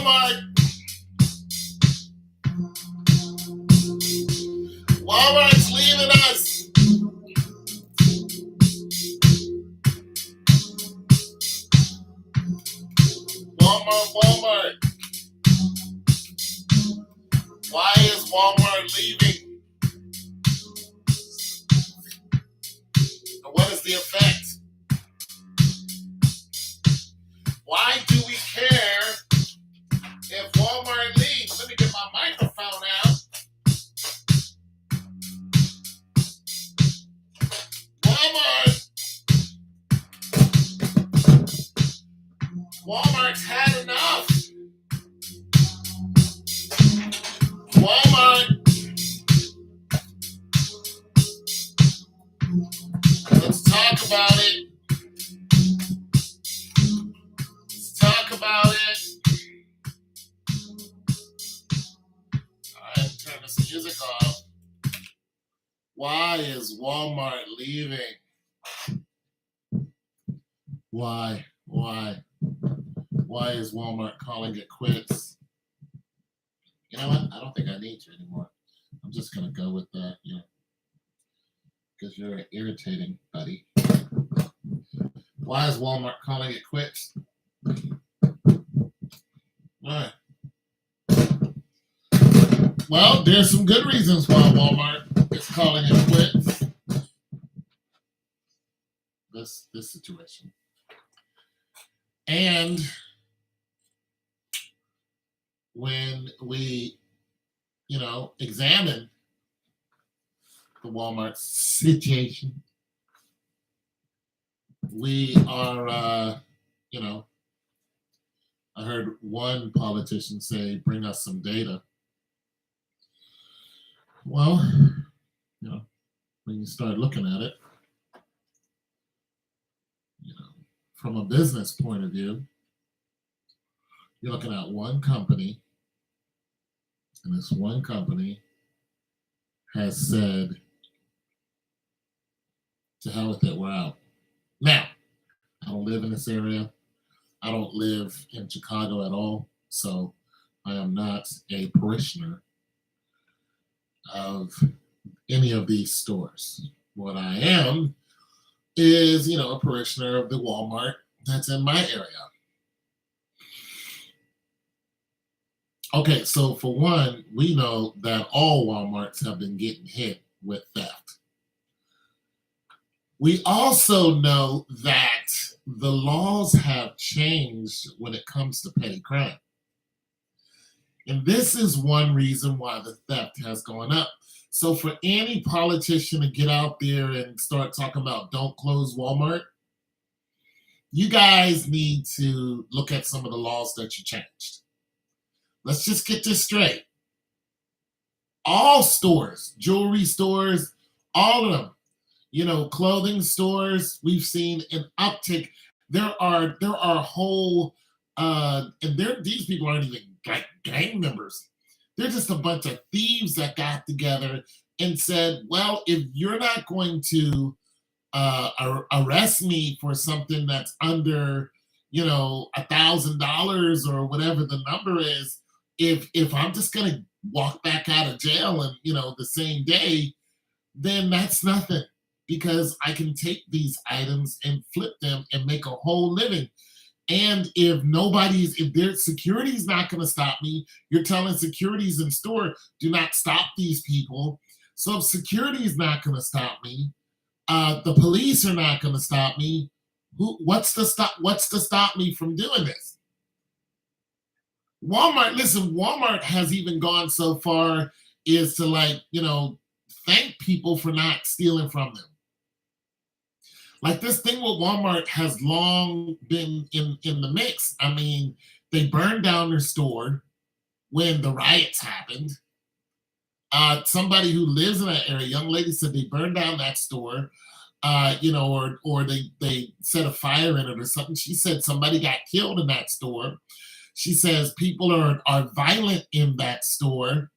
Walmart. Walmart's leaving us. Walmart. Why is Walmart leaving? And what is the effect? Why do we care if Walmart leaves? Let me get my microphone out. Walmart's had enough. Walmart. Let's talk about it. Let's talk about it. Alright, turn this music off. Why is Walmart leaving? Why? Why is Walmart calling it quits? You know what? I don't think I need you anymore. I'm just going to go with that, because you're irritating, buddy. Why is Walmart calling it quits? Why? Well, there's some good reasons why Walmart is calling it quits. This situation. And when we, examine the Walmart situation, we are, I heard one politician say, bring us some data. Well, when you start looking at it, from a business point of view, you're looking at one company, and this one company has said, to hell with it, we're out. Now, I don't live in this area. I don't live in Chicago at all, so I am not a parishioner of any of these stores. What I am is, a parishioner of the Walmart that's in my area. Okay, so for one, we know that all Walmarts have been getting hit with theft. We also know that the laws have changed when it comes to petty crime. And this is one reason why the theft has gone up. So for any politician to get out there and start talking about don't close Walmart, you guys need to look at some of the laws that you changed. Let's just get this straight. All stores, jewelry stores, all of them, clothing stores, we've seen an uptick. There are whole, and these people aren't even like gang members. They're just a bunch of thieves that got together and said, well, if you're not going to arrest me for something that's under, $1,000 or whatever the number is, if I'm just going to walk back out of jail and, the same day, then that's nothing, because I can take these items and flip them and make a whole living. And if their security's not going to stop me, you're telling securities in store, do not stop these people. So if security is not going to stop me, the police are not going to stop me. What's to stop me from doing this? Walmart has even gone so far as to thank people for not stealing from them. Like this thing with Walmart has long been in the mix. I mean, they burned down their store when the riots happened. Somebody who lives in that area, a young lady, said they burned down that store, or they set a fire in it or something. She said somebody got killed in that store. She says people are violent in that store.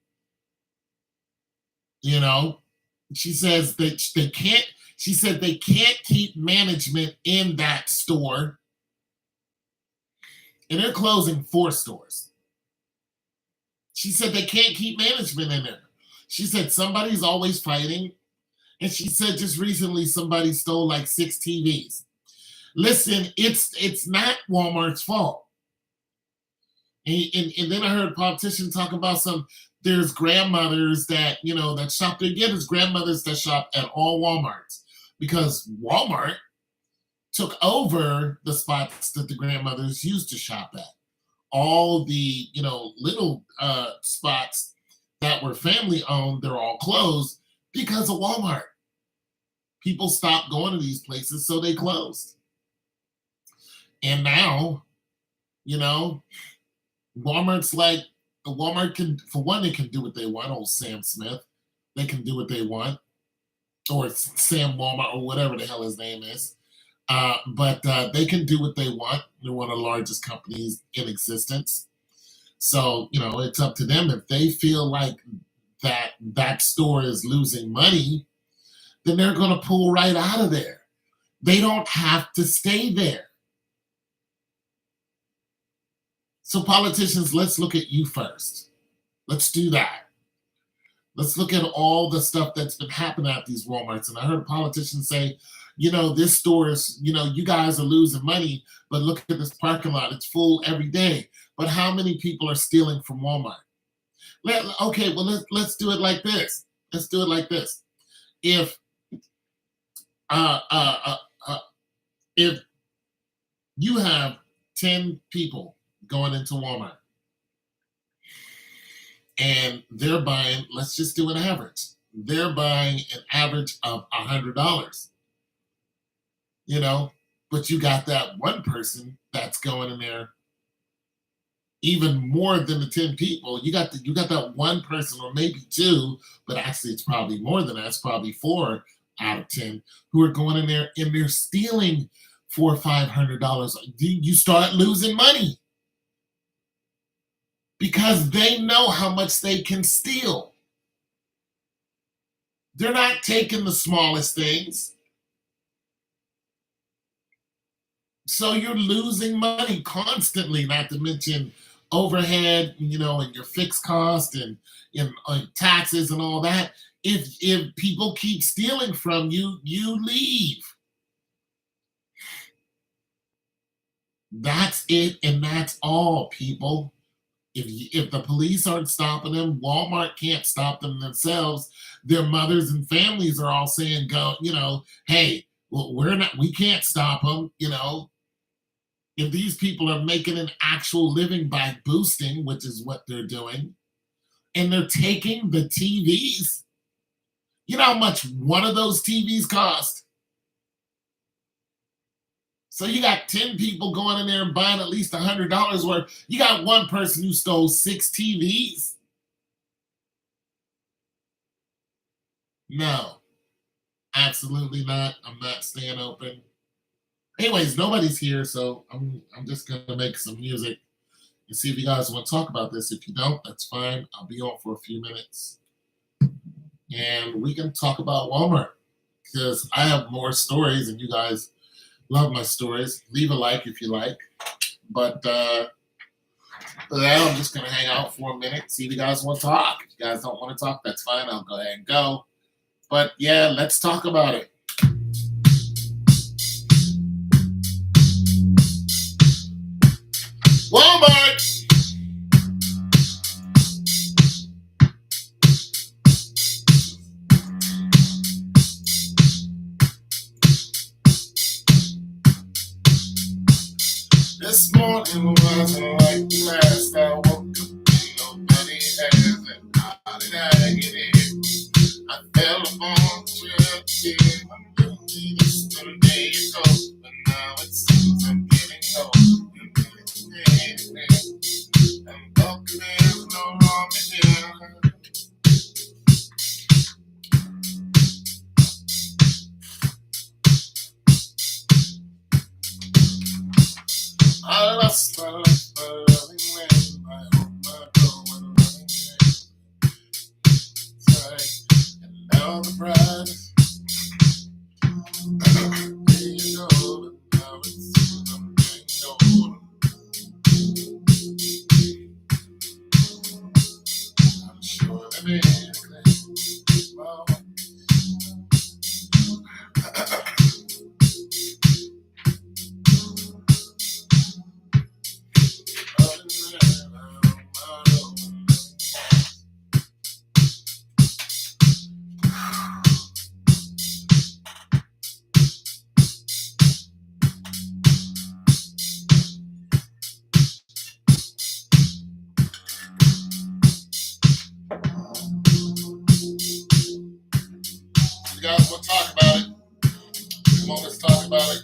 She says they can't. She said they can't keep management in that store. And they're closing 4 stores. She said they can't keep management in there. She said somebody's always fighting. And she said just recently somebody stole like 6 TVs. Listen, it's not Walmart's fault. And then I heard politicians talk about there's grandmothers that, that shop there. Yeah, there's grandmothers that shop at all Walmarts because Walmart took over the spots that the grandmothers used to shop at. All the, little spots that were family owned, they're all closed because of Walmart. People stopped going to these places, so they closed. And now, Walmart's like, Walmart can, for one, they can do what they want. Old Sam Smith, they can do what they want, or Sam Walmart, or whatever the hell his name is. But they can do what they want. They're one of the largest companies in existence. So, it's up to them. If they feel like that store is losing money, then they're going to pull right out of there. They don't have to stay there. So politicians, let's look at you first. Let's do that. Let's look at all the stuff that's been happening at these Walmarts. And I heard politicians say, this store is, you guys are losing money, but look at this parking lot. It's full every day. But how many people are stealing from Walmart? Let's do it like this. Let's do it like this. If you have 10 people going into Walmart and they're buying, let's just do an average. They're buying an average of $100, but you got that one person that's going in there even more than the 10 people. You got that one person, or maybe two, but actually it's probably more than that. It's probably 4 out of 10 who are going in there and they're stealing $400 or $500. You start losing money because they know how much they can steal. They're not taking the smallest things. So you're losing money constantly, not to mention overhead, and your fixed cost and taxes and all that. If people keep stealing from you, you leave. That's it, and that's all, people. If the police aren't stopping them, Walmart can't stop them themselves. Their mothers and families are all saying, "Go, hey, well, we can't stop them." If these people are making an actual living by boosting, which is what they're doing, and they're taking the TVs. You know how much one of those TVs cost? So you got 10 people going in there and buying at least $100 worth. You got one person who stole 6 TVs? No, absolutely not. I'm not staying open. Anyways, nobody's here, so I'm just gonna make some music and see if you guys want to talk about this. If you don't, that's fine. I'll be on for a few minutes. And we can talk about Walmart because I have more stories and you guys love my stories. Leave a like if you like. But for that, I'm just going to hang out for a minute, see if you guys want to talk. If you guys don't want to talk, that's fine. I'll go ahead and go. But yeah, let's talk about it. Walmart! This morning wasn't like the last. I woke up and nobody has it. How did I get here? I fell upon the trip. I'm doing this 2 days ago, but now it seems I'm getting old. And broken, there's no wrong in here. I lost my life by running when I hope my door was running in. And now the bride is old, and now it seems I'm getting old. guys want to talk about it? Come on, let's talk about it.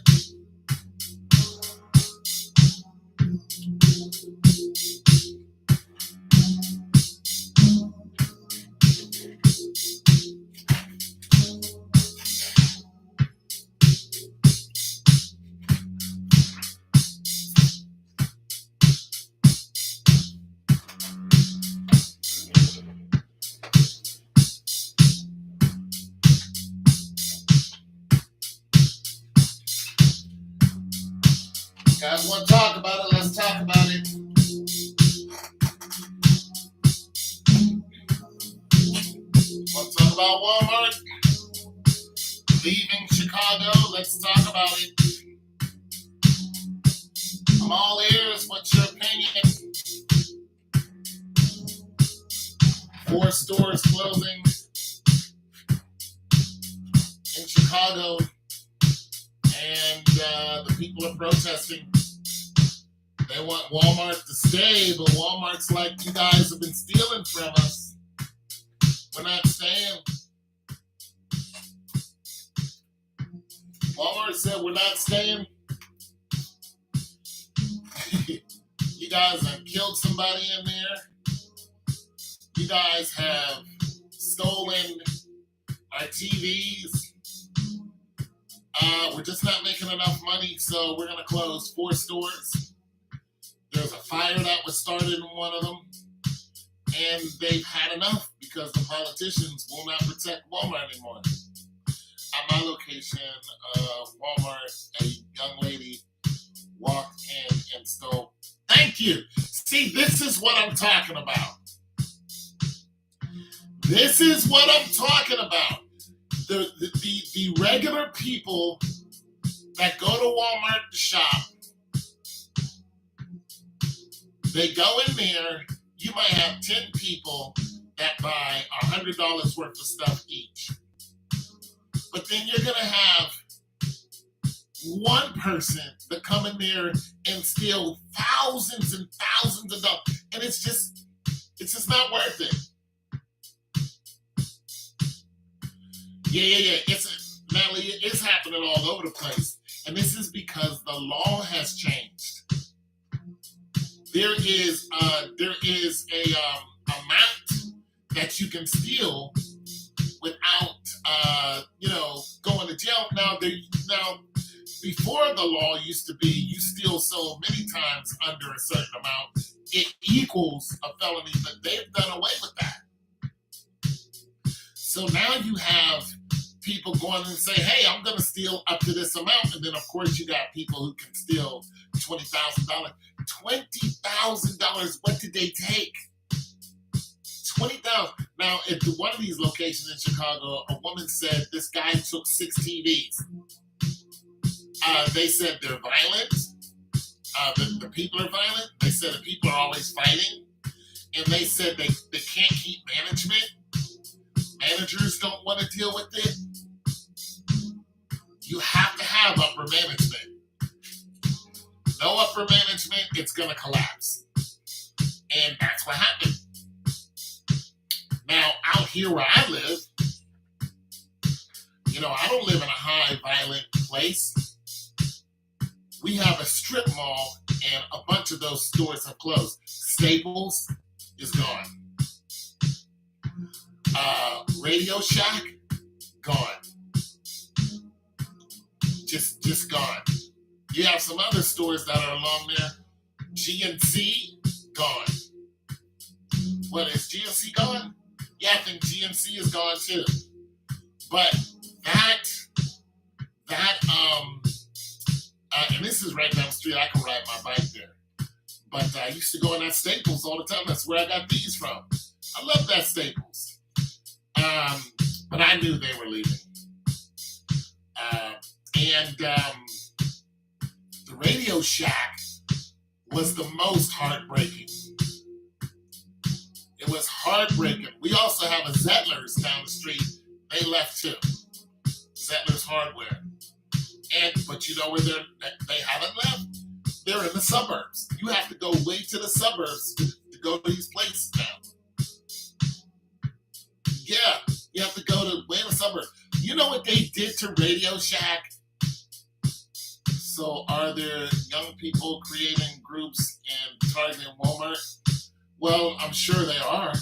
Guys want to talk about it? Let's talk about it. Want to talk about Walmart leaving Chicago? Let's talk about it. I'm all ears. What's your opinion? 4 stores closing in Chicago, and the people are protesting. They want Walmart to stay, but Walmart's like, you guys have been stealing from us. We're not staying. Walmart said, we're not staying. You guys have killed somebody in there. You guys have stolen our TVs. We're just not making enough money, so we're going to close 4 stores. There's a fire that was started in one of them, and they've had enough because the politicians will not protect Walmart anymore. At my location, Walmart, a young lady walked in and stole. Thank you. See, this is what I'm talking about. This is what I'm talking about. The regular people that go to Walmart to shop, they go in there, you might have 10 people that buy $100 worth of stuff each. But then you're going to have one person that come in there and steal thousands and thousands of dollars. And it's just not worth it. Yeah. Natalie, it's happening all over the place. And this is because the law has changed. There is a amount that you can steal without going to jail. Now before the law used to be you steal so many times under a certain amount, it equals a felony, but they've done away with that. So now you have people going and say, hey, I'm going to steal up to this amount. And then, of course, you got people who can steal $20,000. $20,000, what did they take? $20,000. Now, at one of these locations in Chicago, a woman said this guy took 6 TVs. They said they're violent. The people are violent. They said the people are always fighting. And they said they can't keep management. Managers don't want to deal with it. You have to have upper management. No upper management, it's going to collapse. And that's what happened. Now, out here where I live, I don't live in a high violent place. We have a strip mall, and a bunch of those stores have closed. Staples is gone. Radio Shack, gone. Just gone. You have some other stores that are along there. GNC, gone. What, is GNC gone? Yeah, I think GNC is gone too. But and this is right down the street. I can ride my bike there. But I used to go in that Staples all the time. That's where I got these from. I love that Staples. But I knew they were leaving. The Radio Shack was the most heartbreaking. It was heartbreaking. We also have a Zettlers down the street. They left too. Zettlers Hardware. But you know where they haven't left? They're in the suburbs. You have to go way to the suburbs to go to these places now. Yeah, you have to go to way in the suburbs. you know what they did to Radio Shack? So are there young people creating groups in Target and Walmart? Well, I'm sure they are.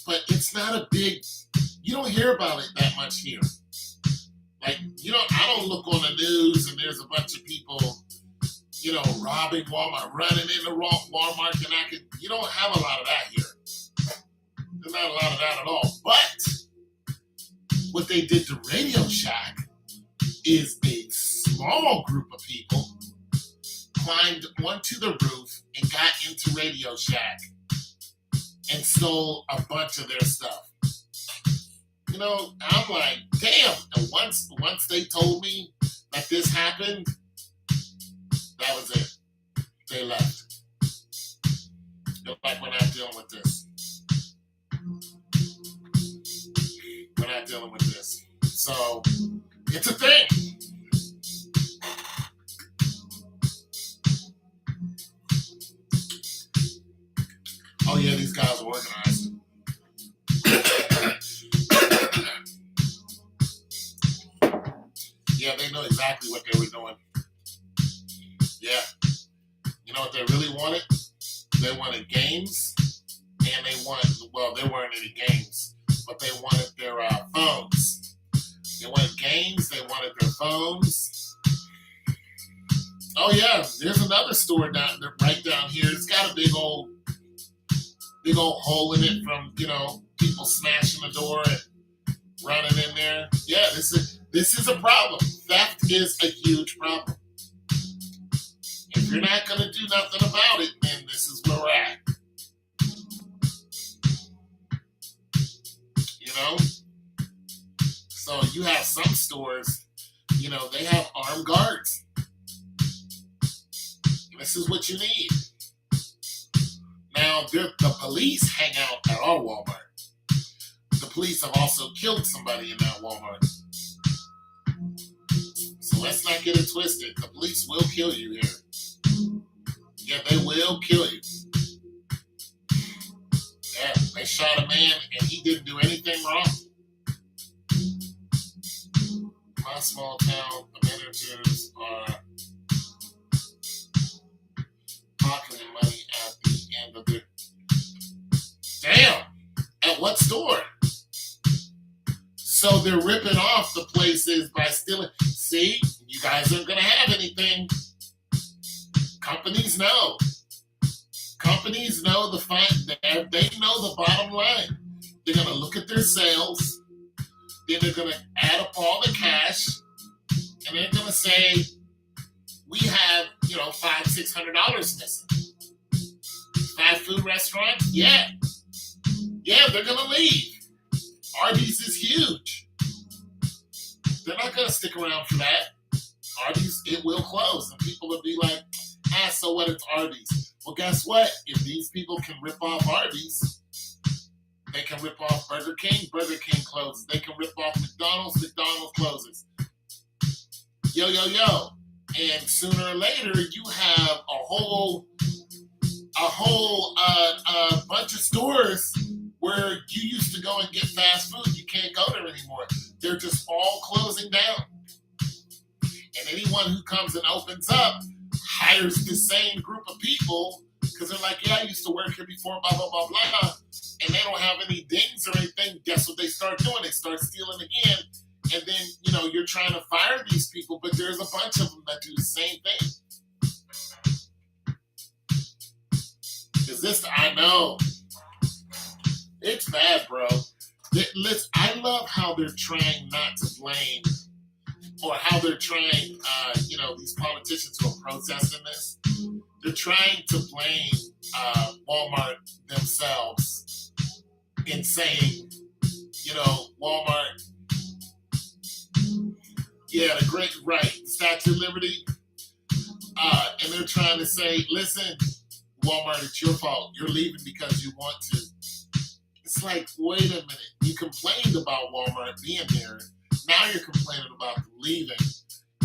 But it's not a big, you don't hear about it that much here. Like, I don't look on the news and there's a bunch of people, robbing Walmart, running into Walmart, and you don't have a lot of that here. There's not a lot of that at all. But what they did to Radio Shack is a small group of people climbed onto the roof and got into Radio Shack and stole a bunch of their stuff. I'm like, damn. And once they told me that this happened, that was it. They left. They're like, we're not dealing with this. We're not dealing with this. So, it's a thing. Oh yeah, these guys are organized. Yeah, they know exactly what they were doing. Yeah. You know what they really wanted? They wanted games, and there weren't any games, but they wanted their phones. They wanted games, they wanted their phones. Oh yeah, there's another store right down here. It's got a big old hole in it from, people smashing the door and running in there. Yeah, this is a problem. Theft is a huge problem. If you're not going to do nothing about it, then this is where we're at. So you have some stores, they have armed guards. This is what you need. Now, the police hang out at our Walmart. The police have also killed somebody in that Walmart. So let's not get it twisted. The police will kill you here. Yeah, they will kill you. Yeah, they shot a man and he didn't do anything wrong. My small town managers are pocketing money at the end of their... Damn! At what store? So they're ripping off the places by stealing. See, you guys aren't going to have anything. Companies know. Companies know they know the bottom line. They're going to look at their sales. Then they're going to add up all the cash. And they're going to say, we have, $500-600 missing. Fast food restaurant? Yeah. Yeah, they're going to leave. Arby's is huge. They're not going to stick around for that. Arby's, it will close. And people will be like, so what, it's Arby's. Well, guess what? If these people can rip off Arby's, they can rip off Burger King closes. They can rip off McDonald's closes. Yo. And sooner or later, you have a whole bunch of stores where you used to go and get fast food. You can't go there anymore. They're just all closing down. And anyone who comes and opens up hires the same group of people because they're like, yeah, I used to work here before, blah, blah, blah, blah. And they don't have any dings or anything. Guess what they start doing? They start stealing again. And then, you're trying to fire these people, but there's a bunch of them that do the same thing. I know. It's bad, bro. Listen, I love how they're trying not to blame, or how they're trying, these politicians who are protesting this, they're trying to blame Walmart themselves in saying, Walmart, yeah, the Statue of Liberty, and they're trying to say, listen, Walmart, it's your fault. You're leaving because you want to. It's like, wait a minute. You complained about Walmart being there. Now you're complaining about them leaving.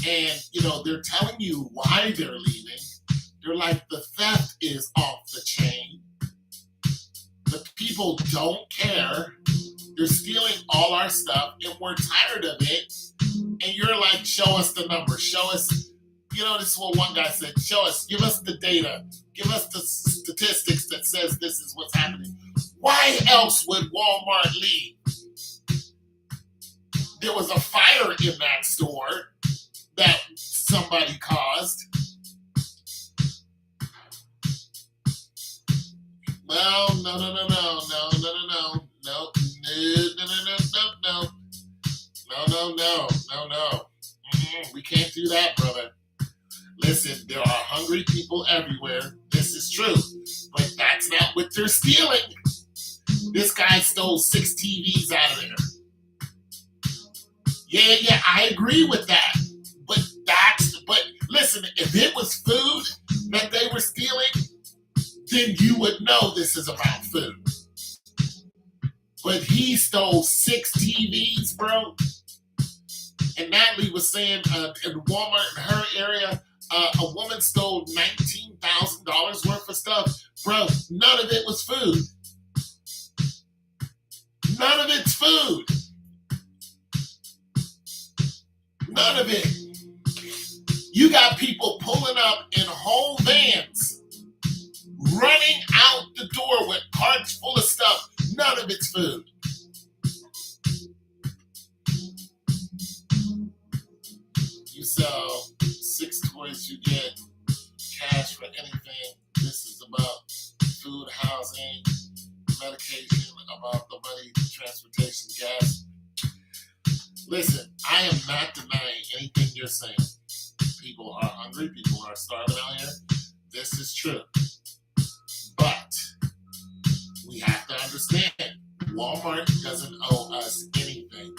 And, they're telling you why they're leaving. They're like, the theft is off the chain. The people don't care. They're stealing all our stuff, and we're tired of it. And you're like, show us the numbers, show us. This is what one guy said. Show us, give us the data, give us the statistics that says this is what's happening. Why else would Walmart leave? There was a fire in that store that somebody caused. Well, no. We can't do that, brother. Listen, there are hungry people everywhere. This is true. But that's not what they're stealing. This guy stole 6 TVs out of there. Yeah, I agree with that. But listen, if it was food that they were stealing, then you would know this is about food. But he stole 6 TVs, bro. And Natalie was saying in Walmart in her area, a woman stole $19,000 worth of stuff. Bro, none of it was food. None of it's food. None of it. You got people pulling up in whole vans, running out the door with carts full of stuff. None of it's food. You sell 6 toys, you get cash for anything. This is about food, housing, medication, about the money, transportation, gas. Listen, I am not denying anything you're saying. People are hungry. People are starving out here. This is true. But we have to understand, Walmart doesn't owe us anything.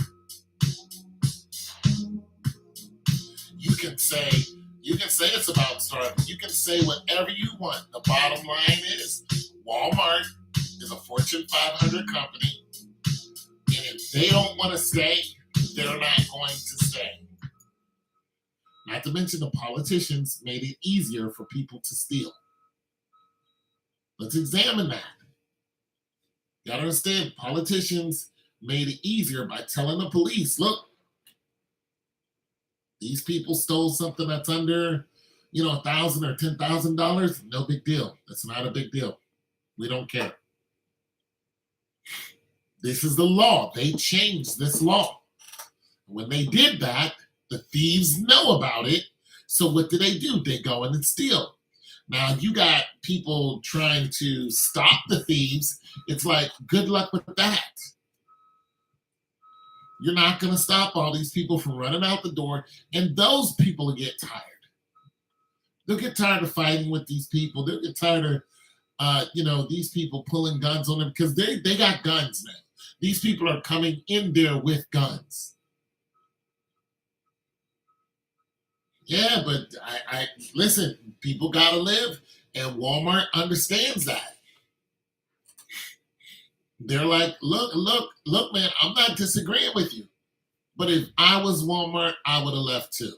You can say it's about starving. You can say whatever you want. The bottom line is Walmart is a Fortune 500 company. And if they don't want to stay, they're not going to stay. Not to mention the politicians made it easier for people to steal. Let's examine that. You gotta understand, politicians made it easier by telling the police, look, these people stole something that's under, $1,000 or $10,000. No big deal. That's not a big deal. We don't care. This is the law. They changed this law. When they did that, the thieves know about it. So what do? They go in and steal. Now you got people trying to stop the thieves. It's like, good luck with that. You're not going to stop all these people from running out the door. And those people will get tired. They'll get tired of fighting with these people. They'll get tired of, these people pulling guns on them because they got guns now. These people are coming in there with guns. Yeah, but I listen, people got to live, and Walmart understands that. They're like, look, man, I'm not disagreeing with you. But if I was Walmart, I would have left too.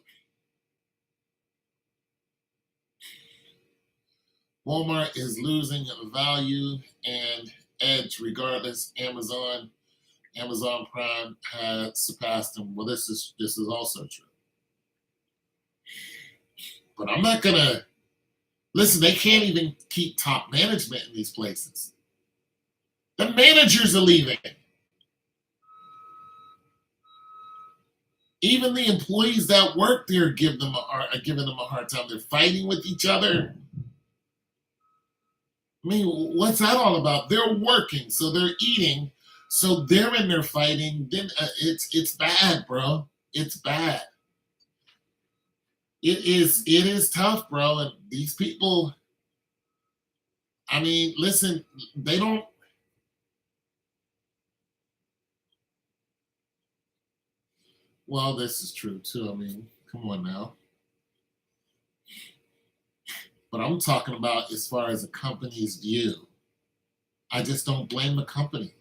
Walmart is losing value and edge regardless. Amazon Prime had surpassed them. Well, this is also true. But I'm not going to, listen, they can't even keep top management in these places. The managers are leaving. Even the employees that work there are giving them a hard time. They're fighting with each other. I mean, what's that all about? They're working, so they're eating, so they're in there fighting. Then it's bad, bro. It's bad. It is tough, bro. And these people, I mean, listen, they don't. Well, this is true too. I mean, come on now. But I'm talking about as far as a company's view. I just don't blame the company.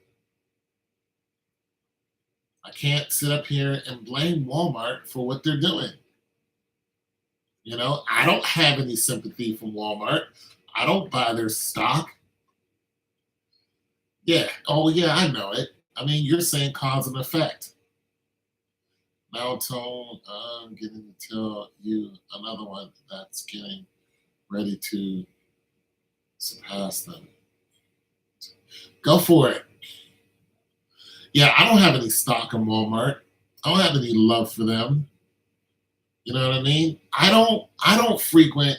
I can't sit up here and blame Walmart for what they're doing. I don't have any sympathy from Walmart. I don't buy their stock. Yeah. Oh, yeah, I know it. I mean, you're saying cause and effect. Now, Tone, I'm getting to tell you another one that's getting ready to surpass them. Go for it. Yeah, I don't have any stock in Walmart. I don't have any love for them. You know what I mean? I don't frequent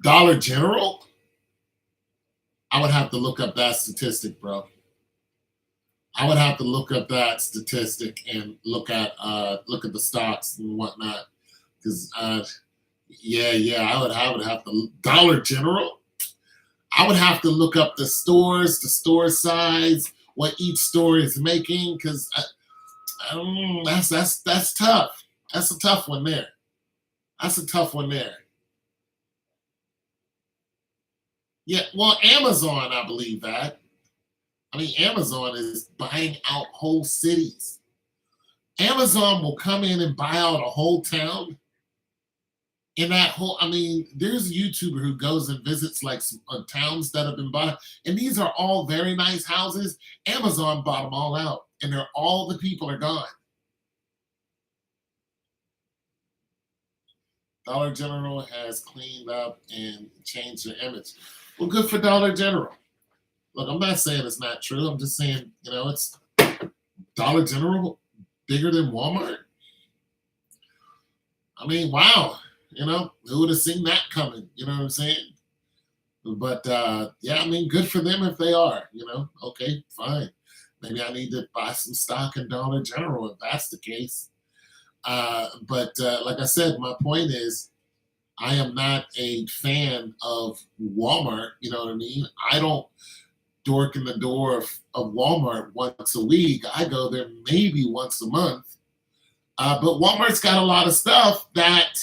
Dollar General. I would have to look up that statistic, bro. I would have to look up that statistic and look at the stocks and whatnot. Because yeah, I would have to Dollar General. I would have to look up the stores, the store size, what each store is making, because that's tough. That's a tough one there. That's a tough one there. Yeah, well, Amazon, I believe that. I mean, Amazon is buying out whole cities. Amazon will come in and buy out a whole town. In that whole, I mean, there's a YouTuber who goes and visits like some, towns that have been bought, and these are all very nice houses. Amazon bought them all out, and they're all the people are gone. Dollar General has cleaned up and changed their image. Well, good for Dollar General. Look, I'm not saying it's not true. I'm just saying, it's Dollar General bigger than Walmart. I mean, wow. Who would have seen that coming? You know what I'm saying? But yeah, I mean, good for them if they are. Okay, fine. Maybe I need to buy some stock in Dollar General if that's the case. But like I said, my point is, I am not a fan of Walmart. You know what I mean? I don't dork in the door of Walmart once a week. I go there maybe once a month. But Walmart's got a lot of stuff that,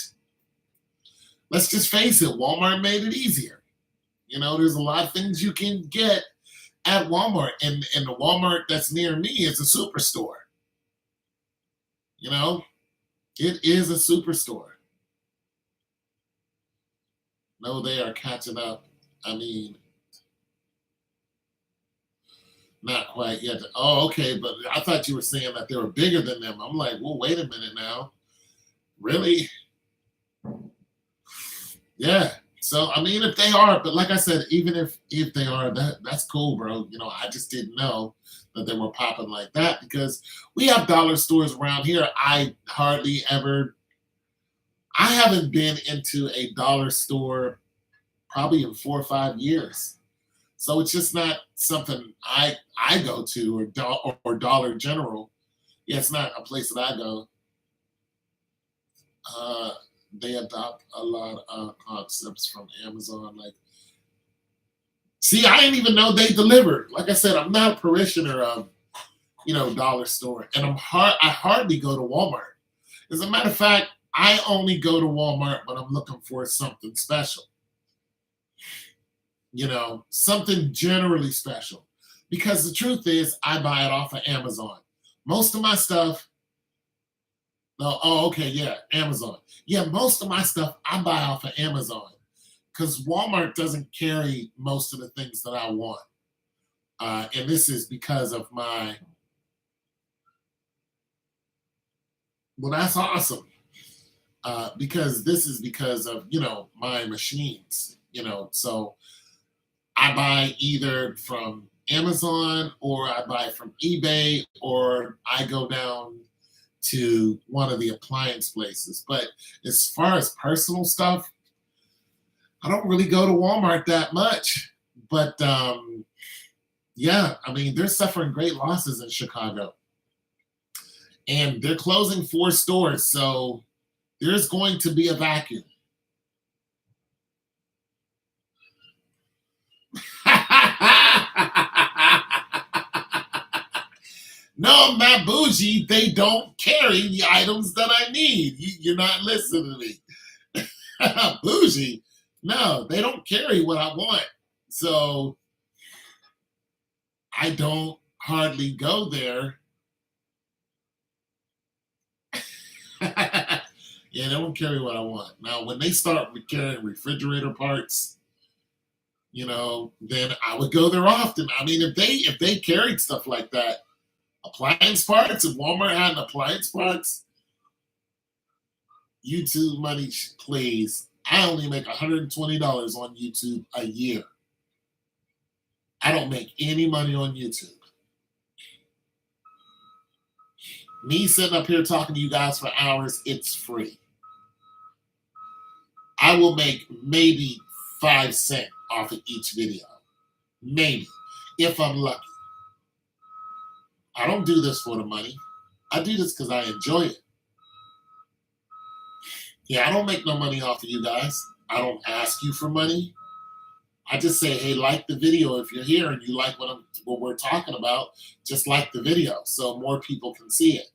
let's just face it, Walmart made it easier. There's a lot of things you can get at Walmart, and the Walmart that's near me is a superstore. You know, it is a superstore. No, they are catching up. I mean, not quite yet. Oh, okay, but I thought you were saying that they were bigger than them. I'm like, well, wait a minute now. Really? Yeah. So I mean, if they are, but like I said, even if they are, that's cool, bro. I just didn't know that they were popping like that because we have dollar stores around here. I haven't been into a dollar store probably in 4 or 5 years. So it's just not something I go to or Dollar General. Yeah, it's not a place that I go. Uh, they adopt a lot of concepts from Amazon. Like, see, I didn't even know they delivered. Like I said, I'm not a parishioner of dollar store, and I hardly go to Walmart. As a matter of fact, I only go to Walmart when I'm looking for something special. Something generally special. Because the truth is, I buy it off of Amazon. Most of my stuff, no, oh, okay, yeah, Amazon. Yeah, most of my stuff I buy off of Amazon because Walmart doesn't carry most of the things that I want. And this is because of well, that's awesome. Because this is because of, my machines, so I buy either from Amazon or I buy from eBay or I go down to one of the appliance places. But as far as personal stuff, I don't really go to Walmart that much. But yeah, I mean, they're suffering great losses in Chicago. And they're closing 4 stores. So there's going to be a vacuum. No, I'm not bougie. They don't carry the items that I need. You're not listening to me. Bougie. No, they don't carry what I want. So I don't hardly go there. Yeah, they don't carry what I want. Now, when they start carrying refrigerator parts, then I would go there often. I mean, if they carried stuff like that, appliance parts, if Walmart had an appliance parts, YouTube money, please. I only make $120 on YouTube a year. I don't make any money on YouTube. Me sitting up here talking to you guys for hours, it's free. I will make maybe 5 cents off of each video. Maybe, if I'm lucky. I don't do this for the money. I do this because I enjoy it. Yeah, I don't make no money off of you guys. I don't ask you for money. I just say, hey, like the video if you're here and you like what we're talking about. Just like the video so more people can see it.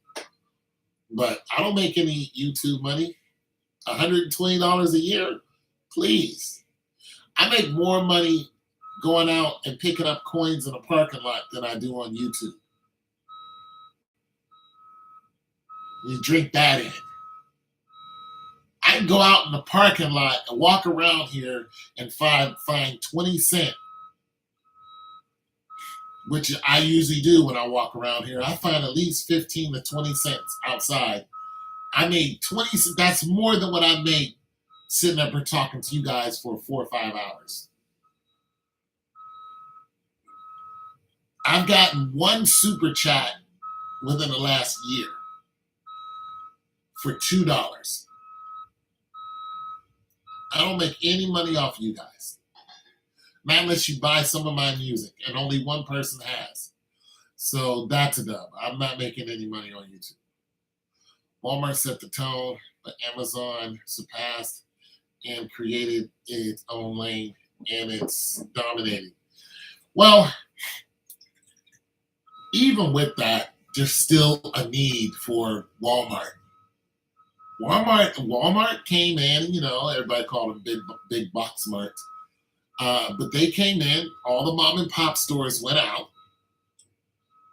But I don't make any YouTube money. $120 a year, please. I make more money going out and picking up coins in a parking lot than I do on YouTube. You drink that in. I can go out in the parking lot and walk around here and find 20 cents, which I usually do when I walk around here. I find at least 15 to 20 cents outside. I made 20 cents. That's more than what I made sitting up here talking to you guys for 4 or 5 hours. I've gotten one super chat within the last year for $2. I don't make any money off you guys. Not unless you buy some of my music, and only one person has. So that's a dub. I'm not making any money on YouTube. Walmart set the tone, but Amazon surpassed and created its own lane, and it's dominating. Well, even with that, there's still a need for Walmart. Walmart came in, everybody called them big box marts. But they came in, all the mom and pop stores went out,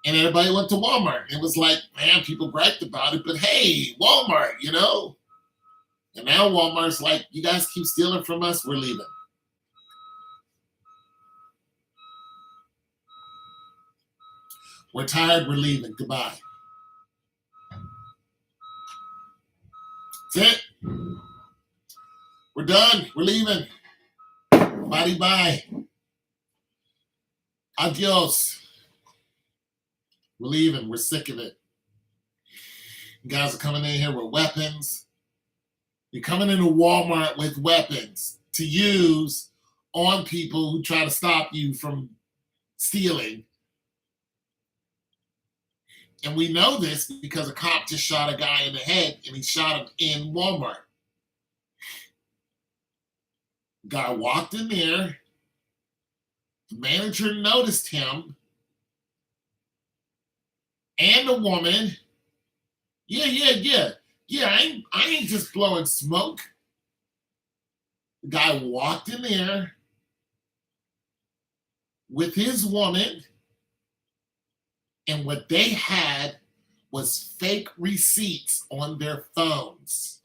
and everybody went to Walmart. It was like, man, people griped about it, but hey, Walmart, And now Walmart's like, you guys keep stealing from us, we're leaving. We're tired, we're leaving, goodbye. That's it. We're done. We're leaving. Bye. Adios. We're leaving. We're sick of it. You guys are coming in here with weapons. You're coming into Walmart with weapons to use on people who try to stop you from stealing. And we know this because a cop just shot a guy in the head, and he shot him in Walmart. Guy walked in there. The manager noticed him. And the woman. Yeah. I ain't just blowing smoke. The guy walked in there with his woman. And what they had was fake receipts on their phones.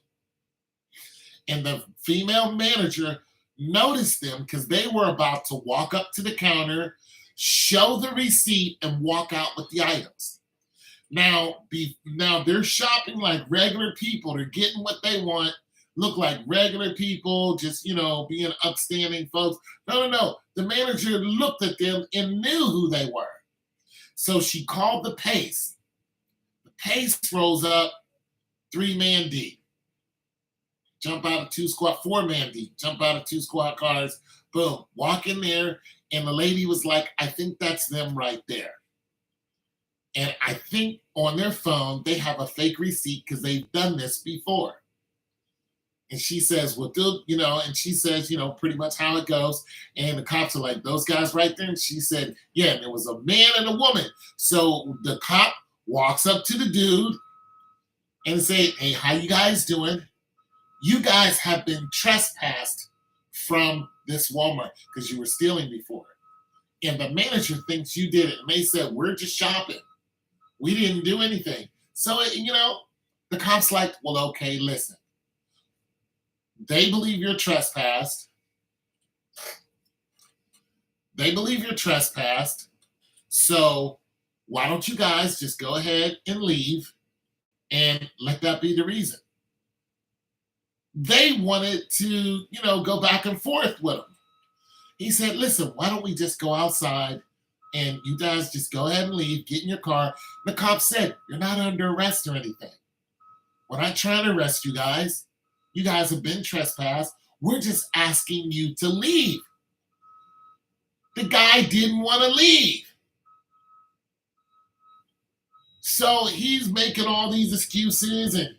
And the female manager noticed them because they were about to walk up to the counter, show the receipt, and walk out with the items. Now they're shopping like regular people. They're getting what they want, look like regular people, just, being upstanding folks. No. The manager looked at them and knew who they were. So she called the pace. The pace rolls up, 3-man deep. Jump out of 2 squad, 4-man deep. Jump out of 2 squad cars. Boom. Walk in there. And the lady was like, I think that's them right there. And I think on their phone, they have a fake receipt because they've done this before. And she says, well, dude, and she says, pretty much how it goes. And the cops are like, those guys right there. And she said, yeah, and there was a man and a woman. So the cop walks up to the dude and say, hey, how you guys doing? You guys have been trespassed from this Walmart because you were stealing before. And the manager thinks you did it. And they said, we're just shopping. We didn't do anything. So, the cop's like, well, okay, listen. They believe you're trespassed. They believe you're trespassed. So why don't you guys just go ahead and leave and let that be the reason? They wanted to, go back and forth with him. He said, listen, why don't we just go outside and you guys just go ahead and leave, get in your car. The cop said, you're not under arrest or anything. We're not trying to arrest you guys. You guys have been trespassed. We're just asking you to leave. The guy didn't want to leave. So he's making all these excuses and,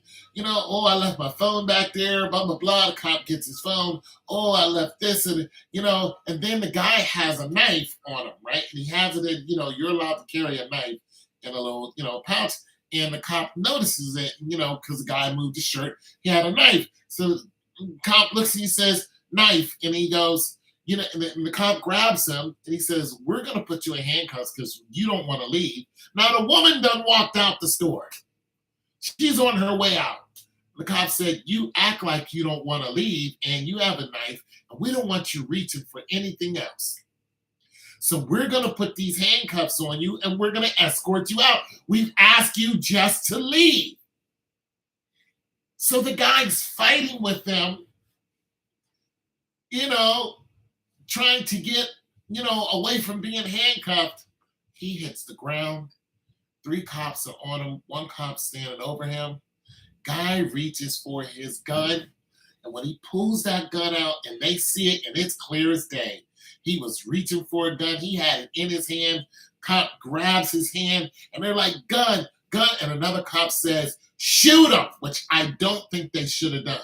oh, I left my phone back there, blah, blah, blah. The cop gets his phone. Oh, I left this. And then the guy has a knife on him, right? And he has it in, you're allowed to carry a knife in a little, pouch. And the cop notices it, because the guy moved his shirt. He had a knife. So the cop looks and he says, knife. And he goes, and the cop grabs him and he says, we're going to put you in handcuffs because you don't want to leave. Now, the woman done walked out the store. She's on her way out. The cop said, you act like you don't want to leave and you have a knife and we don't want you reaching for anything else. So we're going to put these handcuffs on you and we're going to escort you out. We've asked you just to leave. So the guy's fighting with them, trying to get, away from being handcuffed. He hits the ground. 3 cops are on him. 1 cop standing over him. Guy reaches for his gun. And when he pulls that gun out and they see it and it's clear as day, he was reaching for a gun. He had it in his hand. Cop grabs his hand and they're like, gun, gun. And another cop says, shoot him, which I don't think they should have done.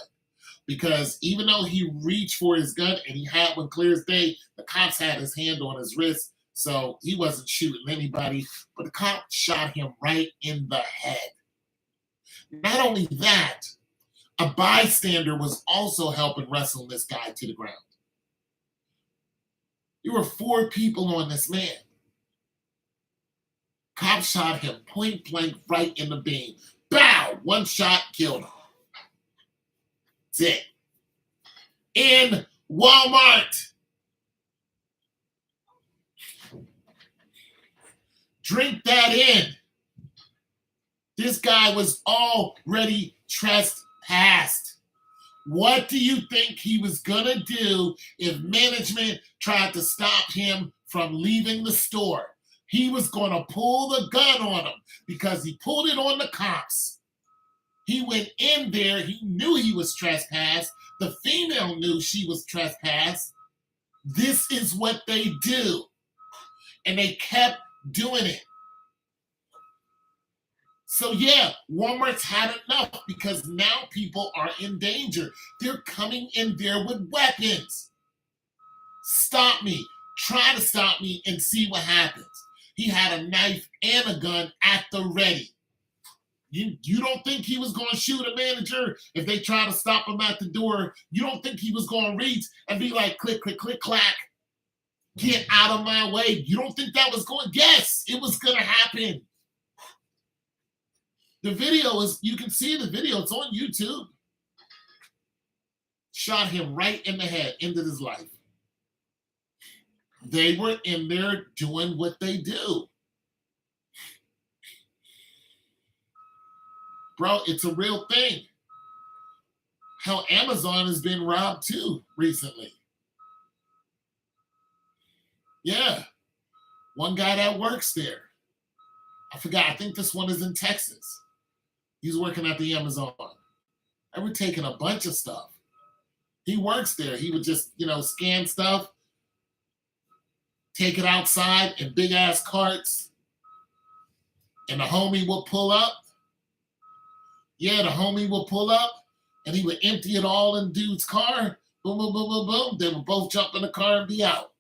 Because even though he reached for his gun and he had one clear as day, the cops had his hand on his wrist. So he wasn't shooting anybody, but the cop shot him right in the head. Not only that, a bystander was also helping wrestle this guy to the ground. There were 4 people on this man. Cop shot him point blank right in the beam. Bow! 1 shot, killed him. That's it. In Walmart. Drink that in. This guy was already trespassed. What do you think he was going to do if management tried to stop him from leaving the store? He was going to pull the gun on him because he pulled it on the cops. He went in there. He knew he was trespassed. The female knew she was trespassed. This is what they do. And they kept doing it. So yeah, Walmart's had enough because now people are in danger. They're coming in there with weapons. Stop me. Try to stop me and see what happens. He had a knife and a gun at the ready. You don't think he was going to shoot a manager if they try to stop him at the door? You don't think he was going to reach and be like, click, click, click, clack. Get out of my way. You don't think that was going? Yes, it was going to happen. The video is, you can see the video. It's on YouTube. Shot him right in the head, ended his life. They were in there doing what they do. Bro, it's a real thing. How Amazon has been robbed too recently. Yeah. One guy that works there. I forgot. I think this one is in Texas. He's working at the Amazon. They were taking a bunch of stuff. He works there. He would just, scan stuff, take it outside in big ass carts, and the homie will pull up. Yeah, the homie will pull up, and he would empty it all in dude's car. Boom, boom, boom, boom, boom. They would both jump in the car and be out.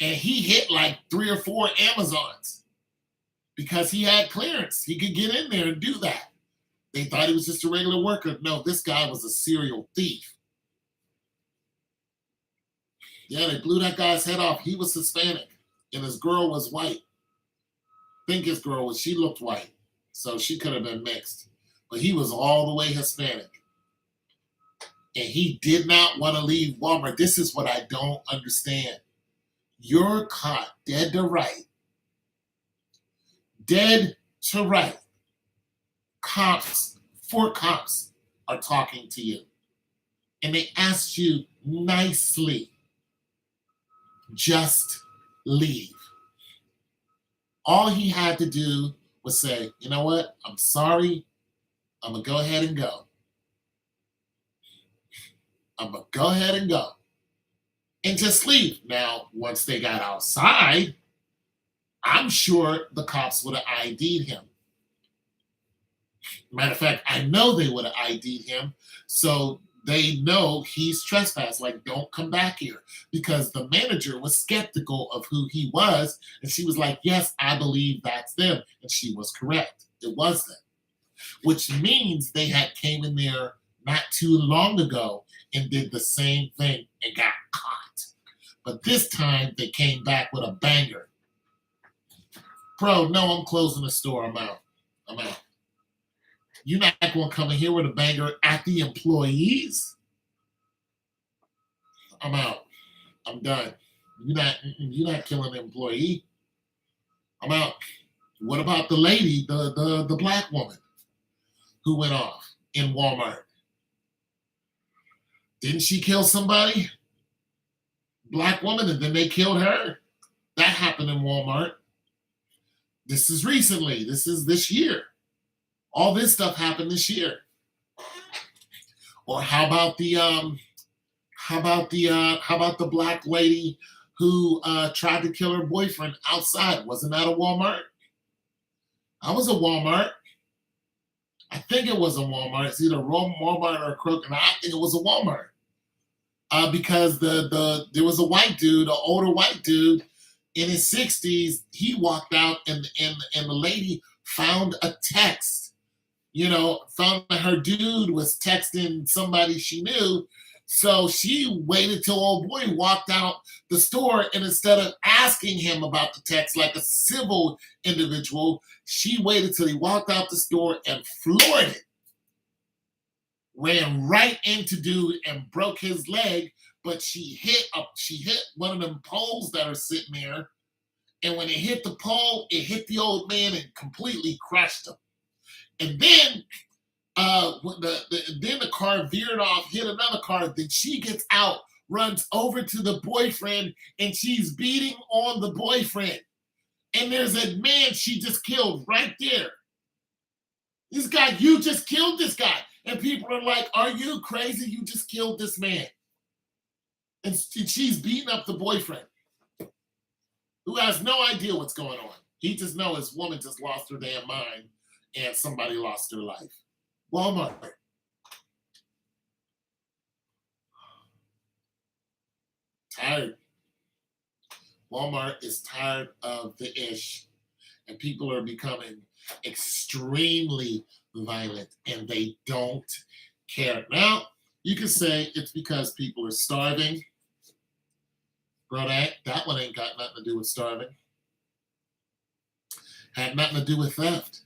And he hit like 3 or 4 Amazons because he had clearance. He could get in there and do that. They thought he was just a regular worker. No, this guy was a serial thief. Yeah, they blew that guy's head off. He was Hispanic, and his girl was white. I think his girl she looked white, so she could have been mixed. But he was all the way Hispanic. and he did not want to leave Walmart. This is what I don't understand. You're caught dead to right, dead to right. Cops, four cops are talking to you, and they asked you nicely, just leave. All he had to do was say, you know what? I'm sorry. I'm going to go ahead and go. I'm going to go ahead and go. And just leave. Now, once they got outside, I'm sure the cops would have ID'd him. Matter of fact, I know they would have ID'd him. So they know he's trespassed. Like, don't come back here. Because the manager was skeptical of who he was. And she was like, yes, I believe that's them. And she was correct. It was them. Which means they had came in there not too long ago and did the same thing and got caught. But this time they came back with a banger. Bro, no, I'm closing the store. I'm out. You're not going to come in here with a banger at the employees? I'm out. I'm done. You're not killing the employee. I'm out. What about the lady, the black woman who went off in Walmart? Didn't she kill somebody? Black woman, and then they killed her? That happened in Walmart. This is recently. This is this year. All this stuff happened this year. Or how about the black lady who tried to kill her boyfriend outside? Wasn't that a Walmart? I was a Walmart. I think it was a Walmart. It's either Walmart or a Kroger. I think it was a Walmart. Because there was a white dude, an older white dude in his 60s. He walked out and the lady found a text. Found that her dude was texting somebody she knew. So she waited till old boy walked out the store, and instead of asking him about the text like a civil individual, she waited till he walked out the store and floored it. Ran right into dude and broke his leg, but she hit one of them poles that are sitting there, and when it hit the pole, it hit the old man and completely crushed him. And then the car veered off, hit another car. Then she gets out, runs over to the boyfriend, and she's beating on the boyfriend. And there's a man she just killed right there. This guy, you just killed this guy. And people are like, are you crazy? You just killed this man. And she's beating up the boyfriend, who has no idea what's going on. He just knows his woman just lost her damn mind and somebody lost their life. Walmart. Tired. Walmart is tired of the ish, and people are becoming extremely violent, and they don't care. Now, you can say it's because people are starving. Bro, that one ain't got nothing to do with starving. Had nothing to do with theft.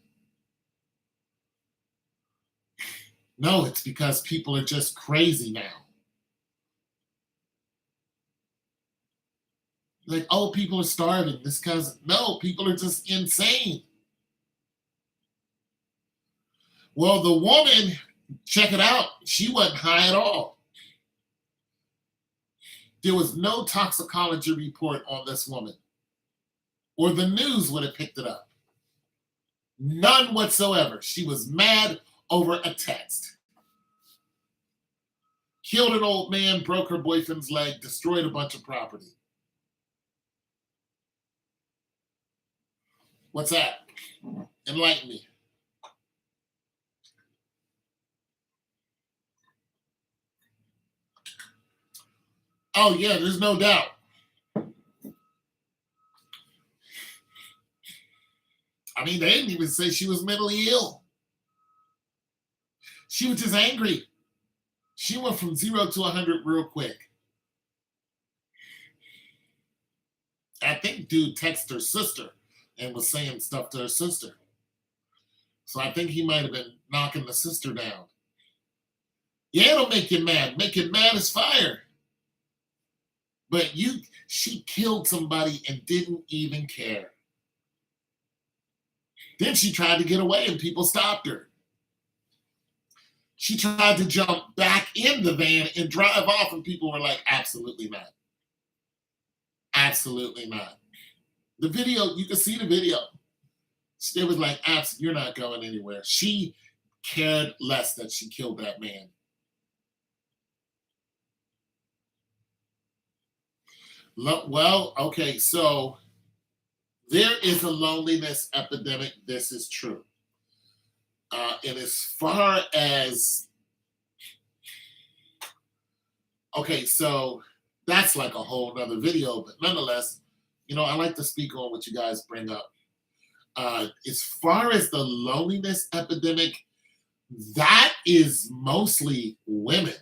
No, it's because people are just crazy now. Like, oh, people are starving. This because no, people are just insane. Well, the woman, check it out, she wasn't high at all. There was no toxicology report on this woman, or the news would have picked it up. None whatsoever. She was mad over a text. Killed an old man, broke her boyfriend's leg, destroyed a bunch of property. What's that? Enlighten me. Oh, yeah, there's no doubt. I mean, they didn't even say she was mentally ill. She was just angry. She went from 0 to 100 real quick. I think dude texted her sister and was saying stuff to her sister. So I think he might have been knocking the sister down. Yeah, it'll make you mad. Make you mad as fire. But she killed somebody and didn't even care. Then she tried to get away and people stopped her. She tried to jump back in the van and drive off, and people were like, absolutely not. Absolutely not. The video, you can see the video. It was like, you're not going anywhere. She cared less that she killed that man. Well, okay, so there is a loneliness epidemic. This is true. And as far as, okay, so that's like a whole nother video, but nonetheless, I like to speak on what you guys bring up. As far as the loneliness epidemic, that is mostly women.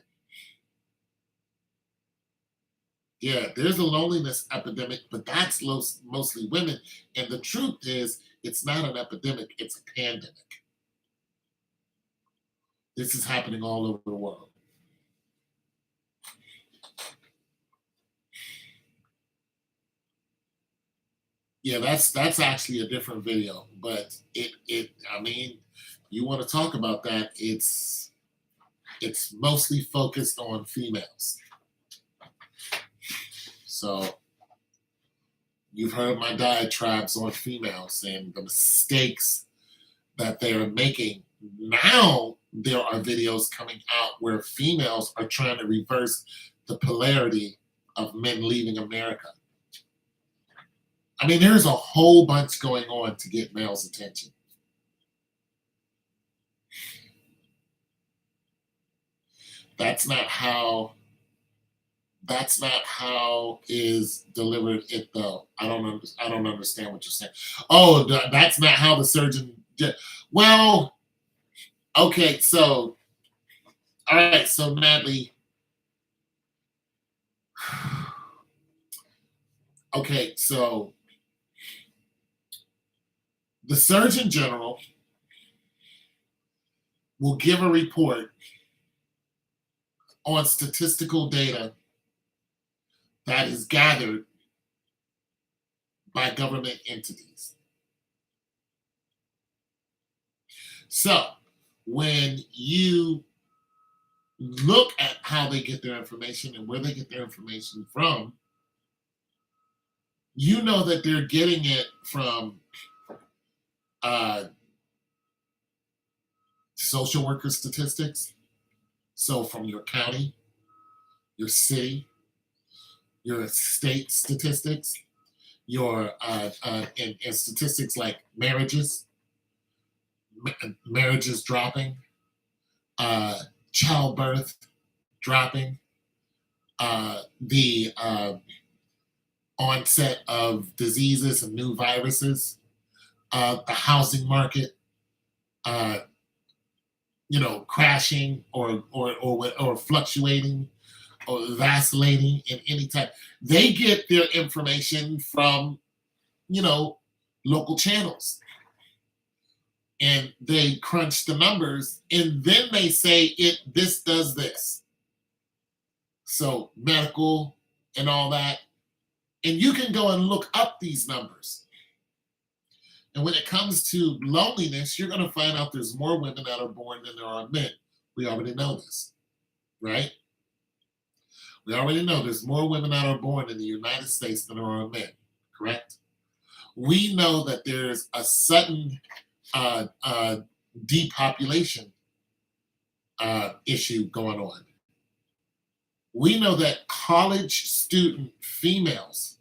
Yeah, there's a loneliness epidemic, but that's mostly women. And the truth is, it's not an epidemic, it's a pandemic. This is happening all over the world. Yeah, that's actually a different video, but I mean, you want to talk about that, it's mostly focused on females. So you've heard my diatribes on females and the mistakes that they are making. Now there are videos coming out where females are trying to reverse the polarity of men leaving America. I mean, there's a whole bunch going on to get males' attention. That's not how is delivered it though. I don't understand what you're saying. Oh, that's not how the surgeon did. Well, okay, so all right, so Natalie. Okay, so the Surgeon General will give a report on statistical data that is gathered by government entities. So when you look at how they get their information and where they get their information from, you know that they're getting it from social worker statistics. So from your county, your city, your state statistics, your and statistics like marriages dropping, childbirth dropping, the onset of diseases and new viruses, the housing market, crashing or fluctuating or vacillating in any type. They get their information from, local channels. And they crunch the numbers and then they say this does this. So medical and all that. And you can go and look up these numbers. And when it comes to loneliness, you're going to find out there's more women that are born than there are men. We already know this, right? We already know there's more women that are born in the United States than there are men, correct? We know that there's a sudden depopulation issue going on. We know that college student females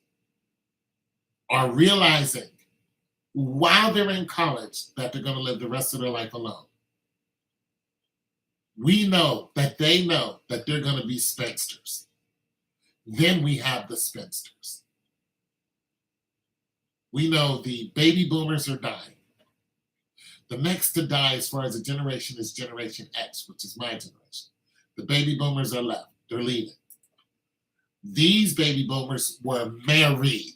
are realizing while they're in college that they're going to live the rest of their life alone. We know that they know that they're going to be spinsters. Then we have the spinsters. We know the baby boomers are dying. The next to die as far as a generation is Generation X, which is my generation. The baby boomers are left. They're leaving. These baby boomers were married.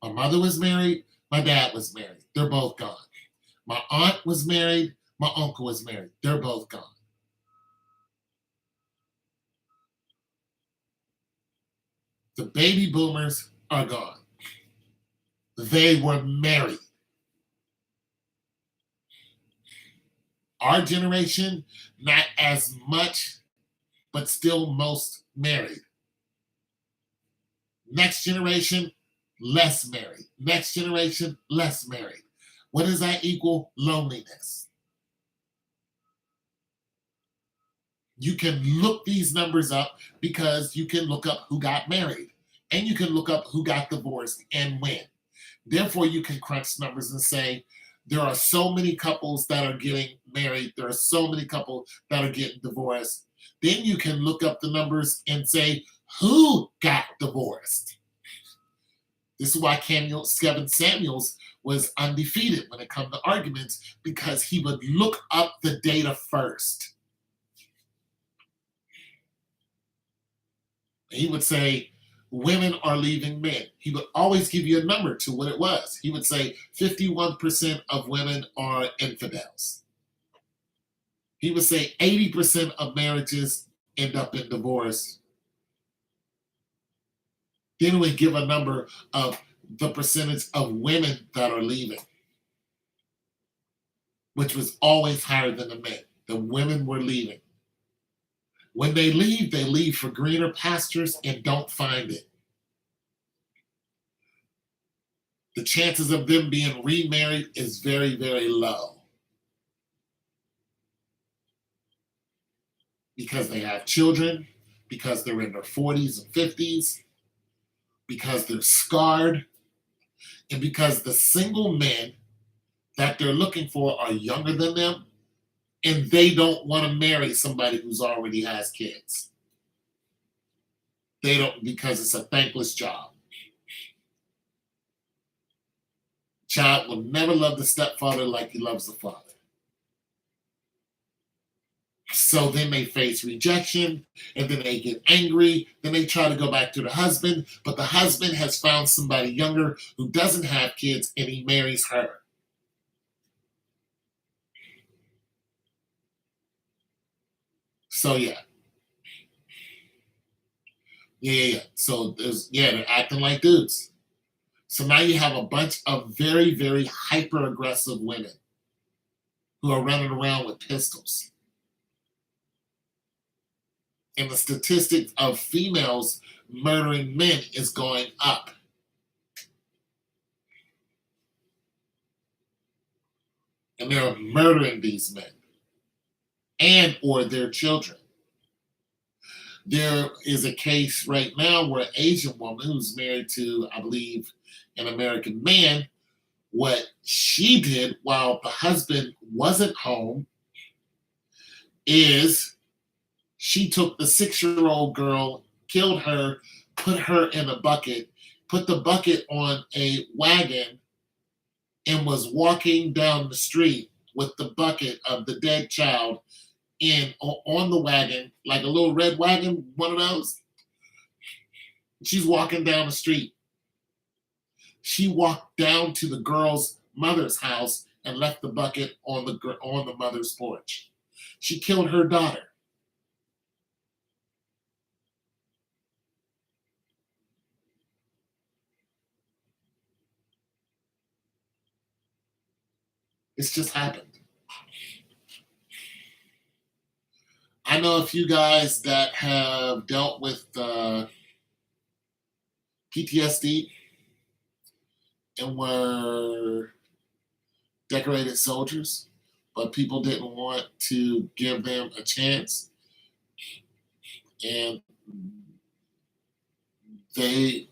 My mother was married. My dad was married. They're both gone. My aunt was married. My uncle was married. They're both gone. The baby boomers are gone. They were married. Our generation, not as much, but still most married. Next generation, less married. Next generation, less married. What does that equal? Loneliness. You can look these numbers up because you can look up who got married and you can look up who got divorced and when. Therefore, you can crunch numbers and say, there are so many couples that are getting married. There are so many couples that are getting divorced. Then you can look up the numbers and say, who got divorced? This is why Kevin Samuels was undefeated when it comes to arguments, because he would look up the data first. He would say, women are leaving men. He would always give you a number to what it was. He would say 51% of women are infidels. He would say 80% of marriages end up in divorce. Then he would give a number of the percentage of women that are leaving, which was always higher than the men. The women were leaving. When they leave for greener pastures and don't find it. The chances of them being remarried is very, very low. Because they have children, because they're in their 40s and 50s, because they're scarred, and because the single men that they're looking for are younger than them, and they don't want to marry somebody who's already has kids. They don't, because it's a thankless job. Child will never love the stepfather like he loves the father. So then they face rejection, and then they get angry. Then they try to go back to the husband, but the husband has found somebody younger who doesn't have kids, and he marries her. So yeah. So they're acting like dudes. So now you have a bunch of very, very hyper aggressive women who are running around with pistols. And the statistics of females murdering men is going up. And they're murdering these men and or their children. There is a case right now where an Asian woman who's married to, I believe, an American man, what she did while the husband wasn't home is she took the 6-year-old girl, killed her, put her in a bucket, put the bucket on a wagon, and was walking down the street with the bucket of the dead child on the wagon, like a little red wagon, one of those. She's walking down the street. She walked down to the girl's mother's house and left the bucket on the mother's porch. She killed her daughter. It's just happened. I know a few guys that have dealt with PTSD and were decorated soldiers, but people didn't want to give them a chance. And they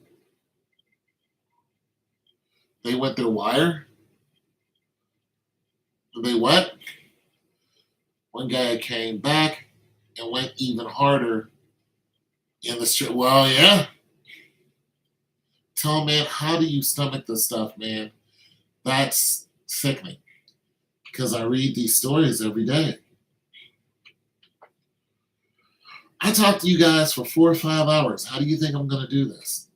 went their wire. They what? One guy came back and went even harder in the street. Well, yeah. Tell him, man, how do you stomach this stuff, man? That's sickening. Because I read these stories every day. I talk to you guys for 4 or 5 hours. How do you think I'm going to do this?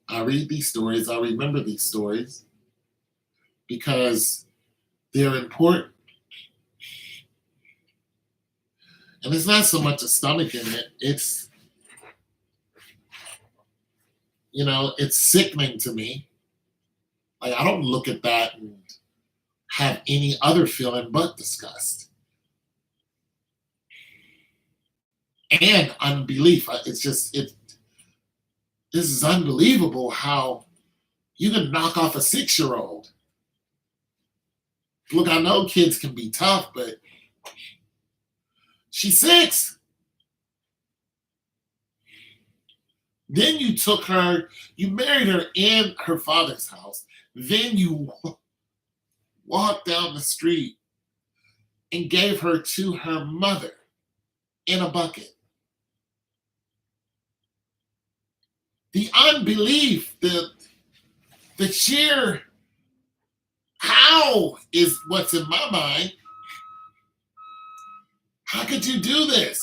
I read these stories. I remember these stories because they're important. And it's not so much a stomach in it. It's it's sickening to me. Like, I don't look at that and have any other feeling but disgust and unbelief. It's just this is unbelievable how you can knock off a 6-year old. Look, I know kids can be tough, but she's 6. Then you took her, you married her in her father's house. Then you walked down the street and gave her to her mother in a bucket. The unbelief, the sheer how is what's in my mind. How could you do this?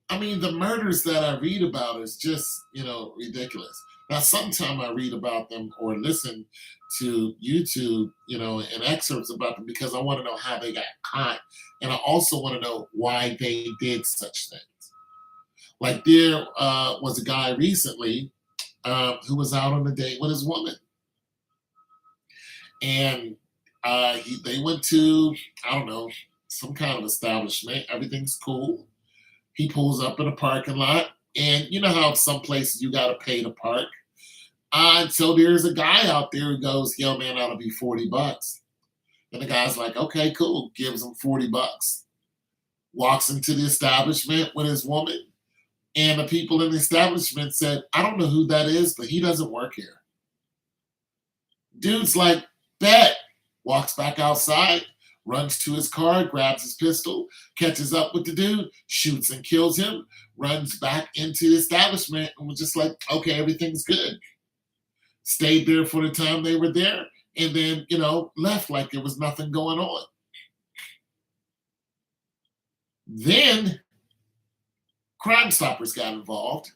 I mean, the murders that I read about is just, ridiculous. Now, sometimes I read about them or listen to YouTube, and excerpts about them because I want to know how they got caught. And I also want to know why they did such things. Like there was a guy recently who was out on a date with his woman. And they went to, I don't know, some kind of establishment. Everything's cool. He pulls up in a parking lot. And you know how some places you got to pay to park? So there's a guy out there who goes, yo, man, that'll be $40. And the guy's like, okay, cool. Gives him $40. Walks into the establishment with his woman. And the people in the establishment said, I don't know who that is, but he doesn't work here. Dude's like, bet. Walks back outside, runs to his car, grabs his pistol, catches up with the dude, shoots and kills him, runs back into the establishment and was just like, okay, everything's good. Stayed there for the time they were there and then, left like there was nothing going on. Then Crime Stoppers got involved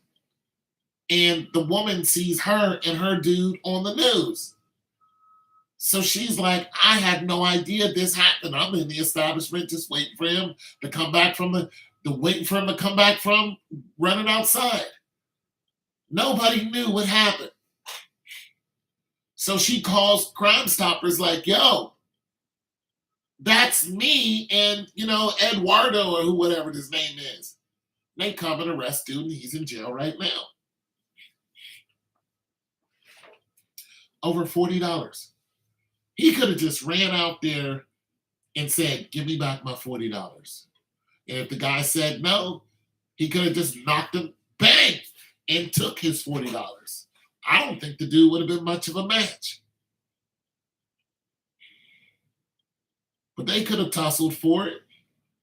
and the woman sees her and her dude on the news. So she's like, I had no idea this happened. I'm in the establishment just waiting for him to come back from waiting for him to come back from running outside. Nobody knew what happened. So she calls Crime Stoppers like, yo, that's me and, Eduardo or whatever his name is. They come and arrest dude and he's in jail right now. Over $40. He could have just ran out there and said, give me back my $40. And if the guy said no, he could have just knocked him, bang, and took his $40. I don't think the dude would have been much of a match. But they could have tussled for it.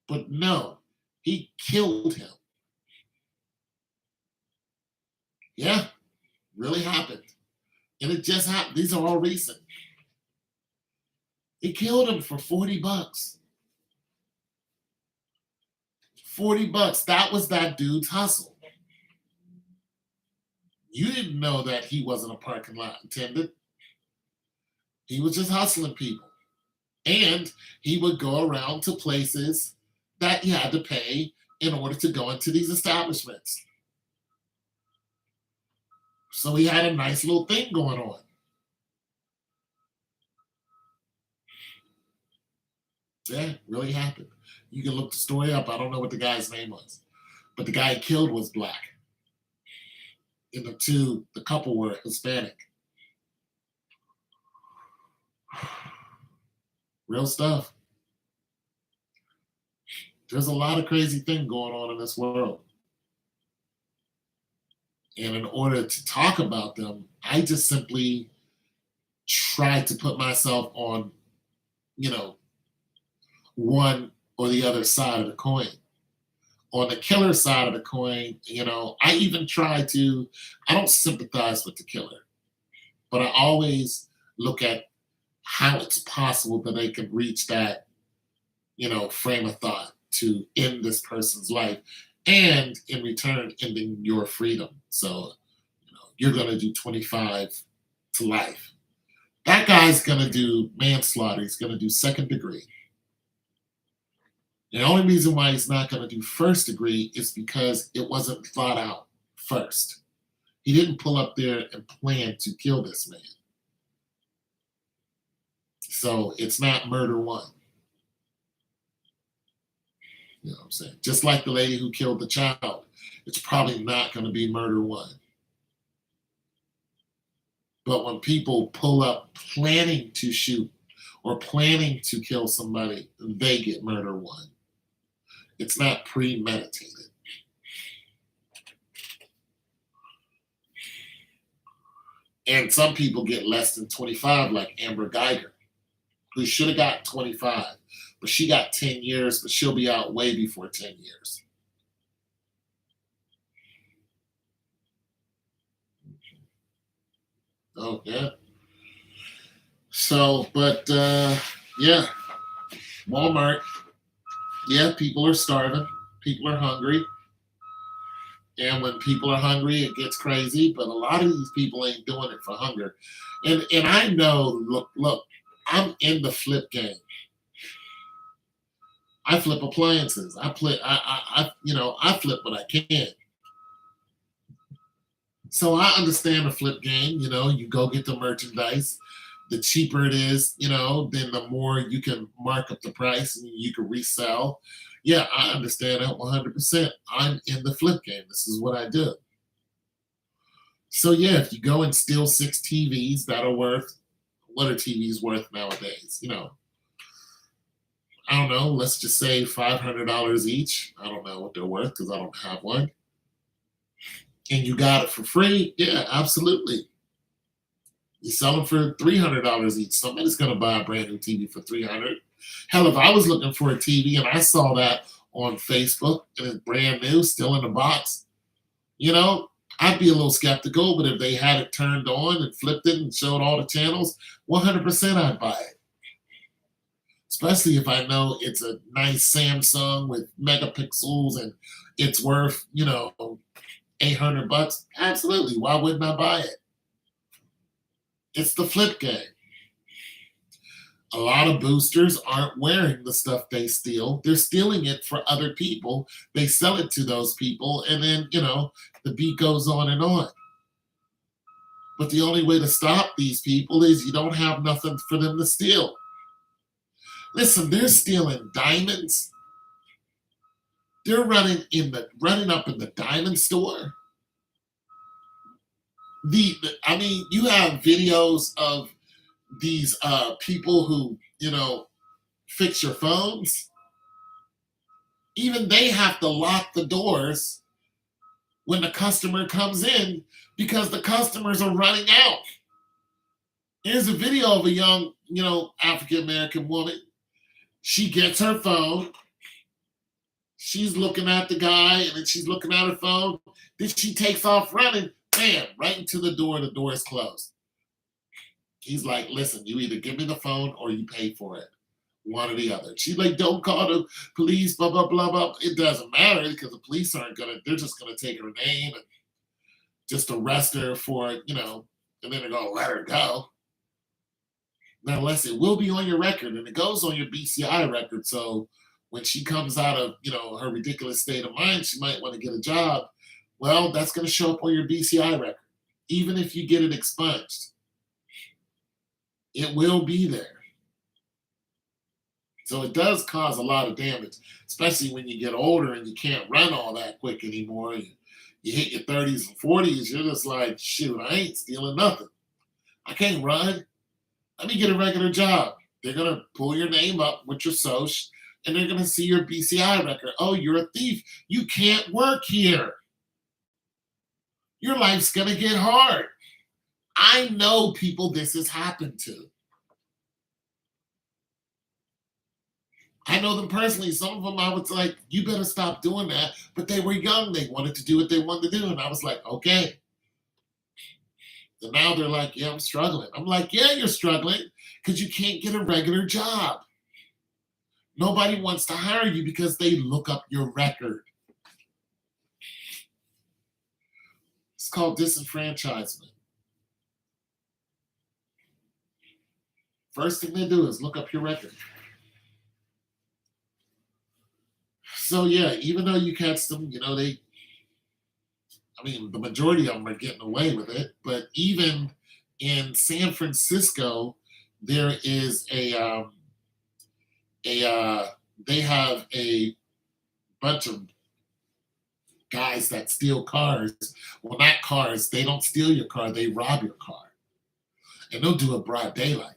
But no, he killed him. Yeah, really happened. And it just happened. These are all recent. He killed him for $40. $40. That was that dude's hustle. You didn't know that he wasn't a parking lot attendant. He was just hustling people. And he would go around to places that you had to pay in order to go into these establishments. So he had a nice little thing going on. Yeah, really happened. You can look the story up. I don't know what the guy's name was. But the guy he killed was black. And the couple were Hispanic. Real stuff. There's a lot of crazy things going on in this world. And in order to talk about them, I just simply try to put myself on, one or the other side of the coin. On the killer side of the coin, I even I don't sympathize with the killer, but I always look at how it's possible that they could reach that, frame of thought to end this person's life and in return ending your freedom. So, you're going to do 25 to life. That guy's going to do manslaughter. He's going to do second degree. The only reason why he's not going to do first degree is because it wasn't thought out first. He didn't pull up there and plan to kill this man. So it's not murder one. You know what I'm saying? Just like the lady who killed the child, it's probably not going to be murder one. But when people pull up planning to shoot or planning to kill somebody, they get murder one. It's not premeditated. And some people get less than 25, like Amber Geiger, who should have got 25, but she got 10 years, but she'll be out way before 10 years. Oh, yeah. So, but yeah, Walmart, yeah, people are starving, people are hungry. And when people are hungry, it gets crazy. But a lot of these people ain't doing it for hunger. And I know, look, I'm in the flip game. I flip appliances. I flip what I can. So I understand the flip game. You go get the merchandise. The cheaper it is, then the more you can mark up the price and you can resell. Yeah, I understand that 100%. I'm in the flip game. This is what I do. So yeah, if you go and steal 6 TVs that are worth, what are TVs worth nowadays? I don't know. Let's just say $500 each. I don't know what they're worth because I don't have one. And you got it for free. Yeah, absolutely. You sell them for $300 each. Somebody's going to buy a brand new TV for $300. Hell, if I was looking for a TV and I saw that on Facebook and it's brand new, still in the box, I'd be a little skeptical. But if they had it turned on and flipped it and showed all the channels, 100% I'd buy it. Especially if I know it's a nice Samsung with megapixels and it's worth, $800. Absolutely. Why wouldn't I buy it? It's the flip game. A lot of boosters aren't wearing the stuff they steal. They're stealing it for other people. They sell it to those people, and then, the beat goes on and on. But the only way to stop these people is you don't have nothing for them to steal. Listen, they're stealing diamonds. They're running up in the diamond store. You have videos of these people who fix your phones. Even they have to lock the doors when the customer comes in because the customers are running out. Here's a video of a young African American woman. She gets her phone. She's looking at the guy and then she's looking at her phone. Then she takes off running. Bam, right into the door. The door is closed. He's like, listen, you either give me the phone or you pay for it. One or the other. She's like, don't call the police, blah, blah, blah, blah. It doesn't matter because the police they're just going to take her name and just arrest her for, and then they're going to let her go. Now, listen, it will be on your record and it goes on your BCI record. So when she comes out of, her ridiculous state of mind, she might want to get a job. Well, that's going to show up on your BCI record. Even if you get it expunged, it will be there. So it does cause a lot of damage, especially when you get older and you can't run all that quick anymore. You hit your 30s and 40s, you're just like, shoot, I ain't stealing nothing. I can't run. Let me get a regular job. They're going to pull your name up with your SOC, and they're going to see your BCI record. Oh, you're a thief. You can't work here. Your life's going to get hard. I know people this has happened to. I know them personally. Some of them I was like, you better stop doing that. But they were young. They wanted to do what they wanted to do. And I was like, okay. And now they're like, yeah, I'm struggling. I'm like, yeah, you're struggling because you can't get a regular job. Nobody wants to hire you because they look up your record. It's called disenfranchisement. First thing they do is look up your record. So yeah, even though you catch them, I mean, the majority of them are getting away with it, but even in San Francisco, there is a they have a bunch of guys that steal cars. Well, not cars. They don't steal your car. They rob your car, and they'll do it broad daylight.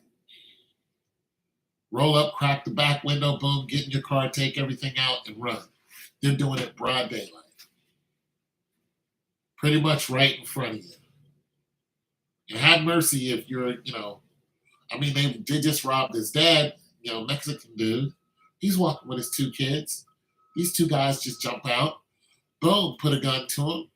Roll up, crack the back window, boom, get in your car, take everything out, and run. They're doing it broad daylight, pretty much right in front of you. And have mercy if you're, I mean, they just robbed his dad, Mexican dude. He's walking with his two kids. These two guys just jump out, boom, put a gun to him,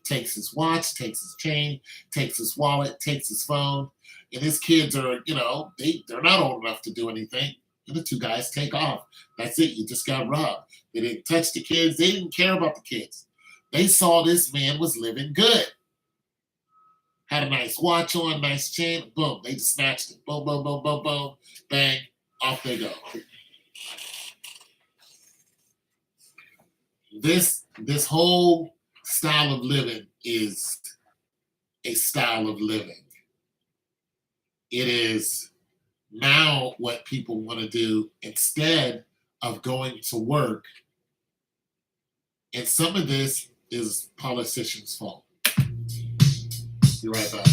takes his watch, takes his chain, takes his wallet, takes his phone. And his kids are, they're not old enough to do anything. And the two guys take off. That's it. You just got robbed. They didn't touch the kids. They didn't care about the kids. They saw this man was living good. Had a nice watch on, nice chain. Boom. They just snatched it. Boom, boom, boom, boom, boom. Bang. Off they go. This whole style of living is a style of living. It is now what people want to do instead of going to work. And some of this is politicians' fault. Be right back.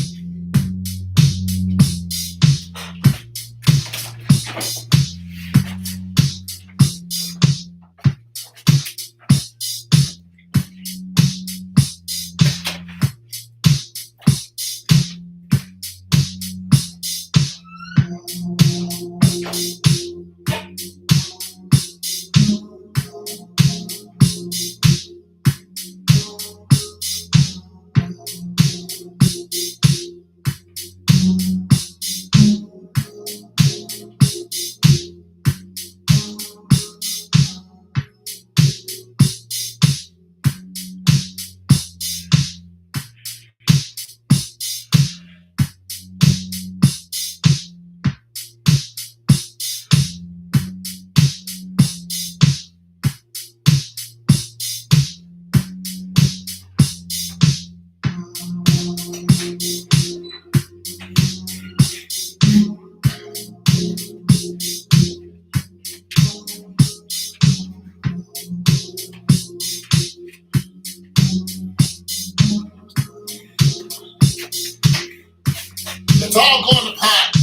It's all going to pot.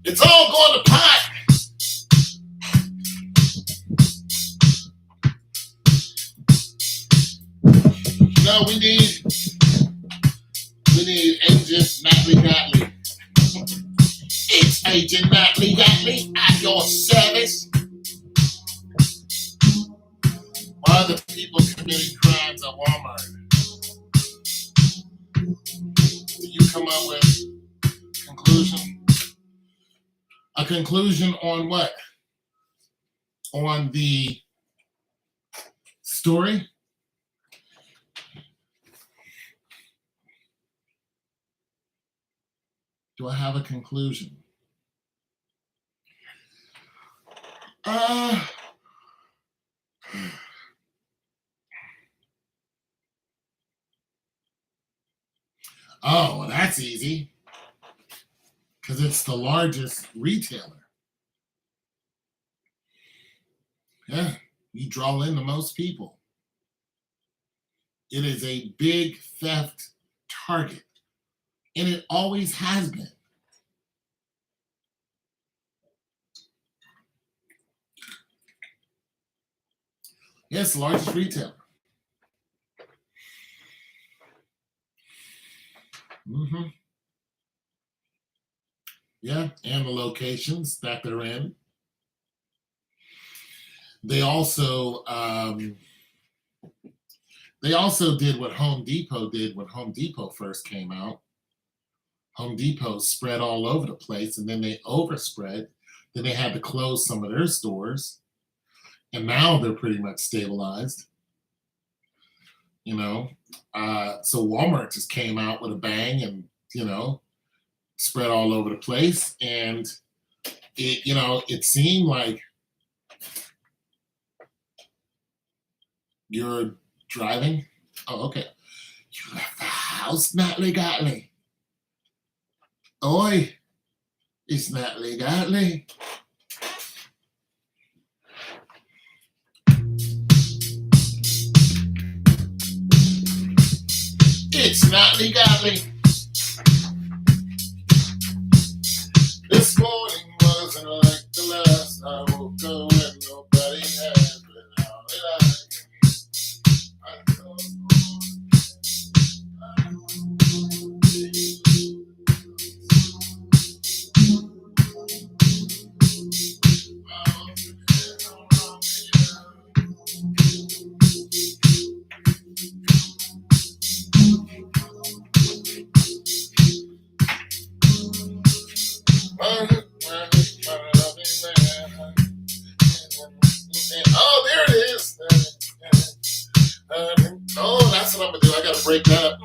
It's all going to pot. No, we need Agent Natalie Gottlieb. It's Agent Natalie Gottlieb at your service. Why are the people committing crimes at Walmart? Do you come up with conclusion? A conclusion on what? On the story? Do I have a conclusion? Oh, well, that's easy. Because it's the largest retailer. Yeah, you draw in the most people. It is a big theft target. And it always has been. Yes, the largest retailer. Mm-hmm. Yeah, and the locations that they're in. They also did what Home Depot did when Home Depot first came out. Home Depot spread all over the place, and then they overspread. Then they had to close some of their stores, and now they're pretty much stabilized. So Walmart just came out with a bang, and spread all over the place, and it seemed like You're driving? Oh, okay. You left the house, Natalie Gottlieb. Oi, it's Natalie Gottlieb. It's Natalie Gottlieb. This morning wasn't like the last. I woke up when nobody had been out and I thought, oh, there it is. Oh, that's what I'm gonna do. I gotta break that up.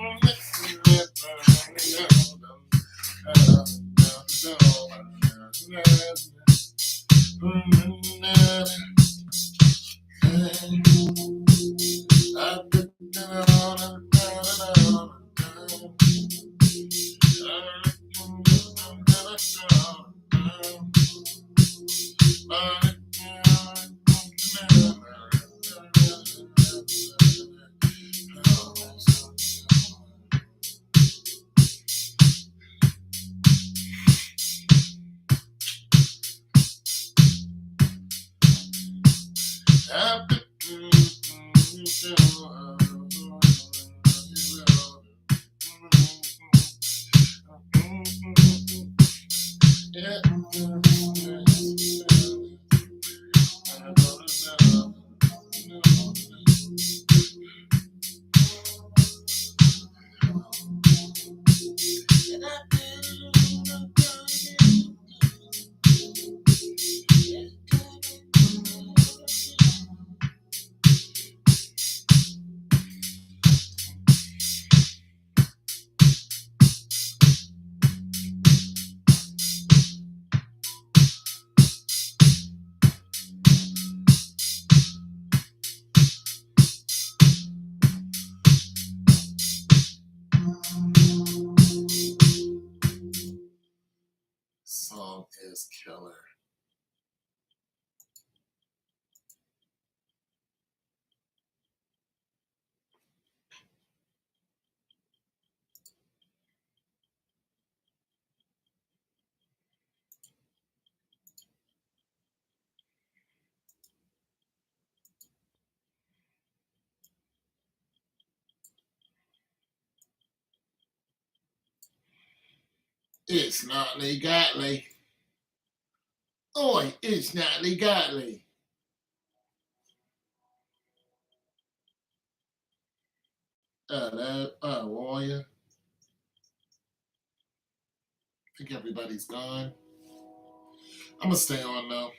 Song is killer. It's Natalie Gottlieb. Oi, it's Natalie Gottlieb. Warrior. I think everybody's gone. I'm gonna stay on though.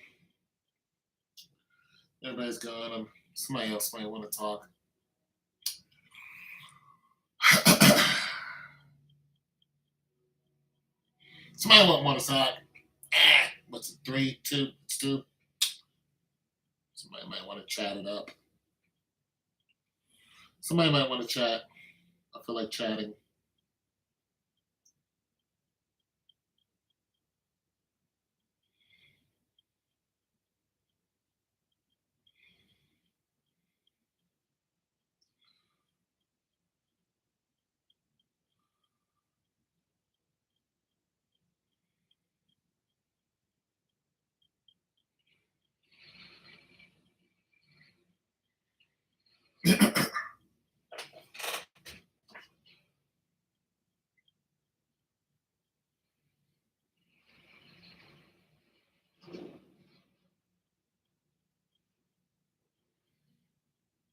Everybody's gone. Somebody else might want to talk. Somebody want to talk. What's it? 3, 2, it's 2. Somebody might want to chat it up. Somebody might want to chat. I feel like chatting.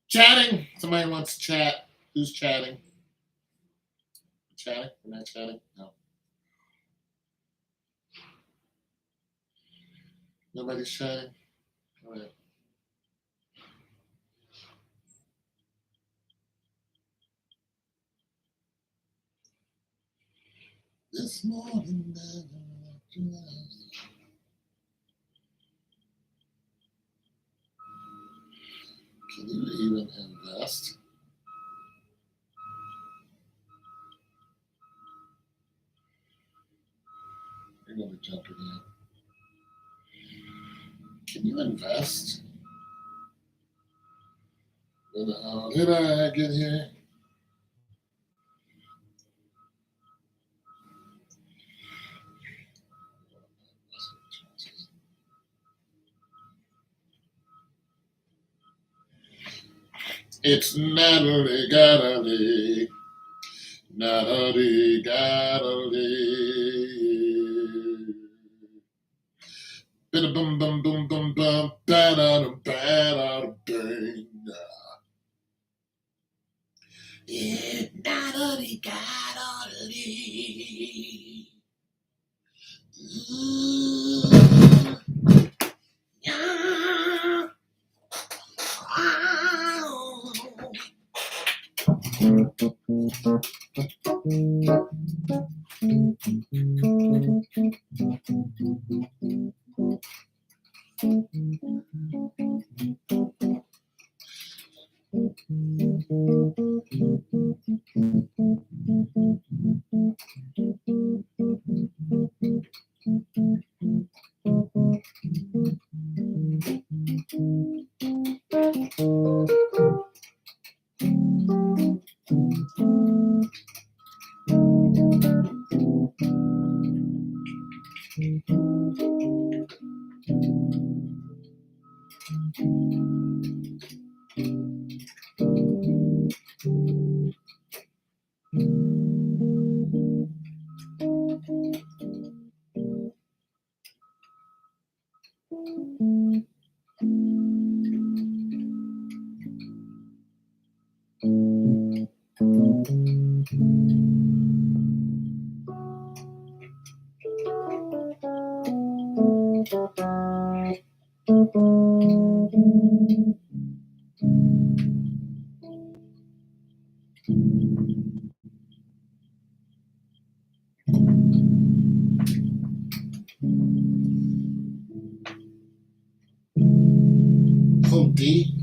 Chatting. Somebody wants to chat. Who's chatting? Chatting? We're not chatting? No. Nobody's chatting? All right. This morning, Can you even invest? You're going to jump again. Can you invest? Did I get here? It's Natalie Gottlieb. Natalie Gottlieb. Bum bum bum bum bum bum bang. It's Natalie Gottlieb. Ooh, yeah. Oh, D.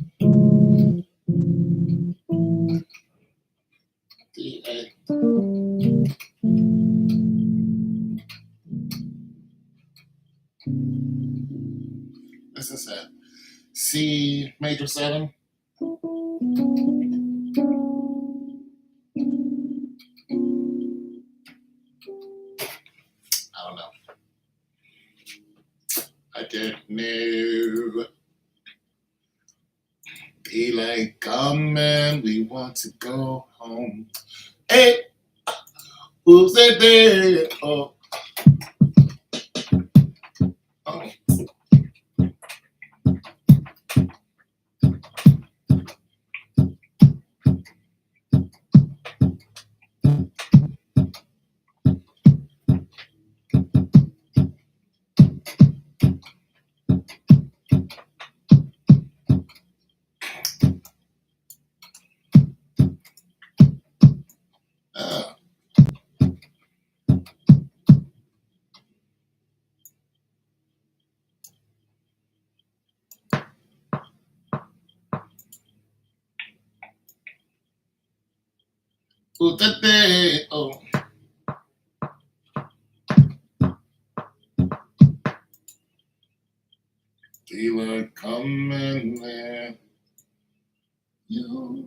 D, A. This is a C major 7. I don't know. I don't know. Daylight coming, we want to go home. Hey, who's that there? Oh, oh. Who's that there? Oh. Daylight coming there. You.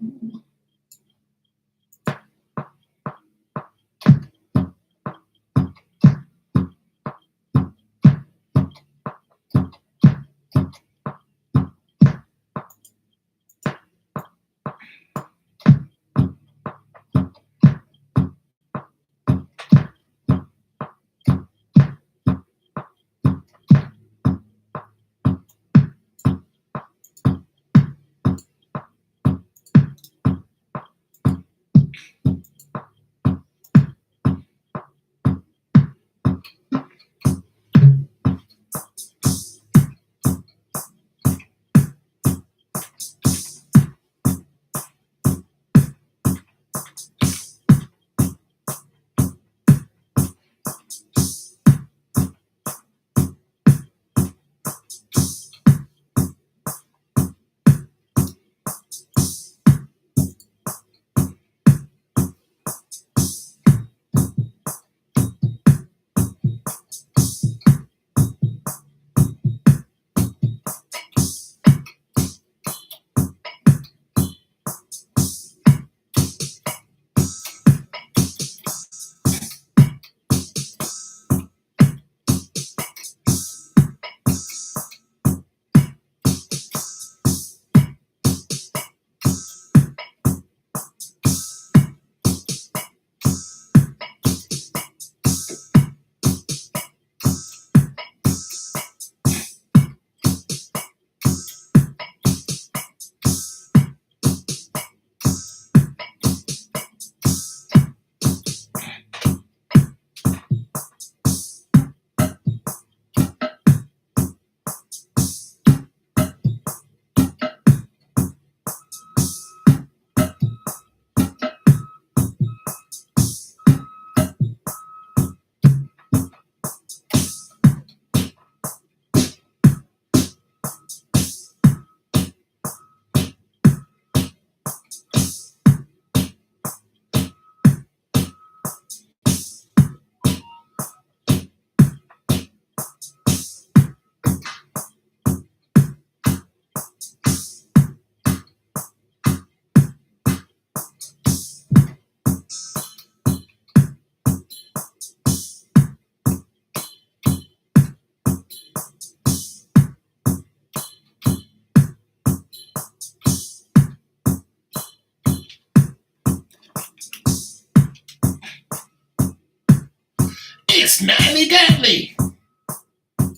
Yes, Nanny Gately. What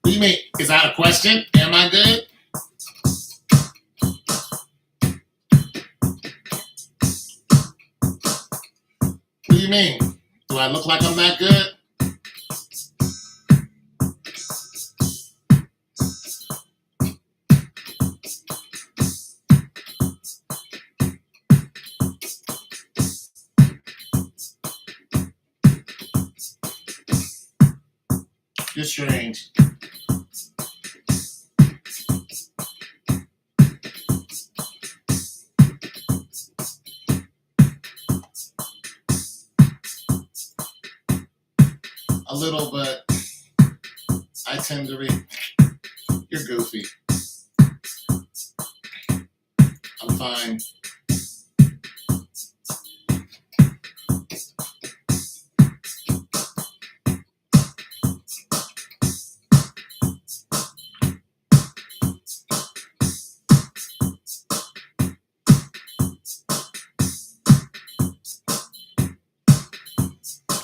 do you mean? Is that a question? Am I good? What do you mean? Do I look like I'm that good? You're strange. A little, but I tend to read. You're goofy. I'm fine.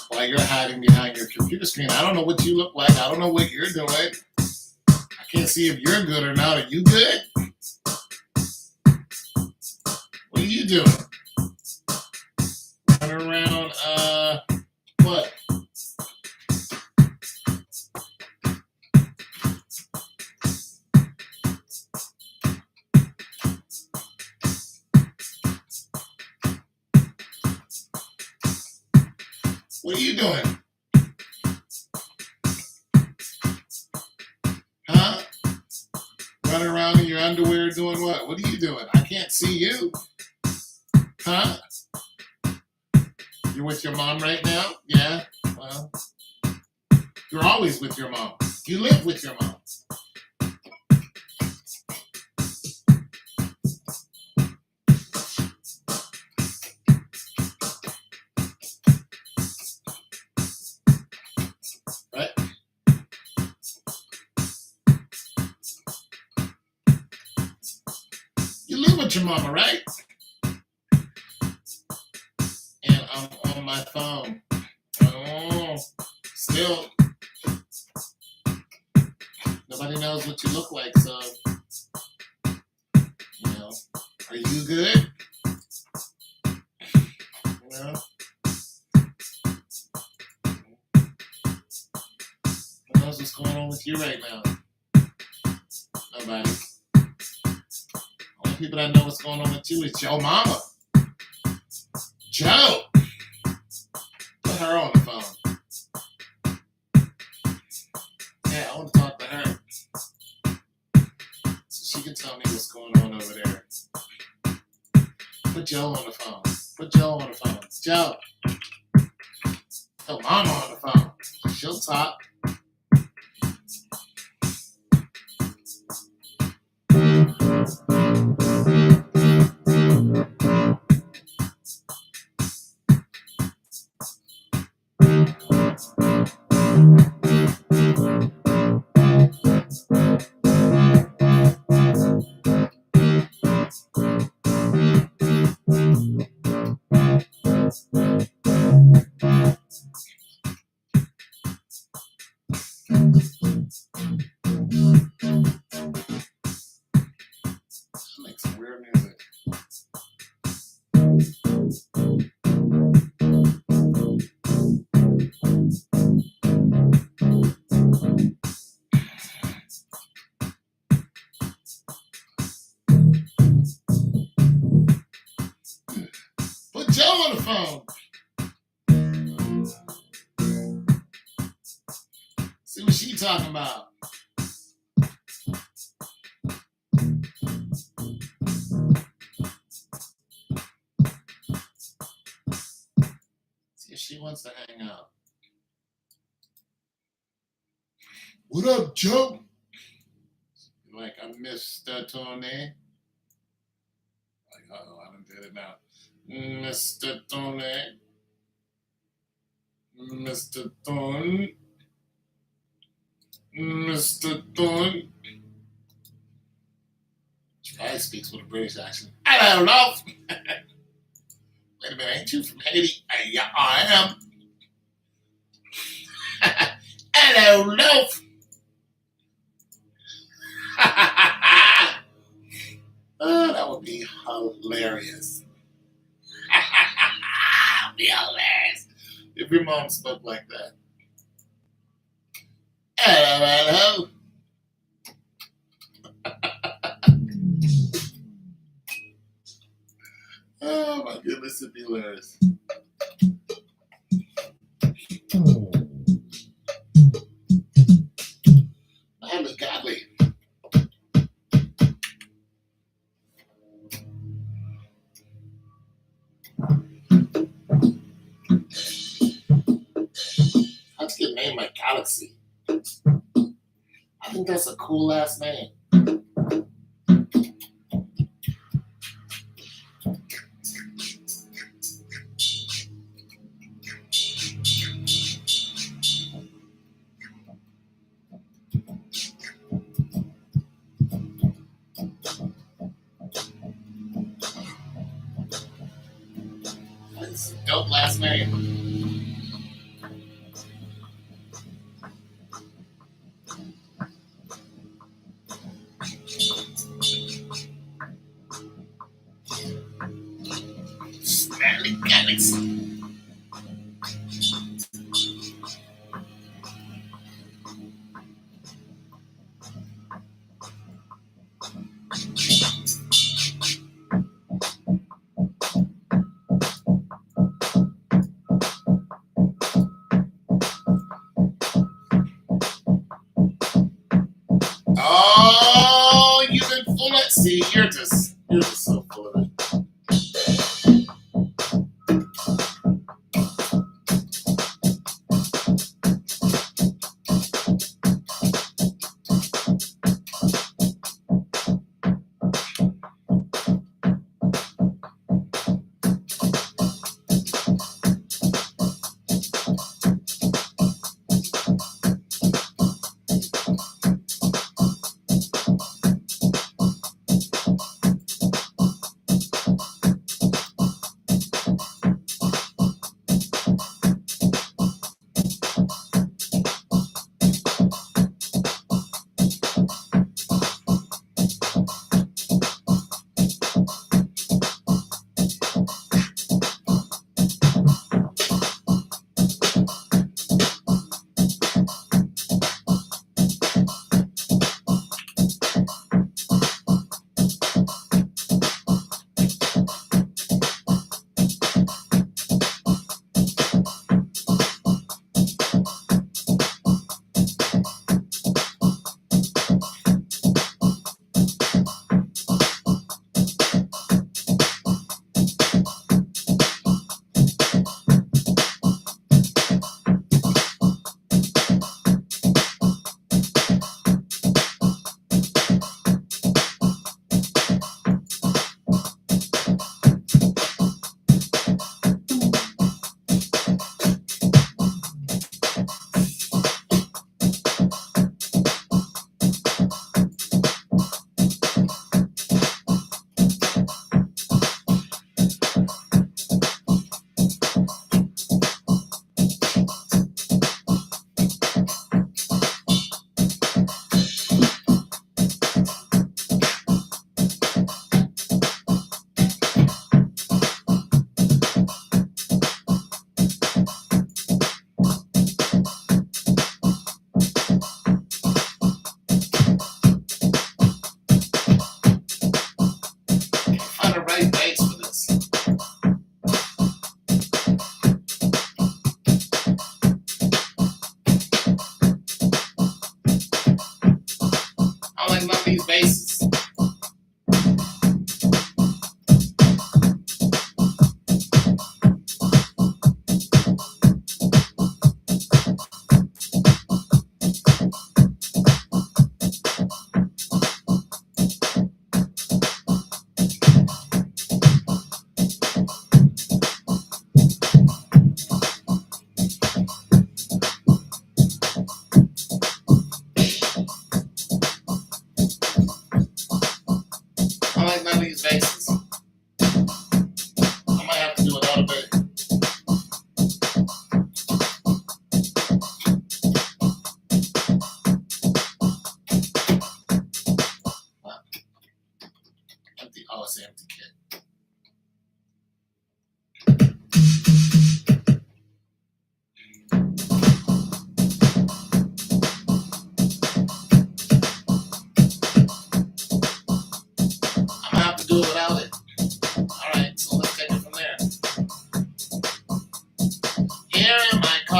While you're hiding behind your computer screen, I don't know what you look like. I don't know what you're doing. I can't see if you're good or not. Are you good? What are you doing? Running around, what? What are you doing? Huh? Running around in your underwear doing what? What are you doing? I can't see you. Huh? You're with your mom right now? Yeah? Well, you're always with your mom. You live with your mom. Right? You live with your mama, right? And I'm on my phone. Oh, still, nobody knows what you look like, so, you know, are you good? You know? Who knows what's going on with you right now? Nobody. Only people that know what's going on with you is your mama. Joe! Put her on the phone. Yeah, I want to talk to her. So she can tell me what's going on over there. Put Joe on the phone. Put Joe on the phone. Joe! Put mama on the phone. She'll talk. She makes some weird music. Put Joe on the phone. See what she talking about. See if she wants to hang out. What up, Joe? Like, I'm Mr. Tony. Like, oh, I done did it now. Mr. Tony. Mr. Tony. Mr. Tony. She probably speaks with a British accent. I don't know. Wait a minute, ain't you from Haiti? Yeah, I am. Hello, Loaf. Oh, that would be hilarious. That would be hilarious if your mom spoke like that. Hello, hello. Oh my goodness, it'd be hilarious. Godly, godly. I just get named like Galaxy. I think that's a cool ass name. That's a dope last name. Stanley Galaxy. Oh, you've been full of. See, you're just so full of it.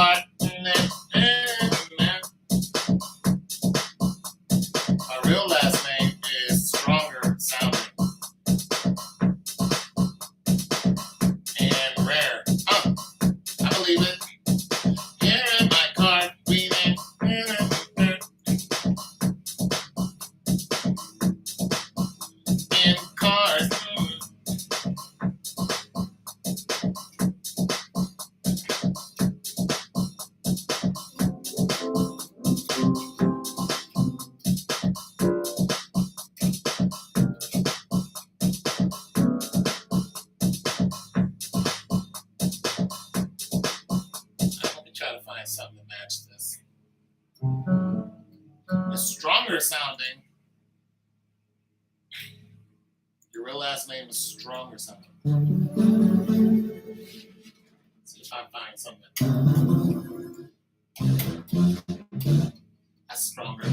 card. My real last name is stronger sounding and rare. Oh, I believe it. Here in my card reading. In cars. Let me try to find something to match this. The stronger sounding. Your real last name is stronger sounding. See if I find something that's stronger.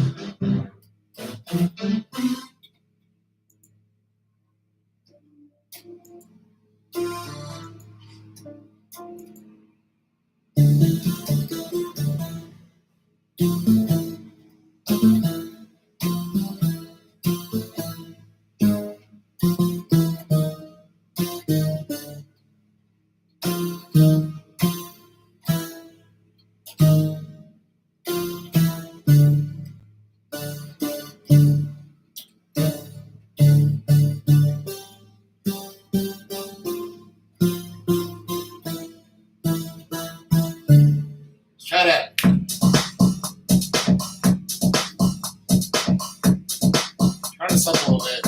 Try that. Turn this up a little bit.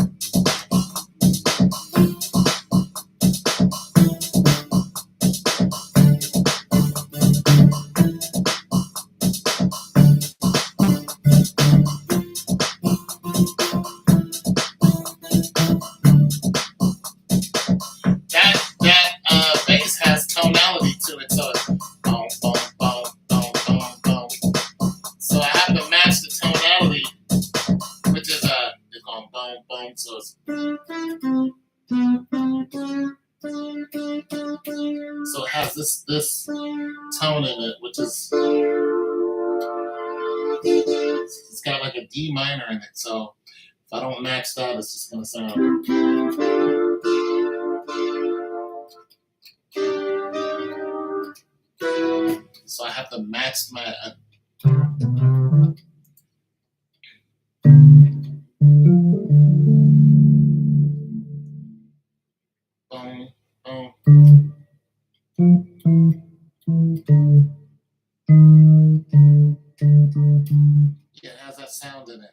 That bass has tonality to it, so it's boom, boom, boom, boom, boom, boom. So I have to match the tonality, which is it's going boom, boom, so it's so it has this tone in it, which is it's got like a D minor in it. So if I don't match that, it's just gonna sound. So I have to match my. Boom, boom. Yeah, it has that sound in it.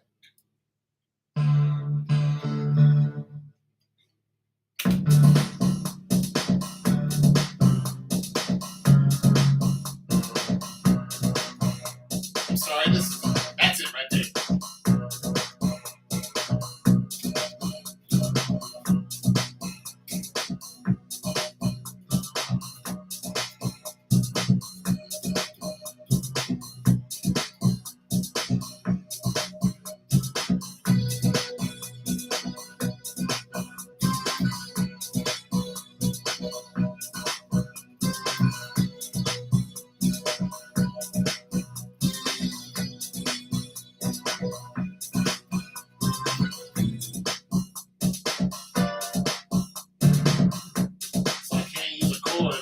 I'm sorry, that's it right there. So I can't use a chord.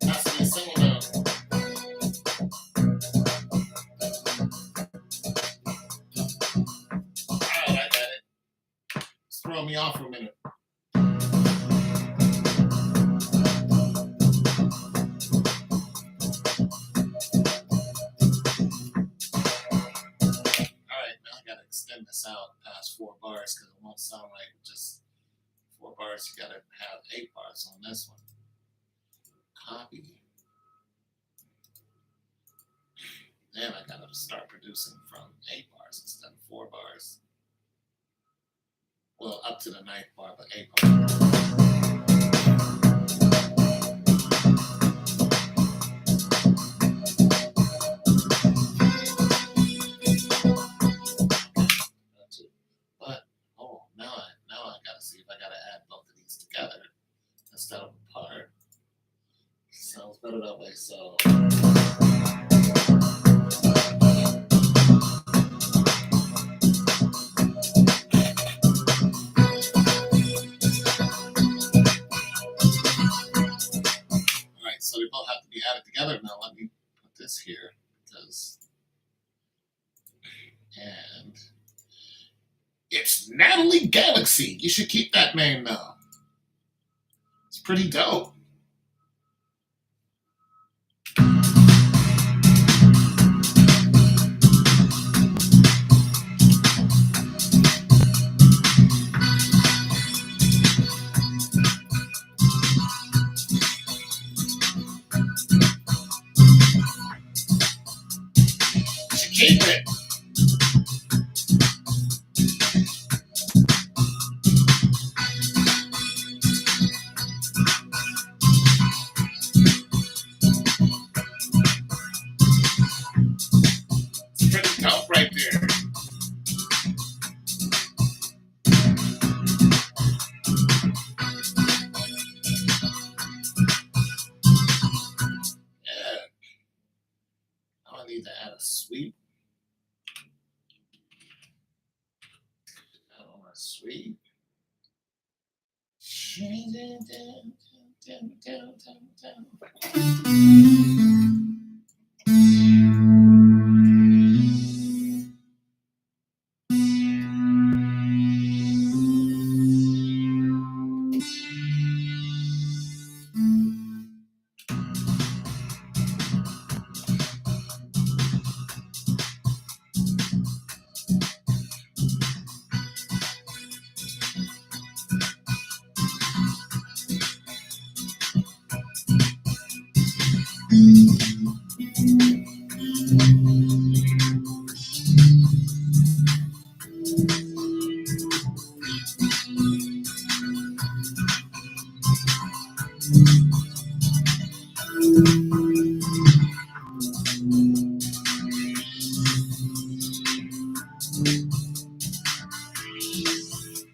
It has to be a single note. Alright, I got it. It's throwing me off for a minute. Alright, now I gotta extend this out past 4 bars because it won't sound like just 4 bars. You gotta have 8 bars on this one. Copy. Then I gotta start producing from 8 bars instead of 4 bars. Well, up to the 9th bar, but 8 bars. But now I gotta see if I gotta add both of these together instead of apart. So sounds better that way. So. All right, so they both have to be added together. Now let me put this here because, and it's Natalie Galaxy. You should keep that name now. It's pretty dope. You should keep it. It's pretty dope right there. Yeah. Now I need to add a sweep. Add on my sweep.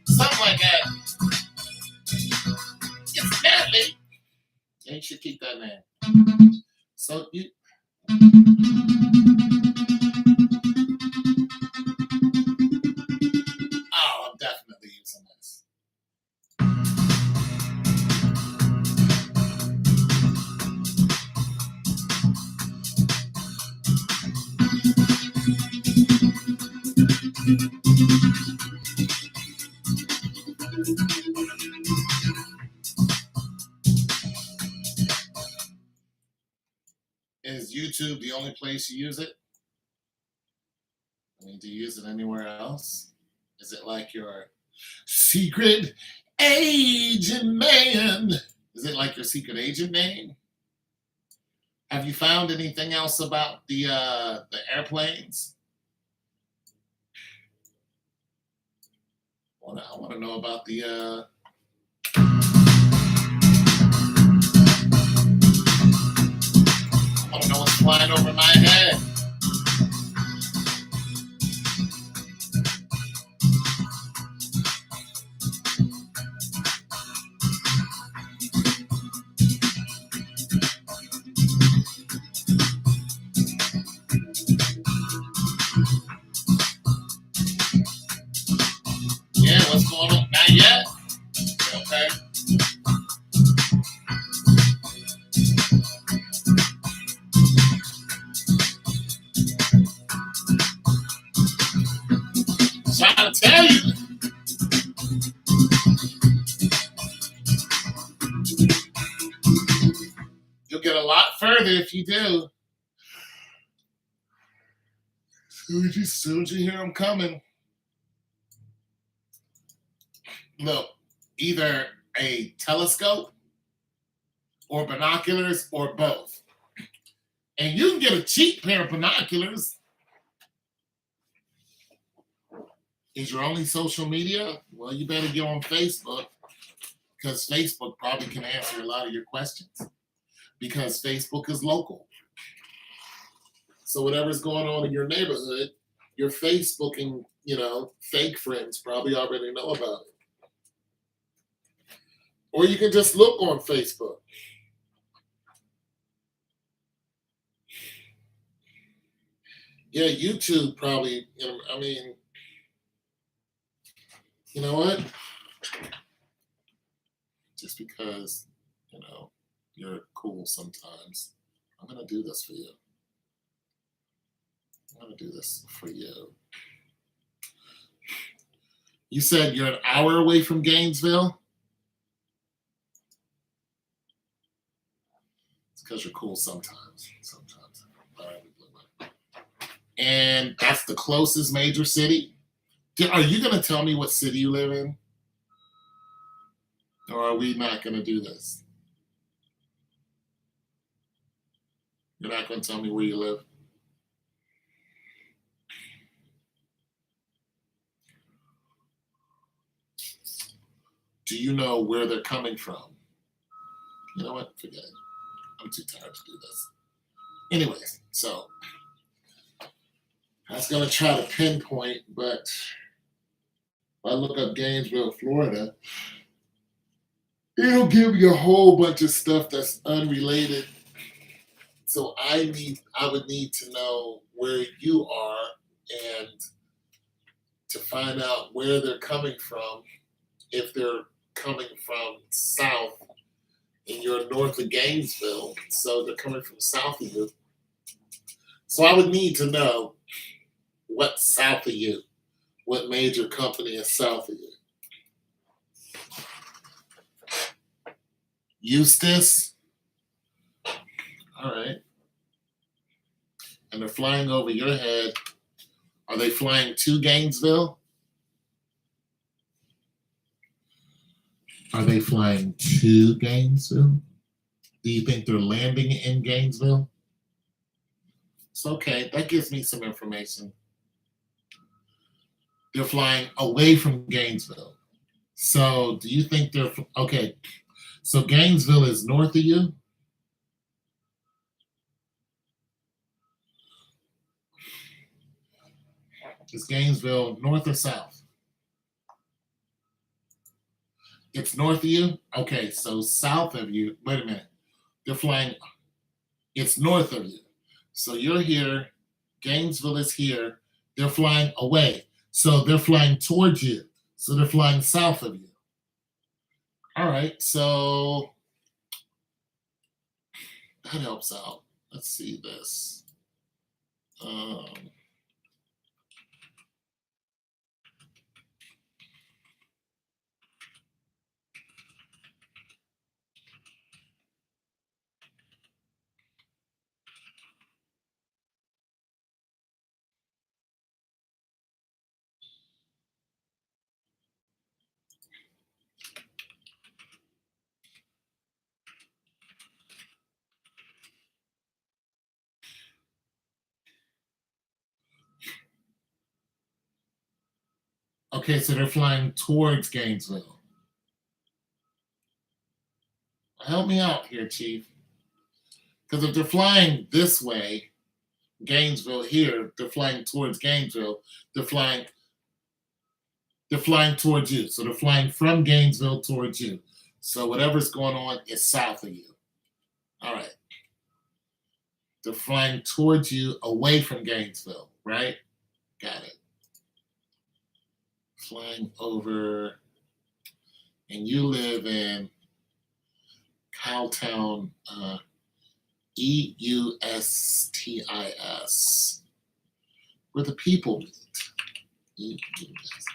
Something like that. It's Natalie. Yeah, you should keep that name. So you. Oh, I'm definitely using this. Is YouTube the only place you use it? I mean, do you use it anywhere else? Is it like your secret agent man? Is it like your secret agent name? Have you found anything else about the airplanes? I want to know about the I want to know what's flying over my head. Yeah, what's going on? Not yet. Okay. I'm trying to tell you. You'll get a lot further if you do. Soon as you hear them coming, look, either a telescope or binoculars or both. And you can get a cheap pair of binoculars. Is your only social media? Well, you better get on Facebook because Facebook probably can answer a lot of your questions because Facebook is local. So whatever's going on in your neighborhood, your Facebook and, fake friends probably already know about it. Or you can just look on Facebook. Yeah, YouTube probably. I mean, you know what? Just because you're cool sometimes, I'm gonna do this for you. I'm gonna do this for you. You said you're an hour away from Gainesville. It's because you're cool sometimes. Sometimes. All right. And that's the closest major city. Are you gonna tell me what city you live in, or are we not gonna do this? You're not gonna tell me where you live. Do you know where they're coming from? You know what? Forget it. I'm too tired to do this. Anyways, so I was gonna try to pinpoint, but if I look up Gainesville, Florida, it'll give me a whole bunch of stuff that's unrelated. So I would need to know where you are and to find out where they're coming from. If they're coming from south and you're north of Gainesville, so they're coming from south of you. So I would need to know what's south of you, what major company is south of you. Eustis? All right. And they're flying over your head. Are they flying to Gainesville? Are they flying to Gainesville? Do you think they're landing in Gainesville? It's okay. That gives me some information. They're flying away from Gainesville. So do you think they're okay? So Gainesville is north of you? Is Gainesville north or south? It's north of you? Okay, so south of you. Wait a minute. They're flying, it's north of you. So you're here, Gainesville is here, they're flying away. So they're flying towards you. So they're flying south of you. All right, so that helps out. Let's see this. Um, okay, so they're flying towards Gainesville. Help me out here, Chief. Because if they're flying this way, Gainesville here, they're flying towards Gainesville, they're flying towards you. So they're flying from Gainesville towards you. So whatever's going on is south of you. All right. They're flying towards you away from Gainesville, right? Got it. Flying over, and you live in Cowtown, Eustis, where the people meet. E-U-S.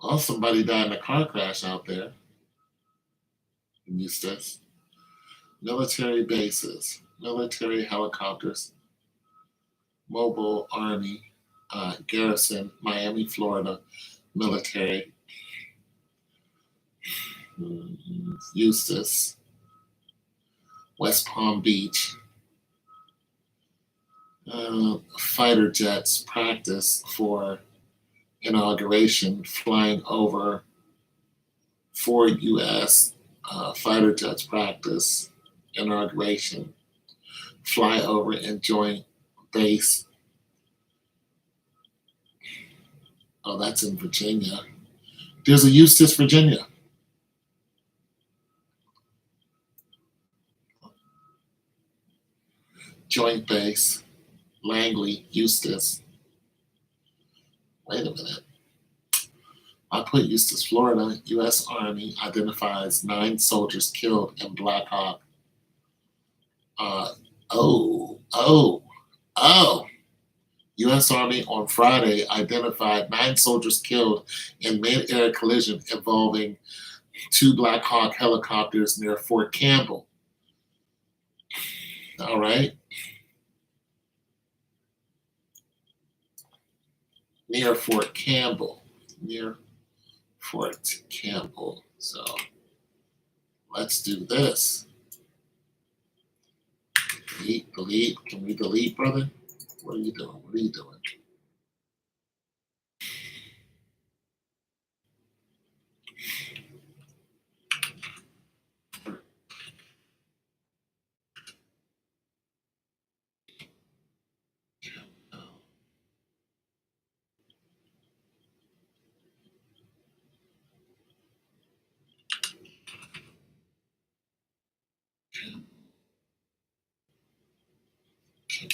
Well, somebody died in a car crash out there in Eustis. Military bases, military helicopters, mobile army, garrison, Miami, Florida, military, Eustis, West Palm Beach, fighter jets practice for inauguration, flying over 4 U.S. Fighter jets practice inauguration, fly over and joint base. Oh, that's in Virginia. There's a Eustis, Virginia. Joint Base, Langley, Eustis. Wait a minute. I put Eustis, Florida. U.S. Army identifies 9 soldiers killed in Black Hawk. Oh, oh, oh. U.S. Army on Friday identified 9 soldiers killed in mid-air collision involving 2 Black Hawk helicopters near Fort Campbell. All right. Near Fort Campbell. Near Fort Campbell. So let's do this. Delete. Can we delete, brother? What are you doing? What are you doing?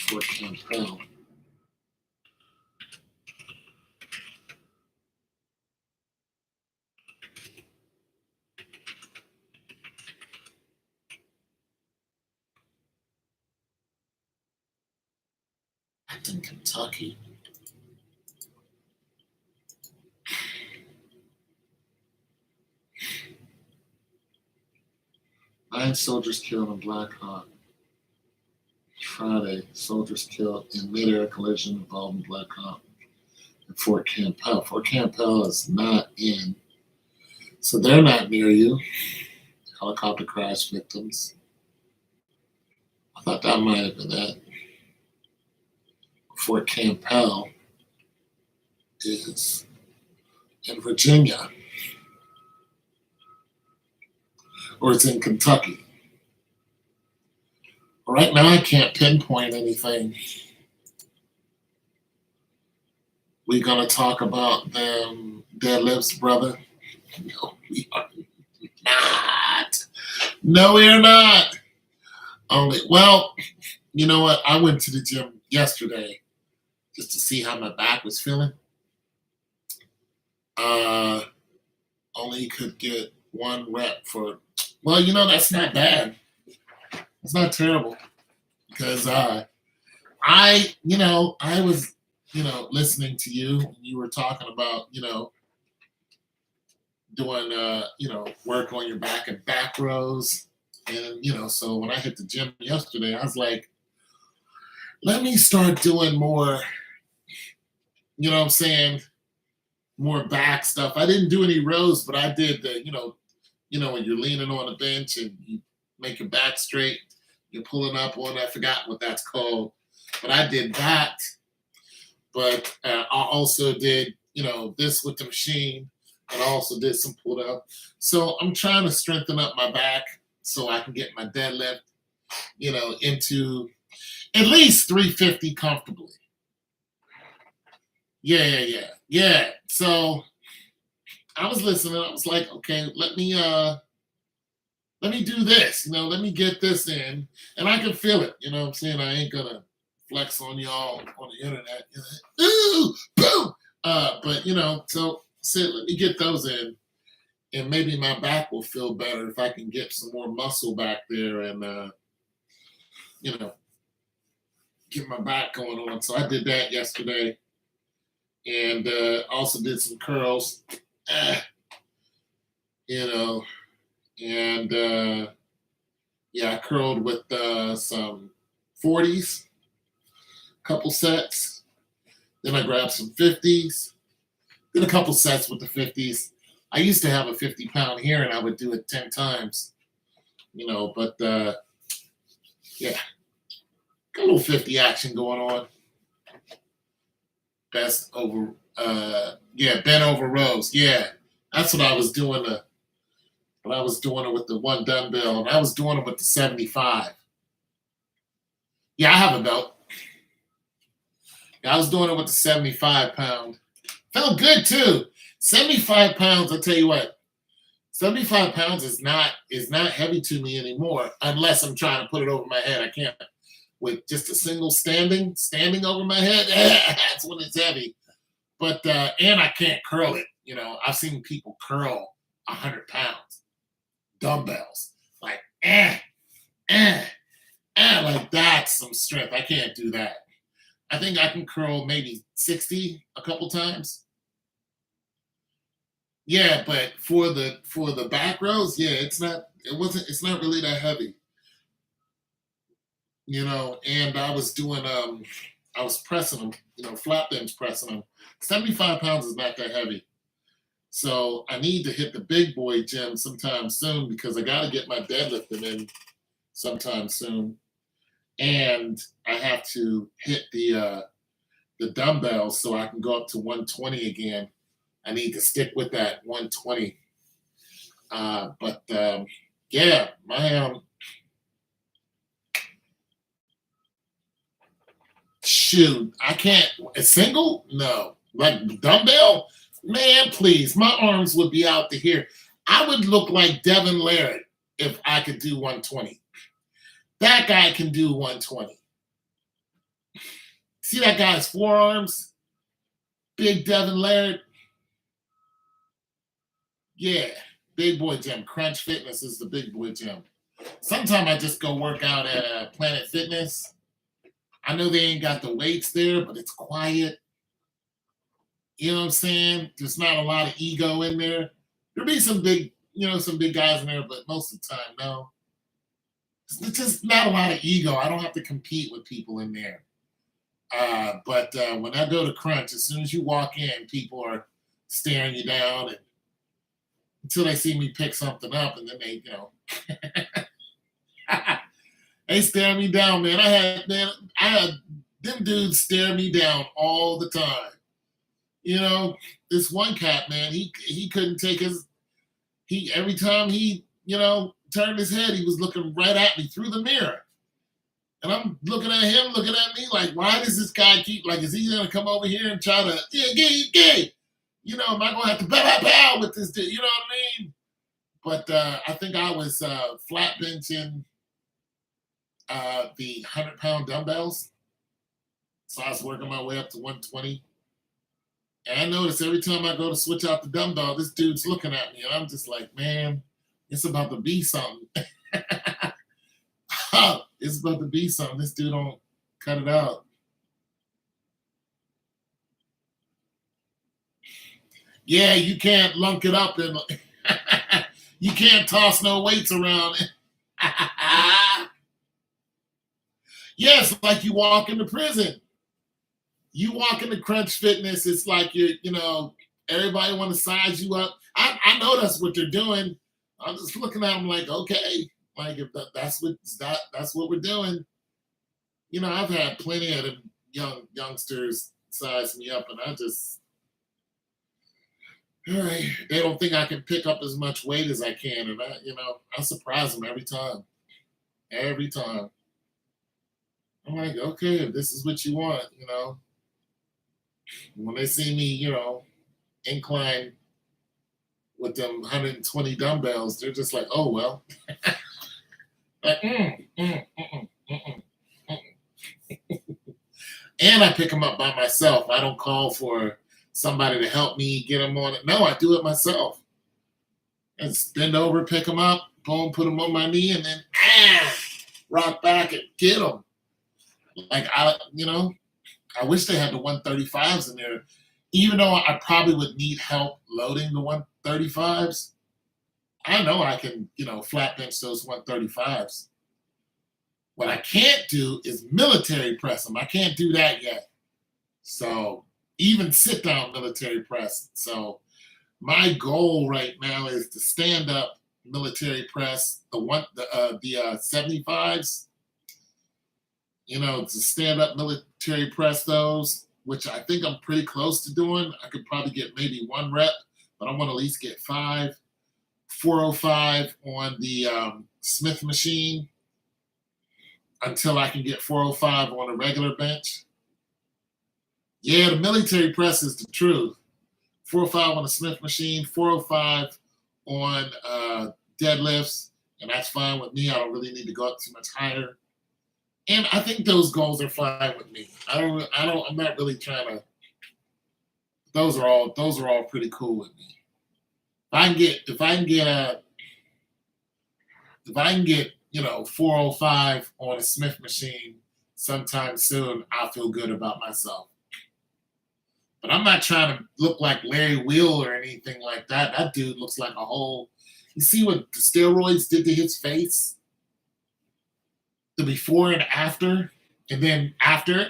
Fort Campbell. In Kentucky. Nine soldiers killed in Black Hawk. Friday, soldiers killed in mid-air collision involving Black Hawk and Fort Campbell. Fort Campbell is not in, so they're not near you. Helicopter crash victims. I thought that might have been it. Fort Campbell is in Virginia, or it's in Kentucky. Right now, I can't pinpoint anything. We're going to talk about them deadlifts, brother. No, we are not. No, we are not. Well, you know what? I went to the gym yesterday just to see how my back was feeling. Only could get 1 rep for, well, that's not bad. It's not terrible because I was, listening to you and you were talking about, doing, work on your back and back rows. And, so when I hit the gym yesterday, I was like, let me start doing more, you know what I'm saying? More back stuff. I didn't do any rows, but I did the, when you're leaning on a bench and you make your back straight, you're pulling up on, I forgot what that's called, but I did that. But I also did, this with the machine, and I also did some pull up. So I'm trying to strengthen up my back so I can get my deadlift, into at least 350 comfortably. Yeah. So I was listening. I was like, okay, let me do this, let me get this in. And I can feel it, you know what I'm saying? I ain't gonna flex on y'all on the internet. Ooh, boom. But so let me get those in. And maybe my back will feel better if I can get some more muscle back there and get my back going on. So I did that yesterday. And also did some curls. And I curled with some 40s, couple sets. Then I grabbed some 50s, did a couple sets with the 50s. I used to have a 50-pound here and I would do it 10 times, but got a little 50 action going on. Bent over rows. Yeah, that's what I was doing. But I was doing it with the 1 dumbbell, and I was doing it with the 75. Yeah, I have a belt. Yeah, I was doing it with the 75-pound. Felt good too. 75 pounds, I'll tell you what, 75 pounds is not heavy to me anymore unless I'm trying to put it over my head. I can't with just a single standing over my head. That's when it's heavy. But and I can't curl it. I've seen people curl 100 pounds dumbbells. Like eh, like that's some strength. I can't do that. I think I can curl maybe 60 a couple times. Yeah, but for the back rows, yeah, it's not really that heavy, and I was pressing them, flat bench pressing them. 75 pounds is not that heavy. So I need to hit the big boy gym sometime soon because I gotta get my deadlifting in sometime soon. And I have to hit the dumbbells so I can go up to 120 again. I need to stick with that 120. But yeah, my shoot, I can't a single? No. Like dumbbell? Man, please. My arms would be out to here. I would look like Devin Laird if I could do 120. That guy can do 120. See that guy's forearms? Big Devin Laird. Yeah, big boy gym. Crunch Fitness is the big boy gym. Sometimes I just go work out at Planet Fitness. I know they ain't got the weights there, but it's quiet. You know what I'm saying? There's not a lot of ego in there. There'll be some big guys in there, but most of the time, no. It's just not a lot of ego. I don't have to compete with people in there. But when I go to Crunch, as soon as you walk in, people are staring you down and until they see me pick something up, and then they stare me down, man. I had them dudes stare me down all the time. This one cat, man, he couldn't take he every time he, turned his head, he was looking right at me through the mirror. And I'm looking at him, looking at me, like, why does this guy keep, like, is he gonna come over here and try to, yeah, gay? Am I gonna have to bow with this dude? You know what I mean? But I think I was flat benching the 100-pound dumbbells. So I was working my way up to 120. And I notice every time I go to switch out the dumbbell, this dude's looking at me. And I'm just like, man, it's about to be something. It's about to be something. This dude don't cut it out. Yeah, you can't lunk it up and you can't toss no weights around. Yes, like you walk into prison. You walk into Crunch Fitness, it's like everybody want to size you up. I know that's what they're doing. I'm just looking at them like, okay, like if that's what we're doing. I've had plenty of them youngsters size me up, and I just, all right, they don't think I can pick up as much weight as I can, and I surprise them every time. Every time. I'm like, okay, if this is what you want, when they see me, incline with them 120 dumbbells, they're just like, oh well. Like, and I pick them up by myself. I don't call for somebody to help me get them on it. No, I do it myself. And bend over, pick them up, boom, put them on my knee, and then rock back and get them. Like I wish they had the 135s in there. Even though I probably would need help loading the 135s, I know I can, flat bench those 135s. What I can't do is military press them. I can't do that yet. So even sit down military press. So my goal right now is to stand up military press the 75s. To stand up military press those, which I think I'm pretty close to doing. I could probably get maybe one rep, but I want to at least get 5. 405 on the Smith machine until I can get 405 on a regular bench. Yeah, the military press is the truth. 405 on the Smith machine, 405 on deadlifts, and that's fine with me. I don't really need to go up too much higher. And I think those goals are fine with me. I'm not really trying to. Those are all pretty cool with me. If I can get 405 on a Smith machine sometime soon, I'll feel good about myself. But I'm not trying to look like Larry Wheel or anything like that. That dude looks like a whole. You see what the steroids did to his face? The before and after, and then after,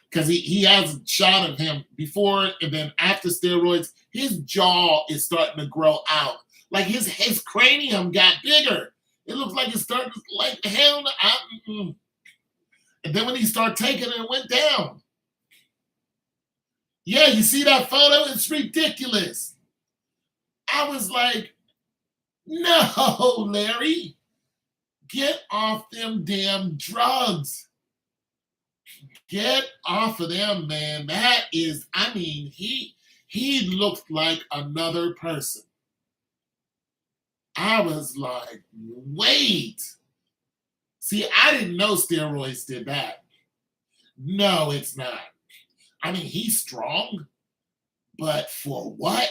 because he has a shot of him before and then after steroids. His jaw is starting to grow out. Like his cranium got bigger. It looks like it's starting to, like, hell. And then when he started taking it, it went down. Yeah, you see that photo? It's ridiculous. I was like, no, Larry, get off them damn drugs. Get off of them, man. That is, he looked like another person. I was like, wait. See, I didn't know steroids did that. No, it's not. I mean, he's strong, but for what?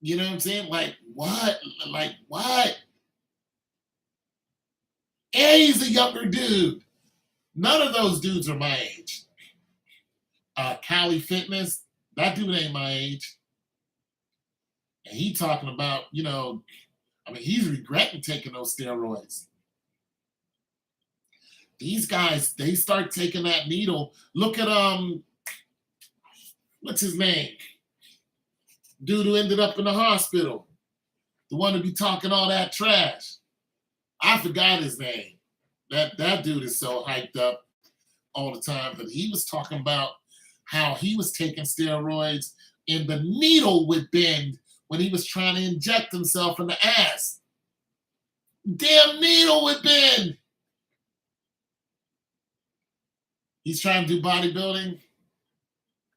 You know what I'm saying? Like what? Like what? And he's a younger dude. None of those dudes are my age. Cali Fitness, that dude ain't my age. And he talking about, he's regretting taking those steroids. These guys, they start taking that needle. Look at what's his name? Dude who ended up in the hospital. The one to be talking all that trash. I forgot his name. That dude is so hyped up all the time. But he was talking about how he was taking steroids and the needle would bend when he was trying to inject himself in the ass. Damn needle would bend. He's trying to do bodybuilding.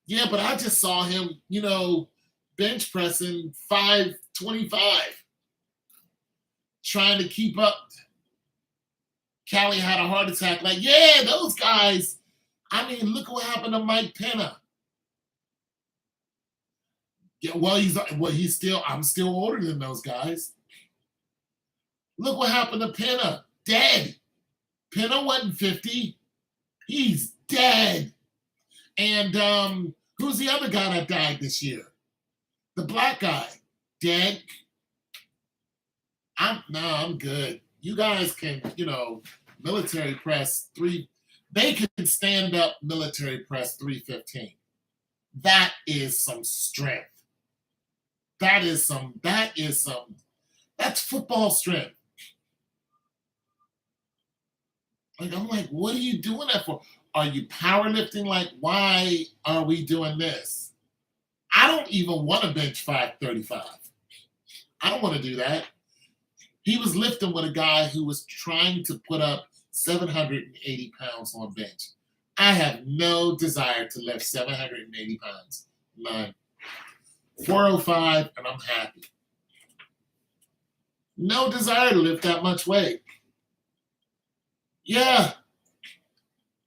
Yeah, but I just saw him, bench pressing 525, trying to keep up. Callie had a heart attack. Like, yeah, those guys. I mean, look what happened to Mike Pena. Yeah, I'm still older than those guys. Look what happened to Pena. Dead. Pena wasn't 50. He's dead. And who's the other guy that died this year? The black guy. Dead. I'm good. You guys can, military press 3. They can stand up military press 315. That is some strength. That's football strength. Like, I'm like, what are you doing that for? Are you powerlifting? Like, why are we doing this? I don't even want to bench 535. I don't want to do that. He was lifting with a guy who was trying to put up 780 pounds on bench. I have no desire to lift 780 pounds. None. 405, and I'm happy. No desire to lift that much weight. Yeah.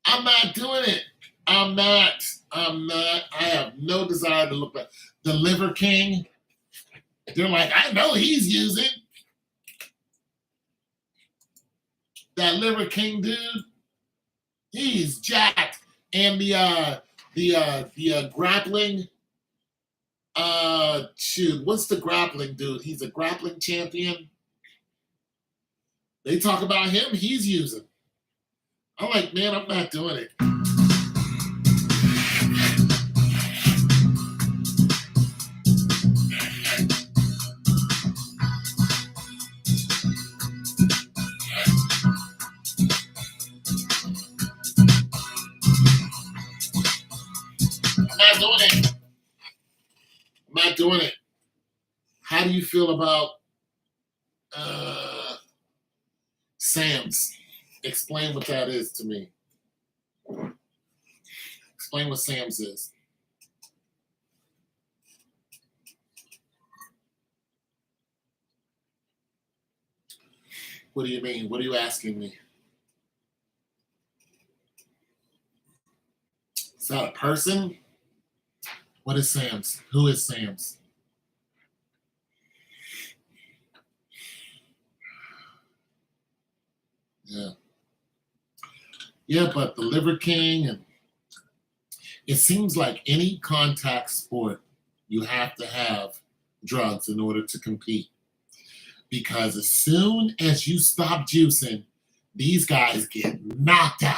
I'm not doing it. I'm not. I have no desire to look like the Liver King. They're like, I know he's using that Liver King dude. He's jacked. And the grappling. What's the grappling dude? He's a grappling champion. They talk about him. He's using. I'm like, man, I'm not doing it. I'm not doing it. How do you feel about SAMs? Explain what that is to me. Explain what SAMs is. What do you mean? What are you asking me? Is that a person? What is Sam's? Who is Sam's? Yeah. Yeah, but the Liver King, and it seems like any contact sport, you have to have drugs in order to compete. Because as soon as you stop juicing, these guys get knocked out.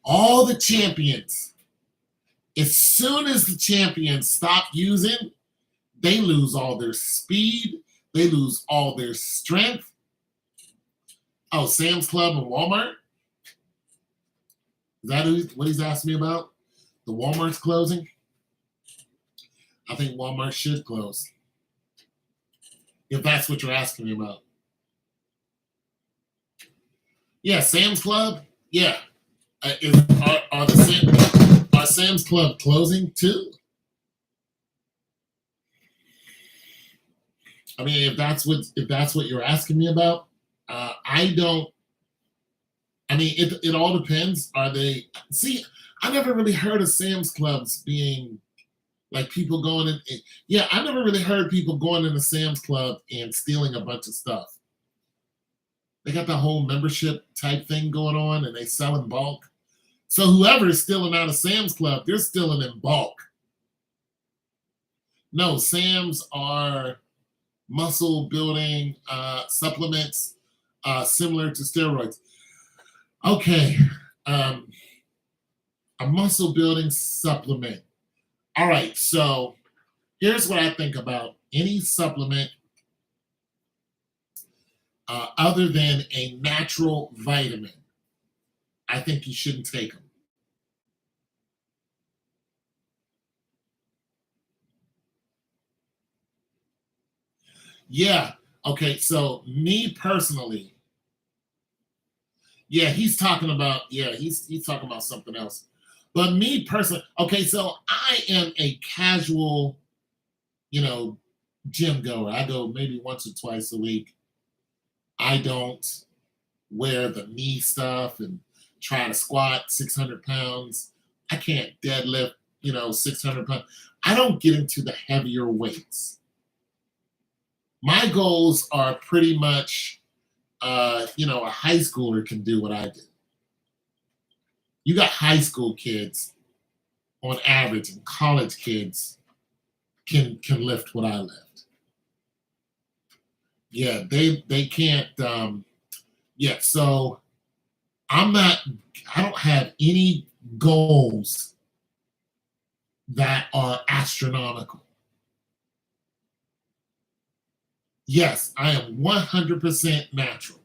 All the champions, as soon as the champions stop using, they lose all their speed, they lose all their strength. Oh, Sam's Club and Walmart? Is that what he's asking me about? The Walmart's closing? I think Walmart should close. If that's what you're asking me about. Yeah, Sam's Club? Yeah. Are Sam's Club closing too? I mean, if that's what you're asking me about, I don't. I mean, it all depends. Are they? See, I never really heard of Sam's Clubs being like people going in. Yeah, I never really heard people going into Sam's Club and stealing a bunch of stuff. They got the whole membership type thing going on, and they sell in bulk. So whoever is stealing out of Sam's Club, they're stealing in bulk. No, Sam's are muscle building supplements similar to steroids. Okay, a muscle building supplement. All right, so here's what I think about any supplement other than a natural vitamin. I think you shouldn't take them. Yeah. Okay. So me personally, yeah, he's talking about something else. But me personally, okay, so I am a casual, you know, gym goer. I go maybe once or twice a week. I don't wear the knee stuff and try to squat 600 pounds. I can't deadlift, 600 pounds. I don't get into the heavier weights. My goals are pretty much, a high schooler can do what I do. You got high school kids on average, and college kids can lift what I lift. Yeah, they can't. Yeah, so I'm not. I don't have any goals that are astronomical. Yes, I am 100% natural.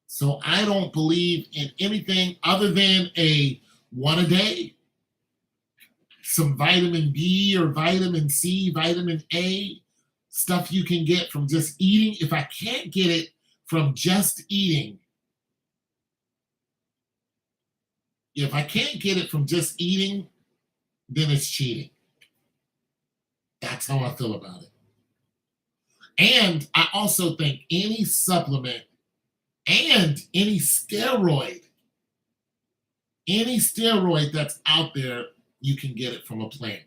So I don't believe in anything other than a one a day, some vitamin B or vitamin C, vitamin A, stuff you can get from just eating. If I can't get it from just eating, if I can't get it from just eating, then it's cheating. That's how I feel about it. And I also think any supplement and any steroid that's out there, you can get it from a plant.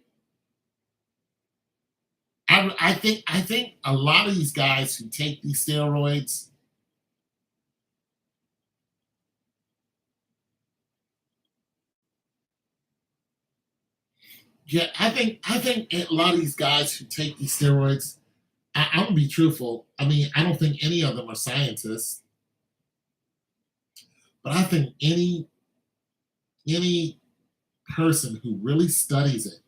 I think a lot of these guys who take these steroids, yeah, I think a lot of these guys who take these steroids, I'm gonna be truthful. I mean, I don't think any of them are scientists, but I think any person who really studies it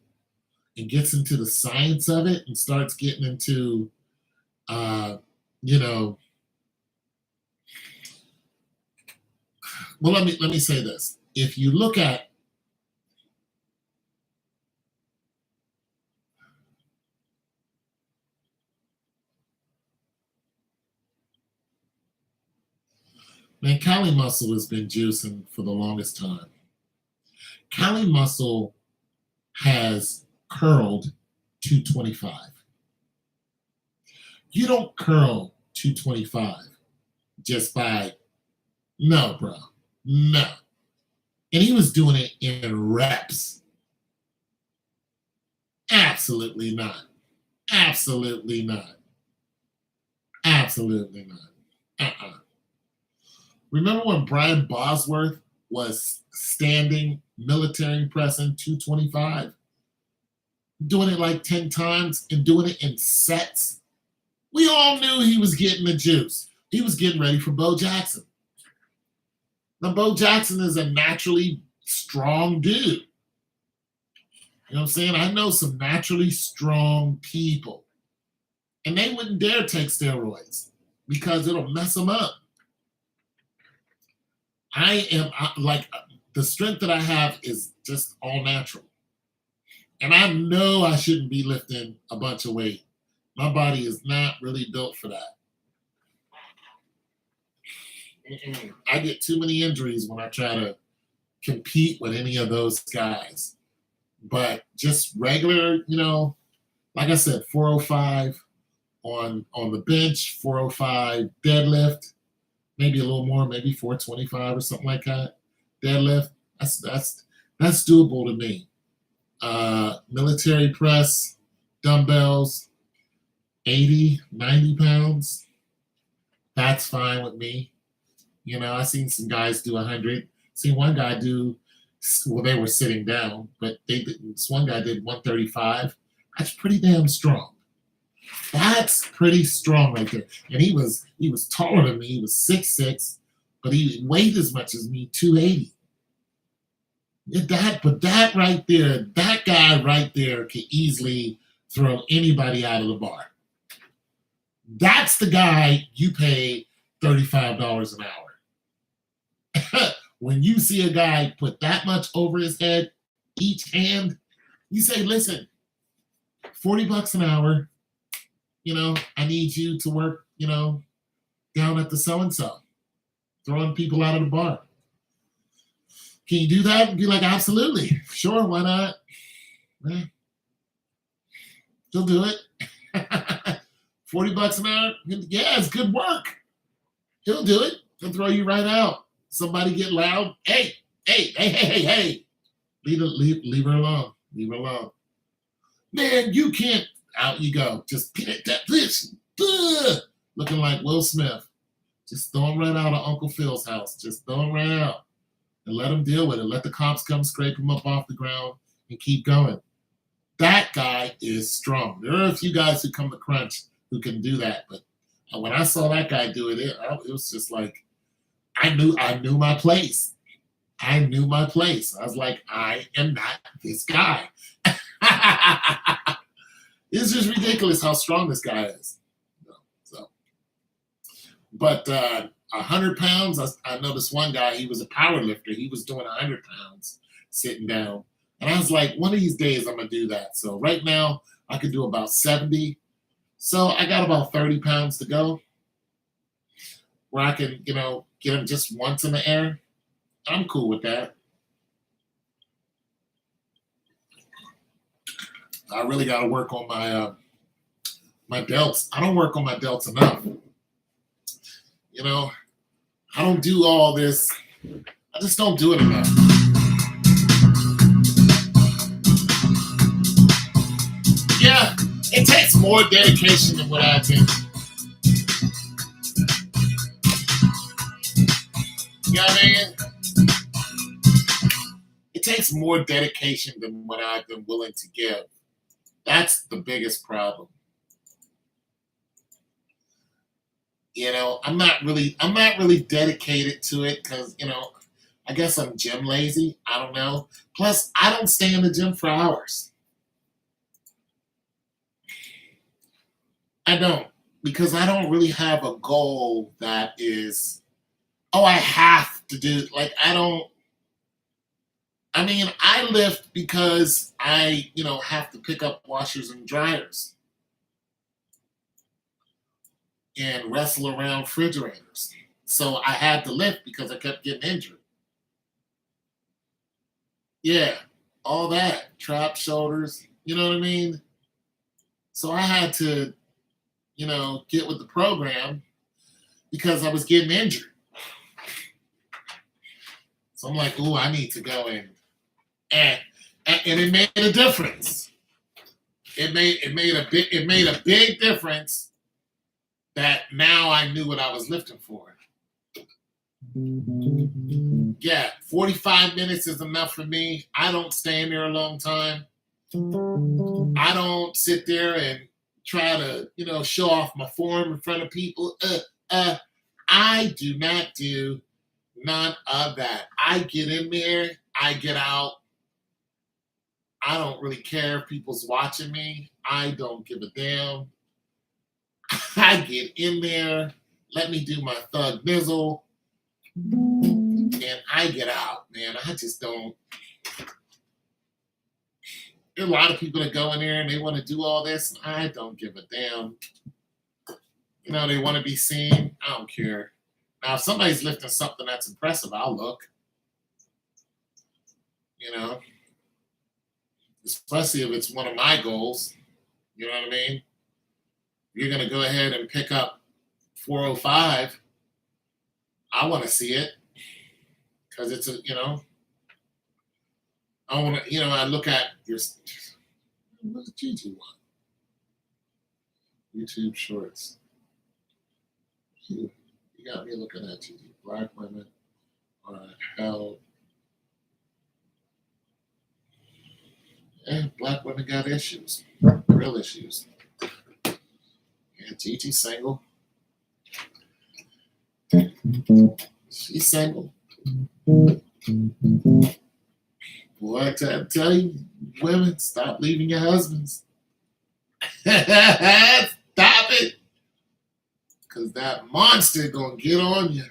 and gets into the science of it and starts getting into uh, you know, well, let me say this. If you look at man, Cali Muscle has been juicing for the longest time. Cali Muscle has curled 225. You don't curl 225 just by no, bro. No. And he was doing it in reps. Absolutely not. Absolutely not. Absolutely not. Remember when Brian Bosworth was standing military pressing 225? Doing it like 10 times and doing it in sets? We all knew he was getting the juice. He was getting ready for Bo Jackson. Now, Bo Jackson is a naturally strong dude. You know what I'm saying? I know some naturally strong people. And they wouldn't dare take steroids because it'll mess them up. The strength that I have is just all natural. And I know I shouldn't be lifting a bunch of weight. My body is not really built for that. I get too many injuries when I try to compete with any of those guys. But just regular, like I said, 405 on the bench, 405 deadlift, maybe a little more, maybe 425 or something like that. Deadlift, that's doable to me. Military press, dumbbells, 80, 90 pounds, that's fine with me. I seen some guys do 100. Seen one guy do, well, they were sitting down, but this one guy did 135. That's pretty damn strong. That's pretty strong right there. And he was taller than me. He was 6'6", but he weighed as much as me, 280. That right there, that guy right there could easily throw anybody out of the bar. That's the guy you pay $35 an hour. When you see a guy put that much over his head, each hand, you say, listen, $40 an hour, I need you to work, down at the so-and-so, throwing people out of the bar. Can you do that? And be like, absolutely. Sure, why not? He'll do it. $40 an hour? Yeah, it's good work. He'll do it. He'll throw you right out. Somebody get loud. Hey. Leave her alone. Leave her alone. Man, you can't. Out you go. Just this. Looking like Will Smith. Just throw him right out of Uncle Phil's house. Just throw him right out. And let him deal with it. Let the cops come scrape him up off the ground and keep going. That guy is strong. There are a few guys who come to Crunch who can do that. But when I saw that guy do it, it was just like, I knew my place. I knew my place. I was like, I am not this guy. It's just ridiculous how strong this guy is. But 100 pounds, I noticed one guy, he was a power lifter. He was doing 100 pounds sitting down. And I was like, one of these days I'm going to do that. So right now I could do about 70. So I got about 30 pounds to go where I can, get him just once in the air. I'm cool with that. I really got to work on my delts. I don't work on my delts enough. I don't do all this. I just don't do it enough. Yeah, it takes more dedication than what I think. You know what I mean? It takes more dedication than what I've been willing to give. That's the biggest problem. I'm not really dedicated to it because, I guess I'm gym lazy. I don't know. Plus, I don't stay in the gym for hours. I don't, because I don't really have a goal that is, I have to do, I lift because I, have to pick up washers and dryers and wrestle around refrigerators. So I had to lift because I kept getting injured. Yeah, all that, trap shoulders, you know what I mean? So I had to, get with the program because I was getting injured. So I'm like, "Ooh, I need to go and it made a difference. It made a big difference that now I knew what I was lifting for. Yeah, 45 minutes is enough for me. I don't stand there a long time. I don't sit there and try to, show off my form in front of people. I do not do none of that. I get in there, I get out. I don't really care if people's watching me. I don't give a damn. I get in there, let me do my thug nizzle, and I get out, man. I just don't. There are a lot of people that go in there and they want to do all this. I don't give a damn. They want to be seen. I don't care. Now, if somebody's lifting something that's impressive, I'll look. Especially if it's one of my goals. You know what I mean? You're going to go ahead and pick up 405. I want to see it because it's I want to, I look at your, what does Gigi want? YouTube Shorts. You got me looking at Gigi. Black women are held. Yeah, black women got issues, real issues. Yeah, Gigi's single. She's single. Boy, I tell you, women, stop leaving your husbands. Stop it. Because that monster gonna get on you.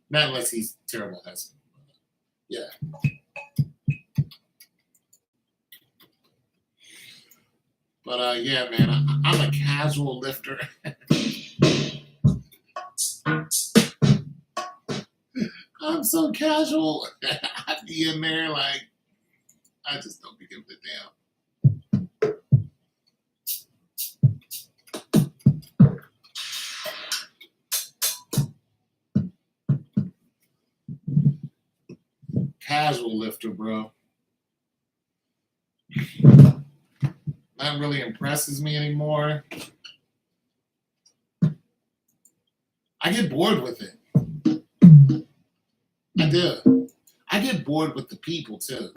Not unless he's a terrible husband. Yeah. But yeah, man, I'm a casual lifter. I'm so casual. I be in there like I just don't be giving a damn. Casual lifter, bro. That really impresses me anymore. I get bored with it. I do. I get bored with the people too.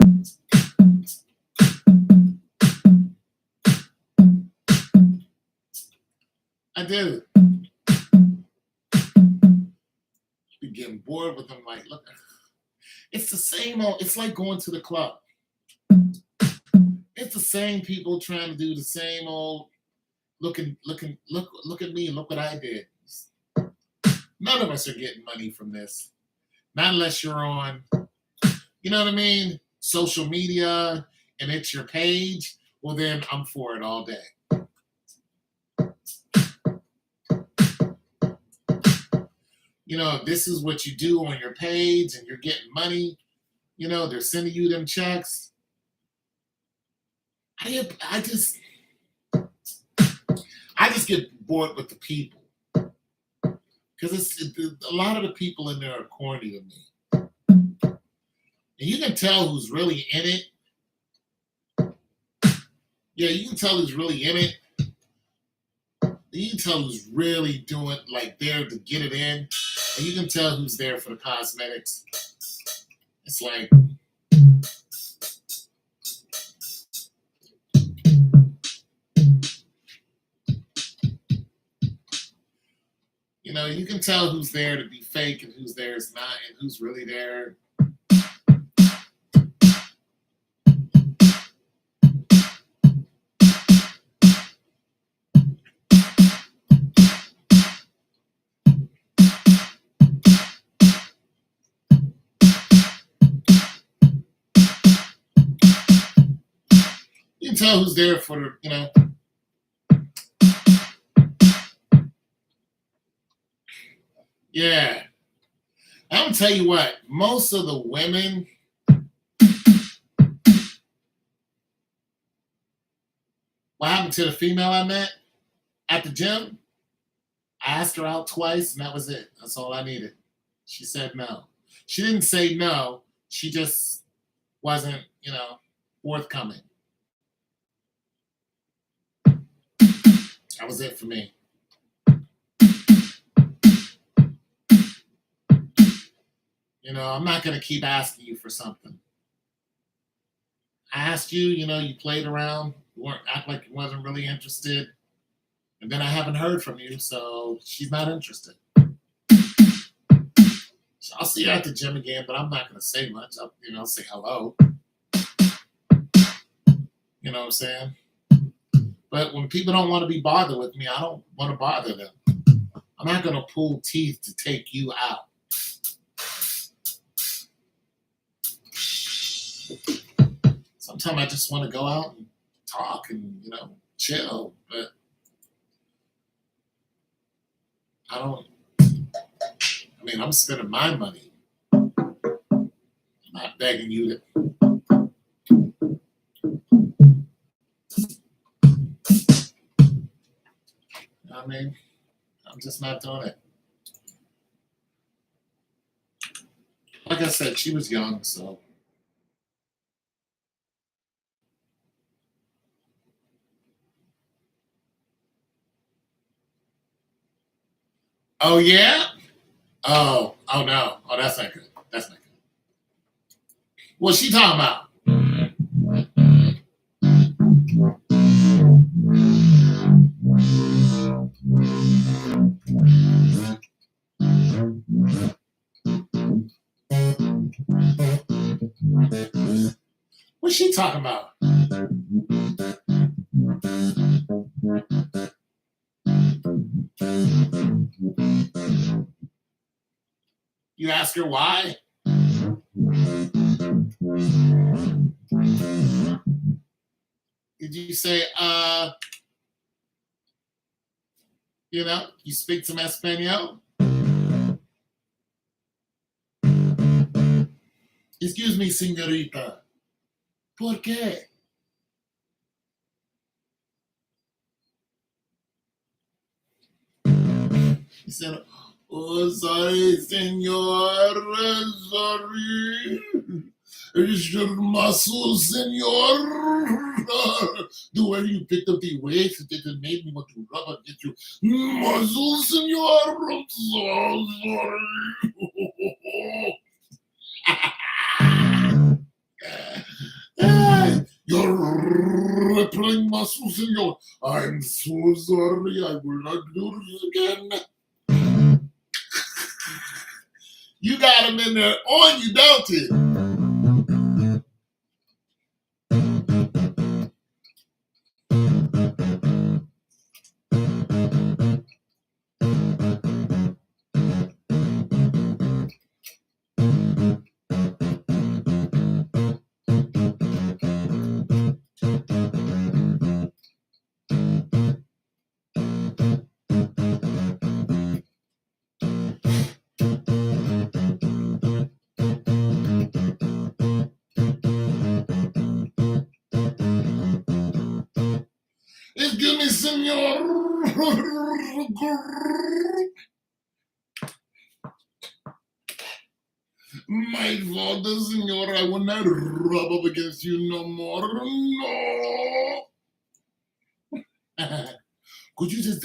I do. Be getting bored with them. Like, look, it's the same old. It's like going to the club. It's the same people trying to do the same old. Look at me. Look what I did. None of us are getting money from this. Not unless you're on, you know what I mean, social media, and it's your page. Well, then I'm for it all day. If this is what you do on your page and you're getting money, they're sending you them checks. I just get bored with the people because a lot of the people in there are corny to me, and you can tell who's really in it. Yeah, you can tell who's really in it. You can tell who's really doing like there to get it in, and you can tell who's there for the cosmetics. It's like. You can tell who's there to be fake and who's there is not, and who's really there. You can tell who's there for the, Yeah. I'm gonna tell you what, most of the women what happened to the female I met at the gym? I asked her out twice, and that was it. That's all I needed. She said no. She didn't say no. She just wasn't, forthcoming. That was it for me. I'm not going to keep asking you for something. I asked you, you played around, you weren't act like you wasn't really interested, and then I haven't heard from you, so she's not interested. So I'll see you at the gym again, but I'm not going to say much. I'll say hello. You know what I'm saying? But when people don't want to be bothered with me, I don't want to bother them. I'm not going to pull teeth to take you out. Sometimes I just want to go out and talk and, chill, but I'm spending my money. I'm not begging you to. I'm just not doing it. Like I said, she was young, so. Oh, yeah? Oh no. Oh, that's not good. That's not good. What's she talking about? What's she talking about? You ask her why? Did you say, you speak some Espanol? Excuse me, señorita. ¿Por qué? He said, oh, sorry, senor. Sorry. Is your muscle, senor? The way you picked up the weight, it made me want to rub against your muscle, senor. I'm so sorry. You're rippling muscles, senor. I'm so sorry. I will not do this again. You got him in there on you, don't you? Excuse me, senor. My father, senor, I will not rub up against you no more. No. Could you just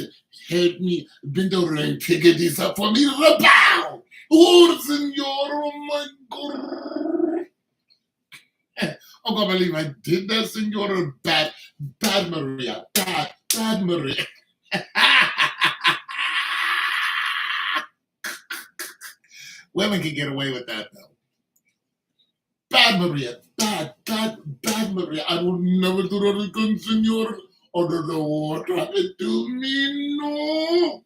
help me bend over and pick this up for me? Pow! Oh, senor, oh my God. I can't believe I did that, senor. Bad Maria. Bad Maria. Women can get away with that, though. Bad Maria. Bad Maria. I will never do that again, senor. I don't know what happened to me, no.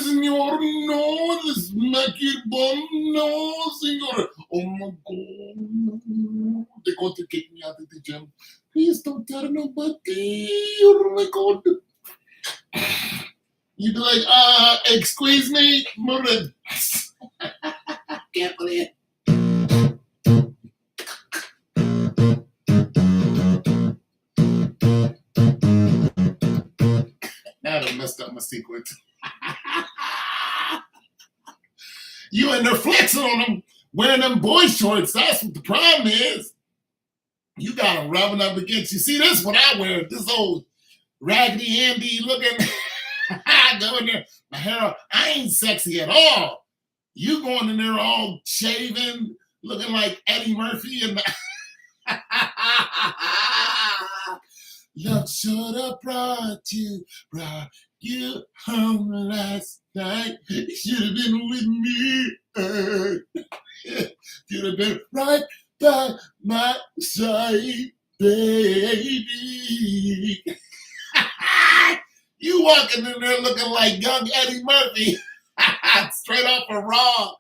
Senor, no, this Mackie bomb, no, senor. Oh my God. They're going to kick me out of the gym. Please don't tell nobody. Oh my God. You'd be like, excuse me, move it. I can't believe it. Now I done messed up my sequence. You in there flexing on them, wearing them boy shorts. That's what the problem is. You got them rubbing up against you. See, this is what I wear. This old Raggedy Andy looking. I go in there, my hair, I ain't sexy at all. You going in there all shaven, looking like Eddie Murphy and Love should have brought you home last night. You should have been with me. You'd have been right by my side, baby. You walking in there looking like young Eddie Murphy, straight off of Raw,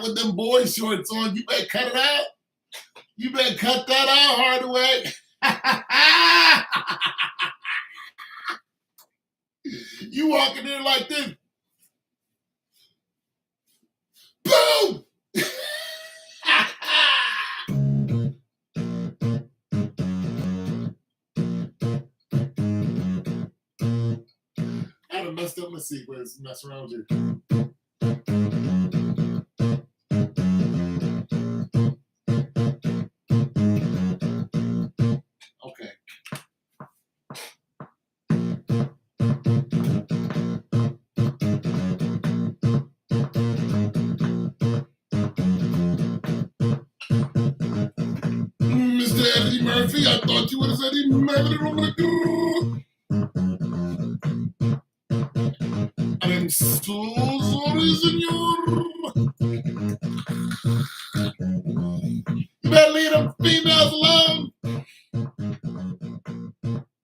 with them boy shorts on. You better cut it out. You better cut that out, Hardaway. You walking in like this. Boom! I done messed up my sequence. Mess around with you. Okay. Mr. Eddie Murphy, I thought you would have said Eddie Murphy. I'm so sorry, senor. You better leave them females alone.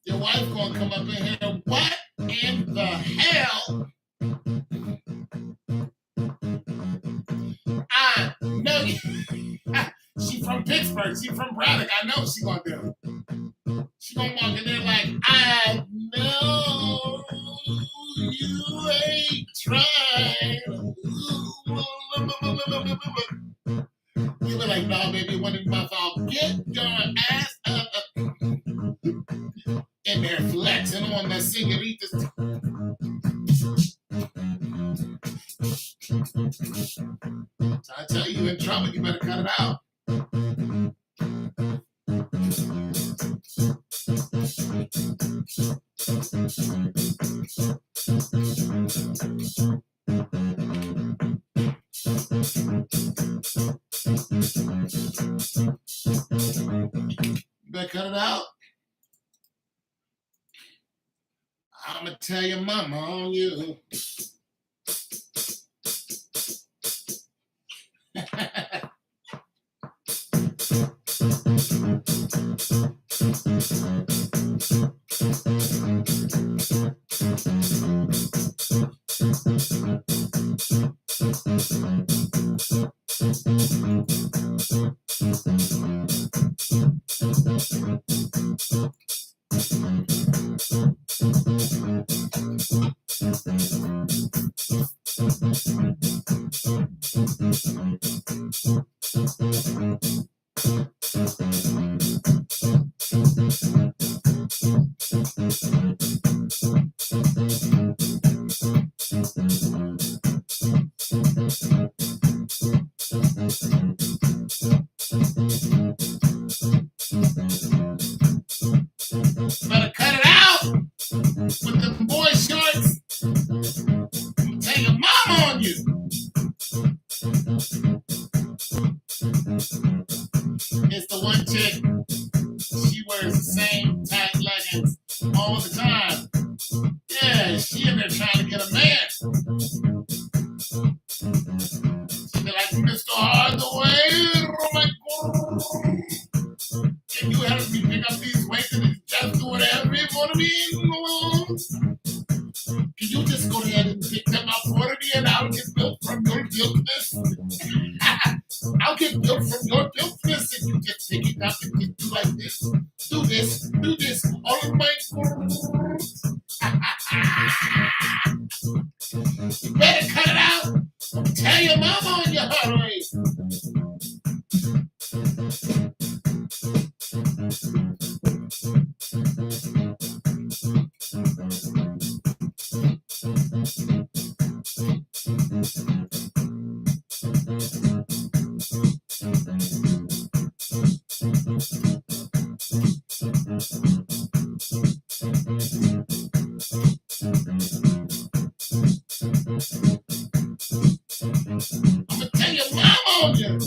Your wife gonna come up in here. What in the hell? I know you. She from Pittsburgh. She from Braddock. I know what she gonna do. She gonna walk in there like, I know you ain't trying. You be like, no, baby, when it's my fault. Get your ass up. In there flexing on the senoritas. So I tell you, in trouble, you better cut it out. You better cut it out. I'm going to tell your mama on you. Better cut it out with them boy shorts. Tell your mama on you. It's the one chick. She wears the same tight leggings all the time. Yeah, she in there trying to get a man. She be like, Mr. Hardaway, oh my God. Can you help me pick up these weights and just do whatever you want to be? Can you just go ahead and pick them up for me and I'll get built from your builtness? I'll get built from your builtness if you just pick it up and just do like this. Do this, all of my You better cut it out. Tell your mama on your heart rate. I'm gonna tell your mama on you.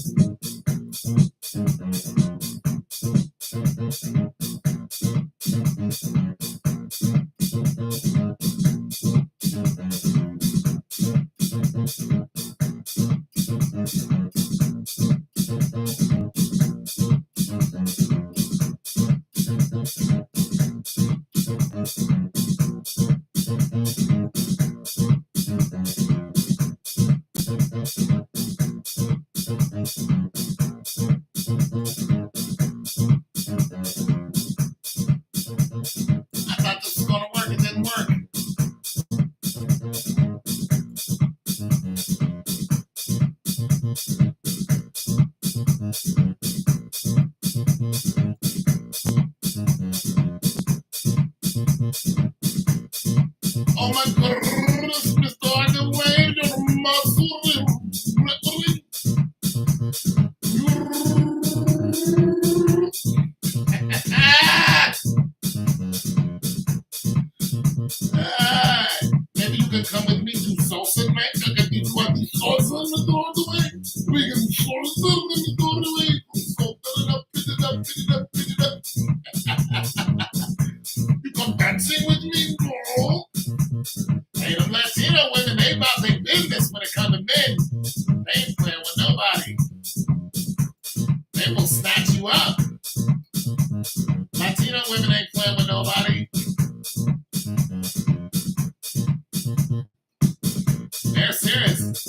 I thought this was gonna work. It didn't work. Oh my goodness, Mr. Underway, your muscle. Maybe you can come with me to salsa night. I can teach you how to do salsa on the door of the way. We can salsa on the door of the way. So fill it up, fill it up, fill it up, fill it up. You come dancing with me, girl. Hey, them Latino women, they about their business when it comes to men. They ain't playing with nobody. They will snatch you up. Latino women ain't playing with nobody. They're serious.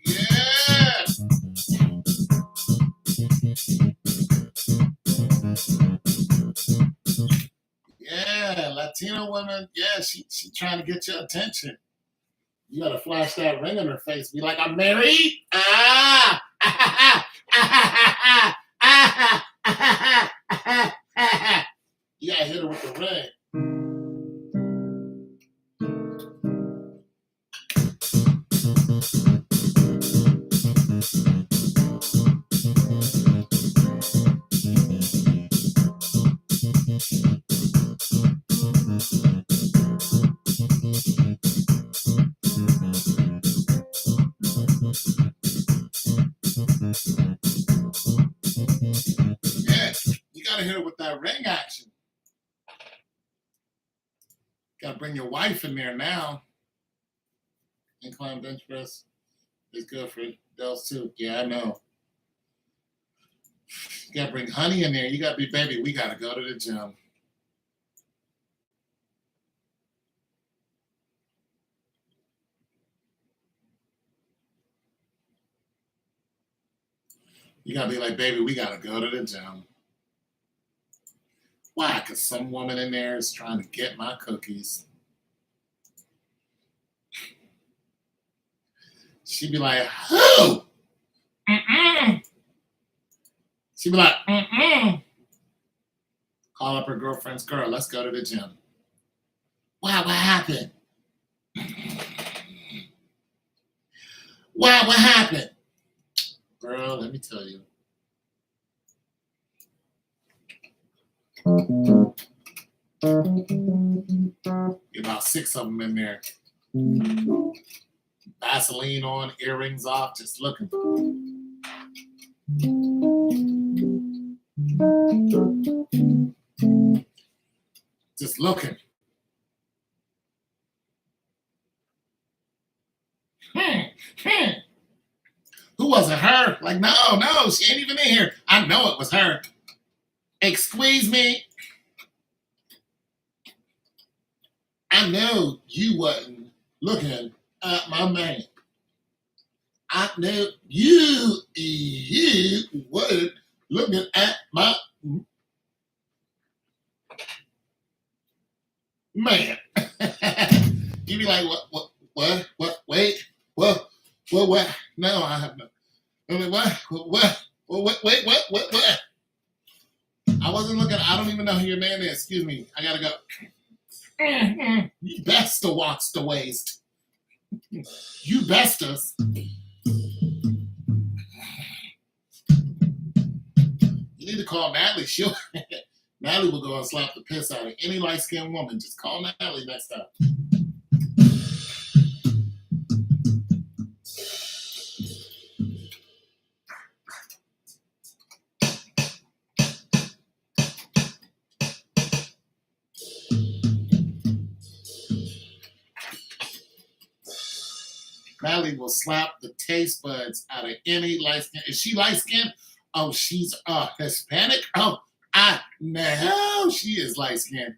Yeah. Yeah, Latino women, yeah, she trying to get your attention. You gotta flash that ring in her face. Be like, I'm married. Ah, you gotta hit her with the ring. Yeah, you gotta hit her with that ring action. Gotta bring your wife in there now. Incline bench press is good for Dells too. Yeah, I know. You gotta bring honey in there. You gotta be, baby, we gotta go to the gym. You gotta be like, baby, we gotta go to the gym. Why? Because some woman in there is trying to get my cookies. She'd be like, who? Mm-mm. She'd be like, mm-mm. Call up her girlfriend's girl. Let's go to the gym. Wow, what happened? Wow, what happened? Girl, let me tell you. About 6 of them in there. Vaseline on, earrings off, just looking. Just looking. Who was it? Her? Like, no, she ain't even in here. I know it was her. Excuse me. I know you wasn't looking at my man. I know you wasn't looking at my man. You be like, what, wait, what? No, I have no. I mean, what? Wait, what? I wasn't looking. I don't even know who your man is. Excuse me. I gotta go. You best to watch the waist. You best us. You need to call Natalie. Natalie will go and slap the piss out of any light-skinned woman. Just call Natalie next time. Natalie will slap the taste buds out of any light skin. Is she light skinned? Oh, she's Hispanic? Oh, I know she is light skinned.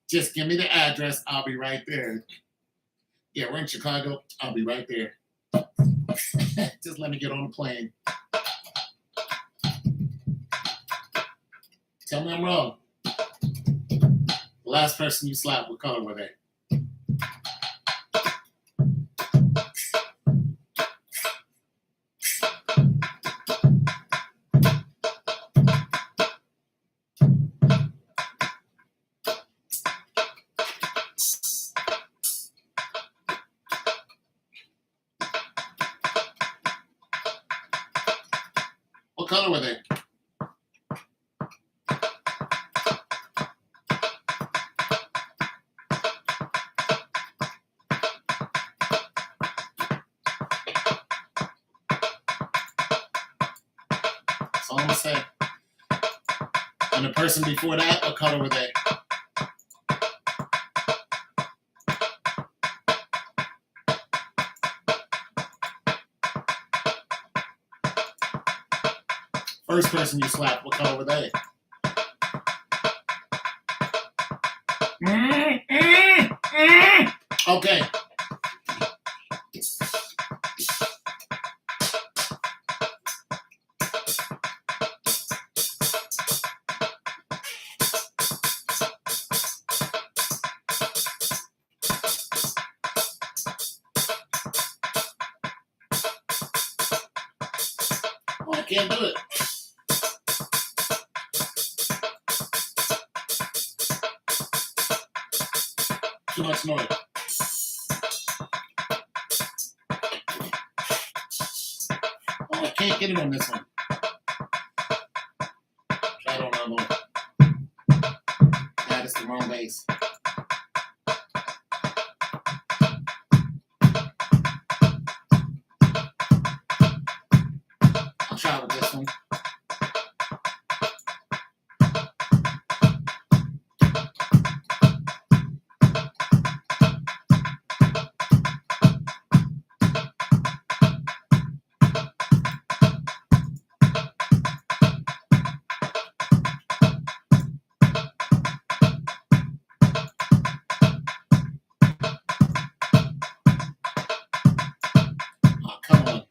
Just give me the address. I'll be right there. Yeah, we're in Chicago. I'll be right there. Just let me get on the plane. Tell me I'm wrong. The last person you slapped, what color were they? What color were they? That's all I'm gonna say. And the person before that, what color were they? First person you slapped, what color were they? Okay. Oh, I can't do it. Too much noise. Oh, I can't get it on this one. Try it on another one. That is the wrong base. I'll try with this one. Oh, come on.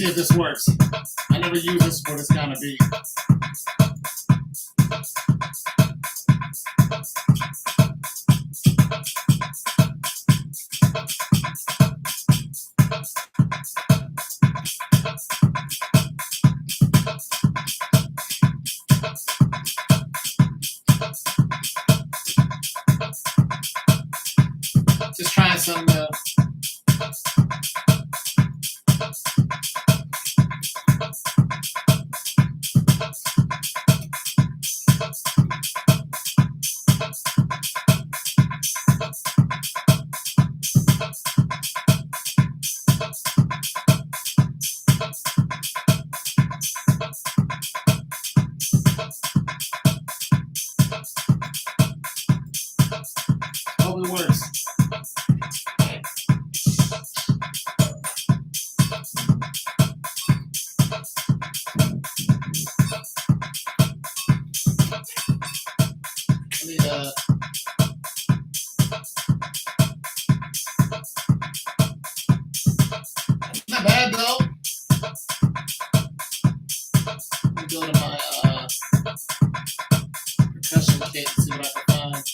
see if this works. I never use this for this kind of beat. Just trying some. Hope it works. Not bad though. Let me go to my percussion kit and see what I can find.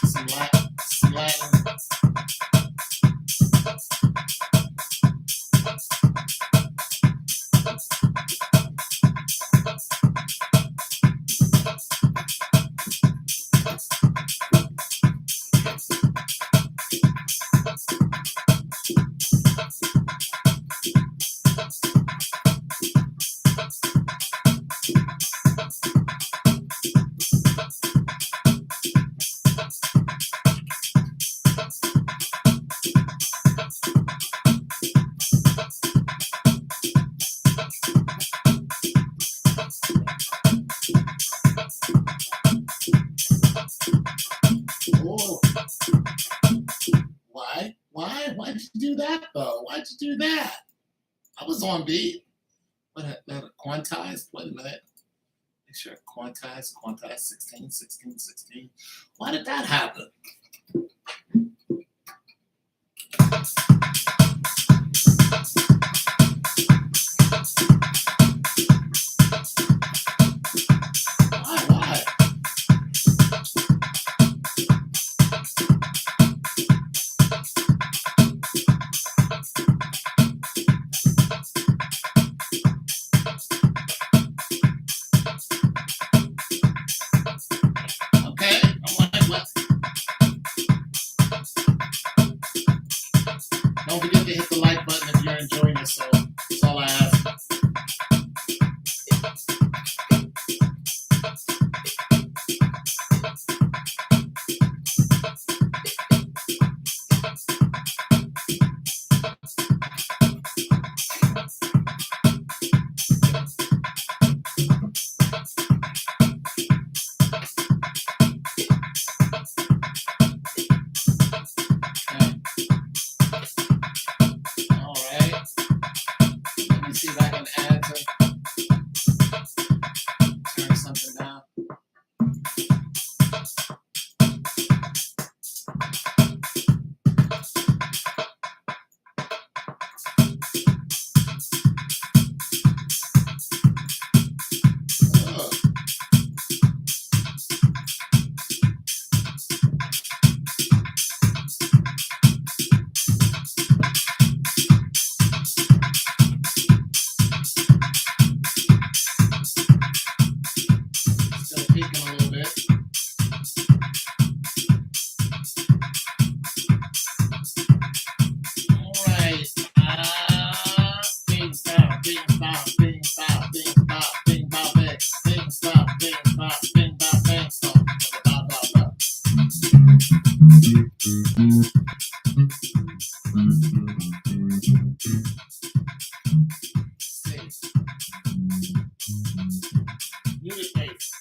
Some Latin. Oh. Why did you do that though? Why'd you do that? I was on beat. What that quantized? Wait a minute. Make sure quantized 16. Why did that happen? Why? Okay, don't forget to hit the like button if you're enjoying this. So that's all I ask. All right. Let me see if I can add turn something down. Oh. Still peaking a little bit. All right. Bing stop, bing stop, bing stop, bing stop, bing bop, bing stop, bing stop, bing bop, bing stop. Bop, bop, bop. See. Music bass.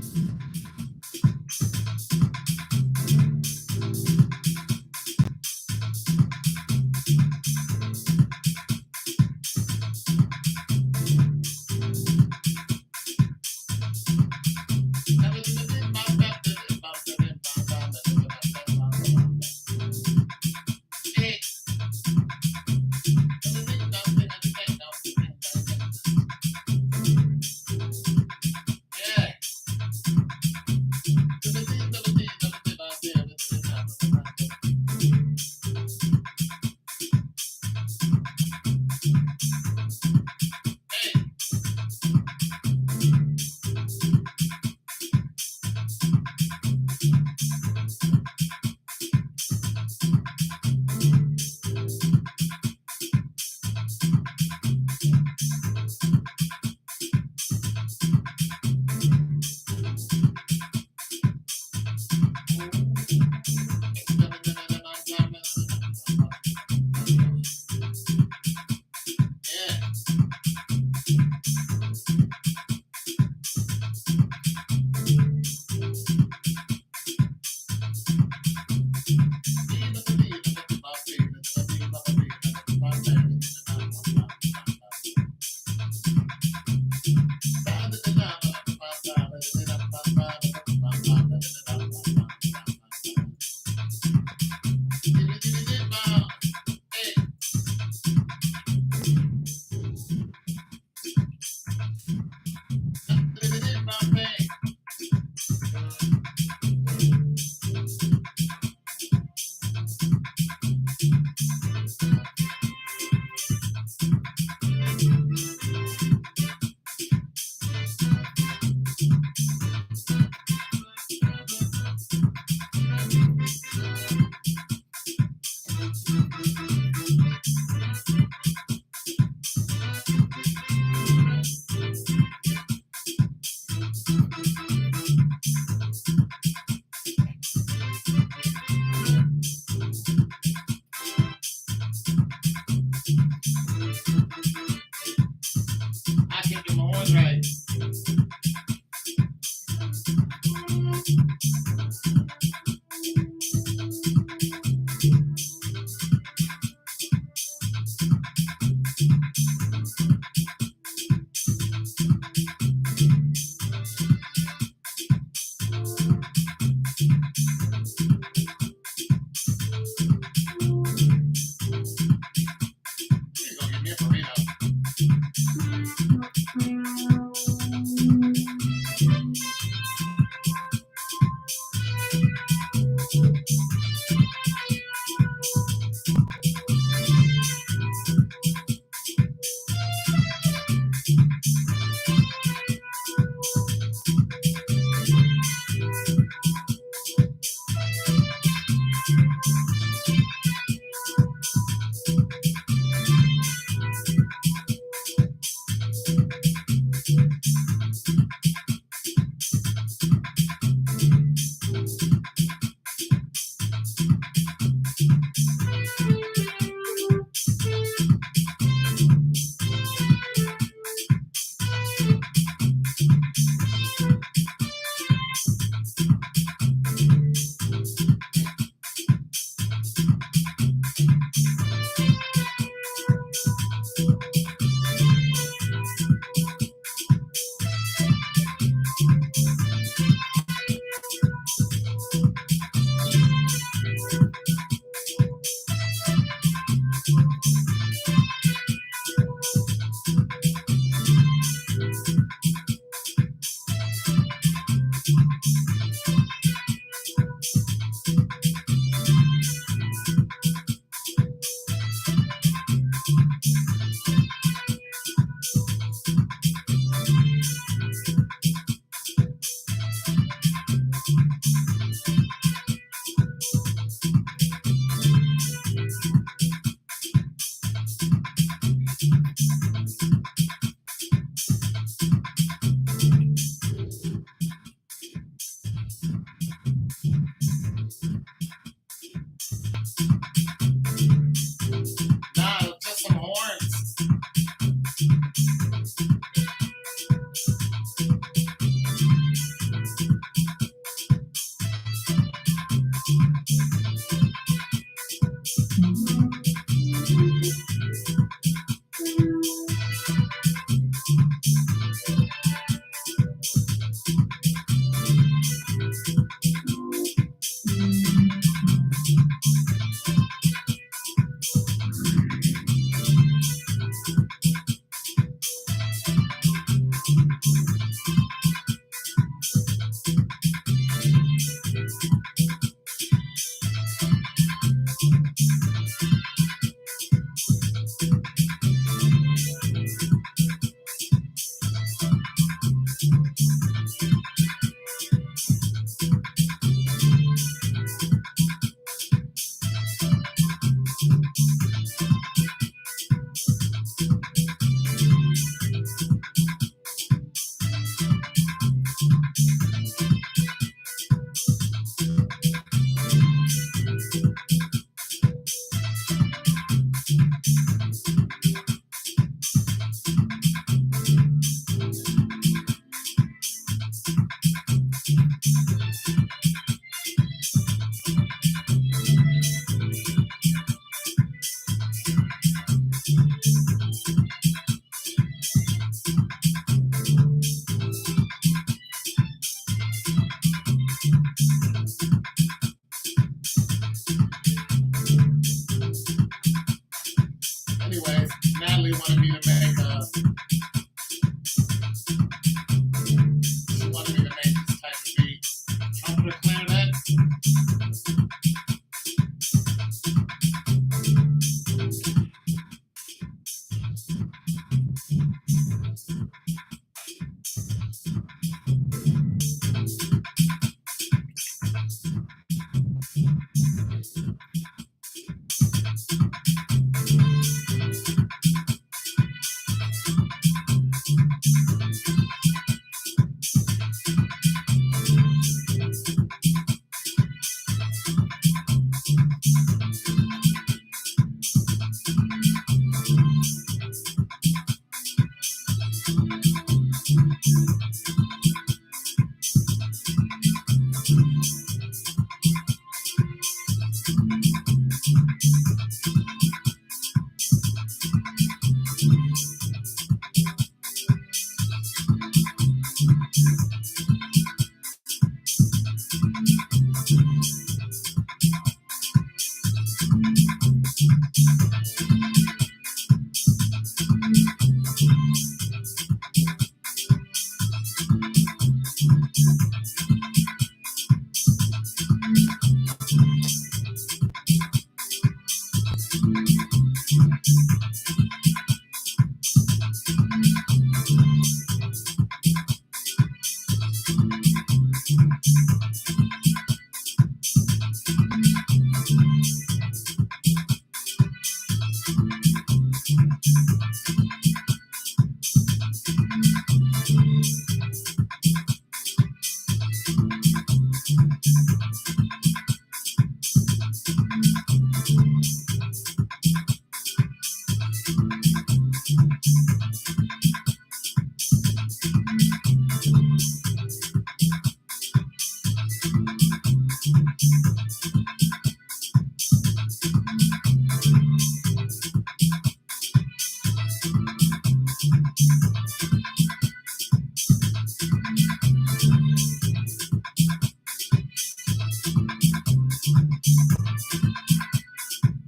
Yeah.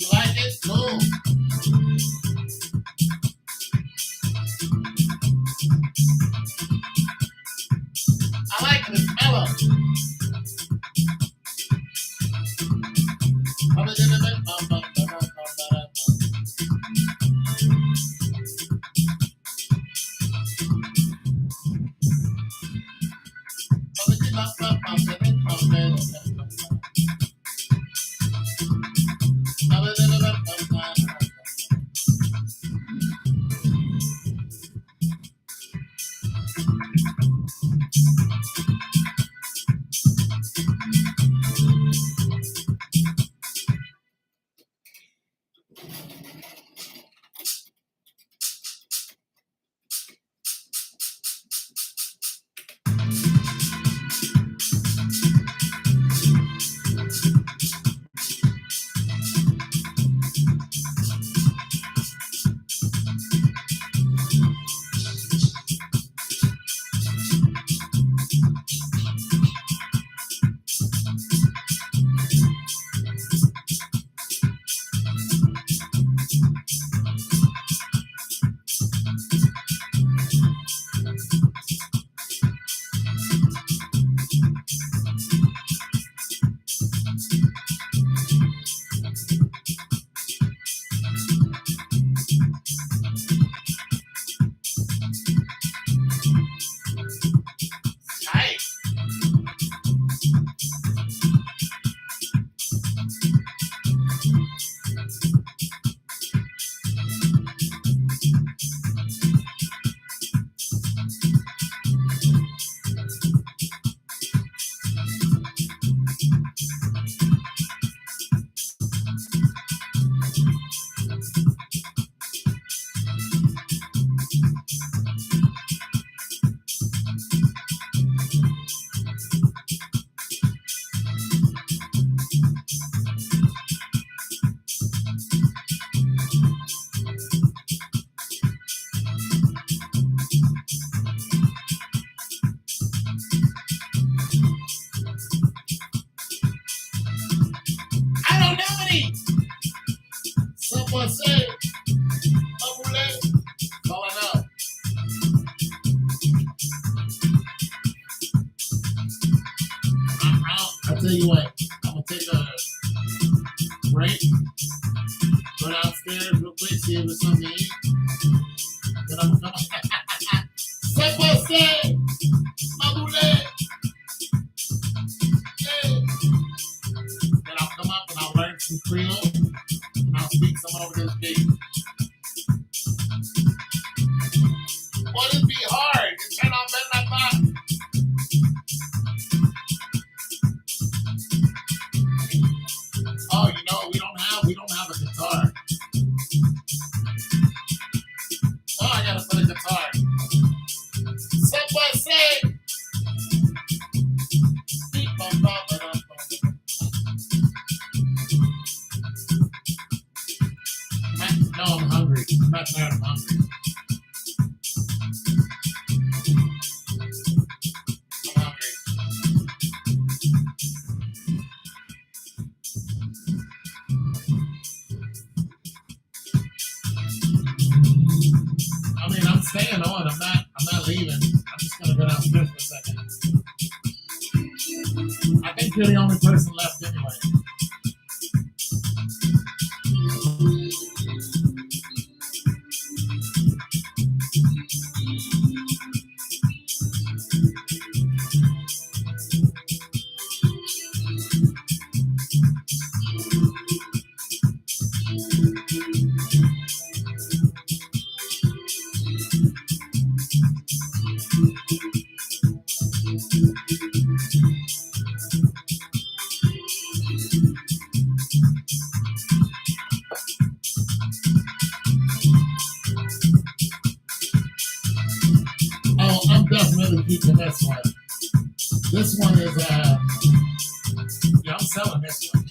You like it? Cool. I like it. It's mellow. Tight. I don't know any. Someone say, Abule, calling out. I'll tell you what, I'm going to take a break, go downstairs real quick, see if there's something to eat. Then I'm going to come. Someone say, Abule. Then I'll come up and I'll learn some Creole and I'll speak some over this gate. Well, it'd be hard to turn on better than Oh, you know, we don't have a guitar. Oh, I gotta put a guitar. Someone say, no, I'm hungry. I'm not tired, I'm hungry. I'm hungry. I mean, I'm staying on. I'm not leaving. I'm just gonna go downstairs for a second. I think you're the only person left anyway. Oh, I'm definitely keeping this one. This one is yeah, I'm selling this one.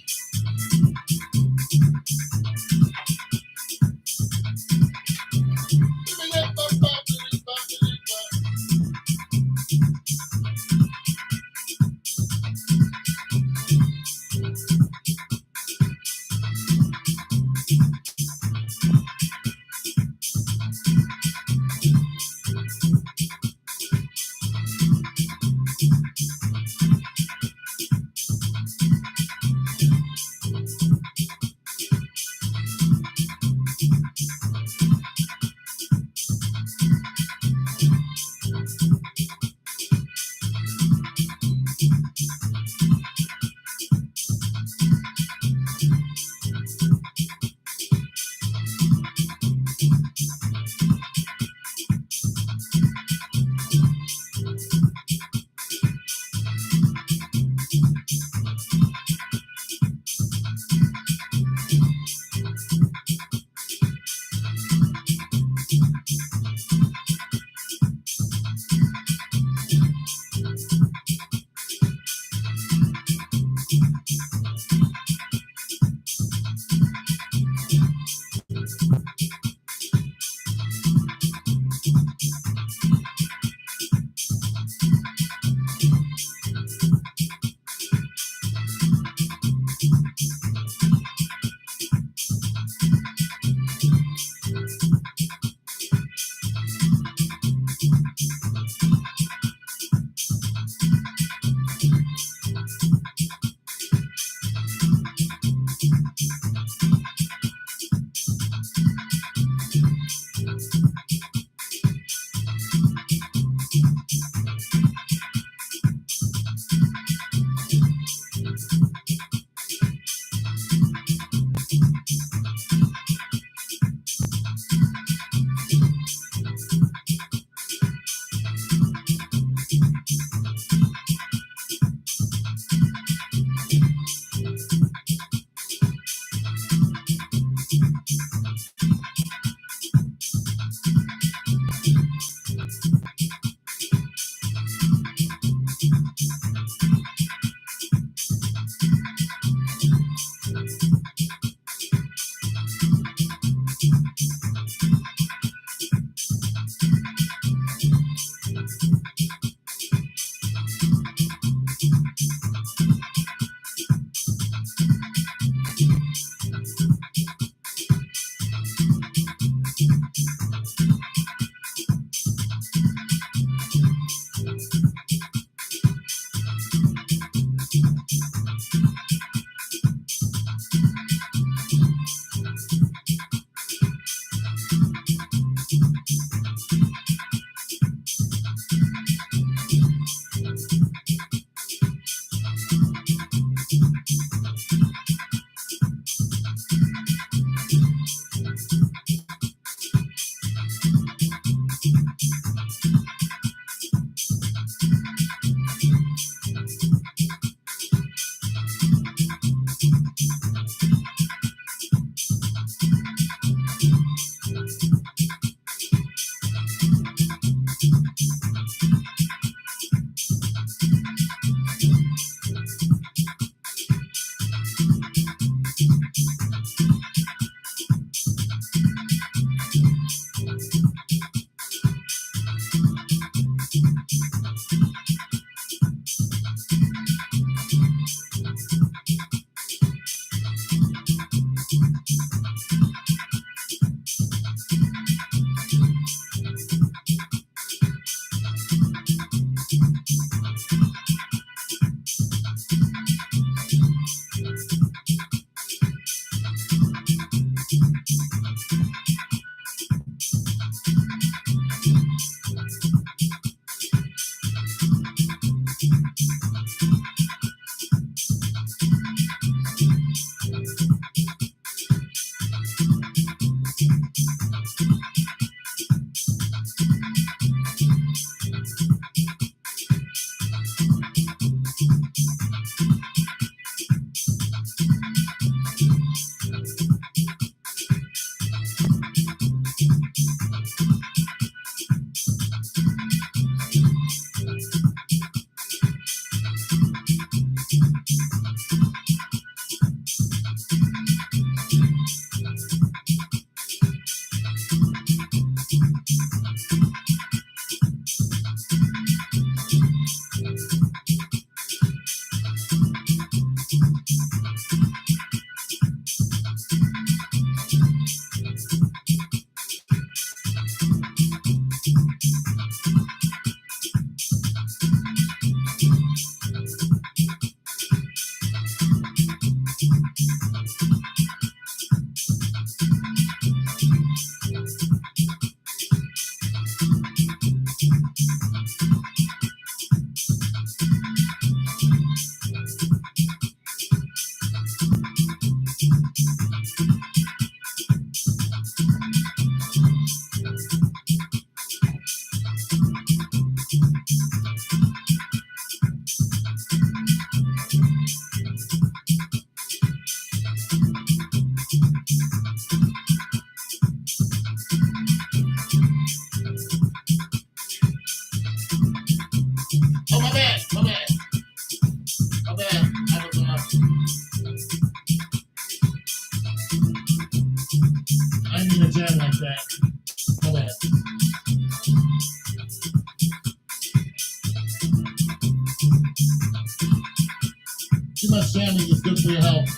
Too much jamming is good for your health.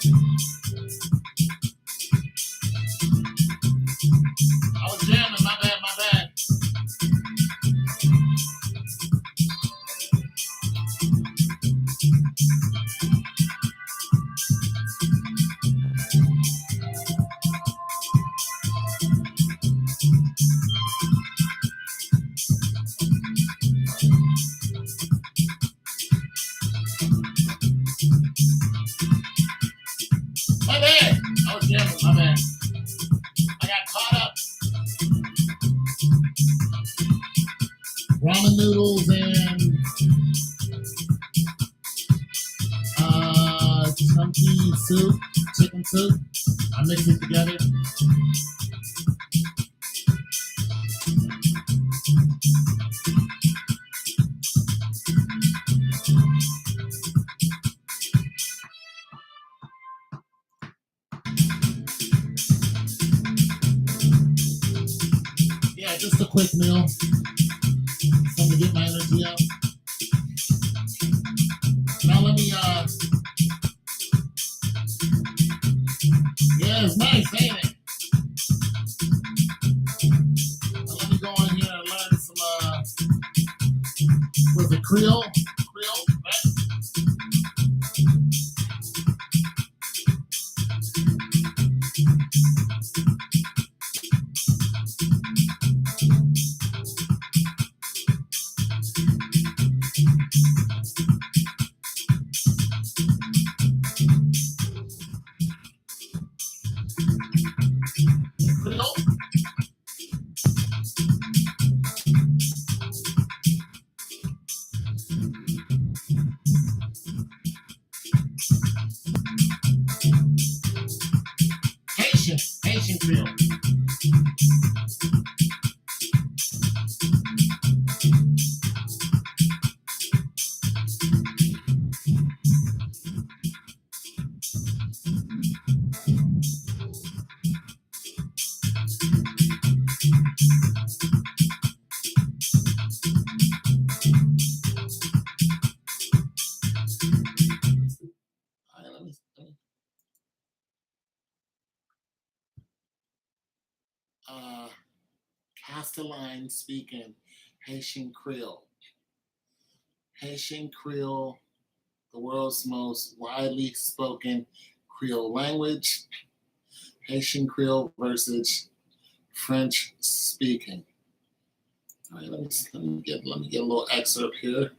I was jamming. My bad. My bad. My bad. I was jamming. My bad. I got caught up. Ramen noodles and chunky soup, chicken soup. I mix it together. Yeah, just a quick meal. Something to get my energy up. Now let me yeah, it's nice, ain't it? Now let me go in here and learn some was it Creole? Creole, right? Creole? Haitian. Haitian Creole. All right, uh Castellan speaking Haitian Creole. Haitian Creole, the world's most widely spoken Creole language. Haitian Creole versus French speaking. All right, let me get a little excerpt here.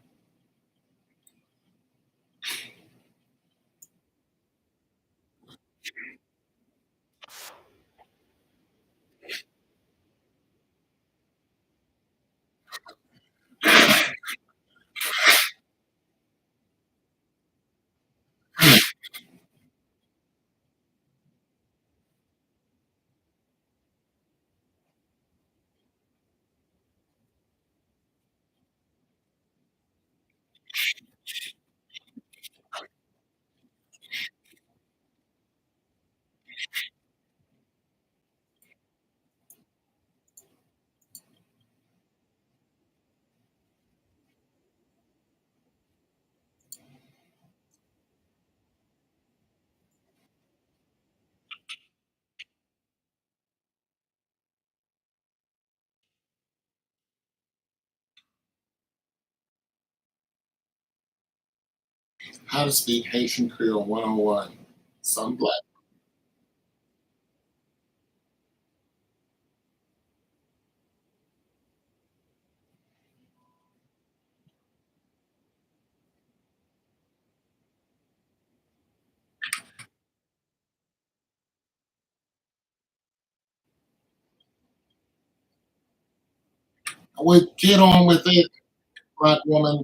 How to speak Haitian Creole 101. Some black. I would get on with it, black woman.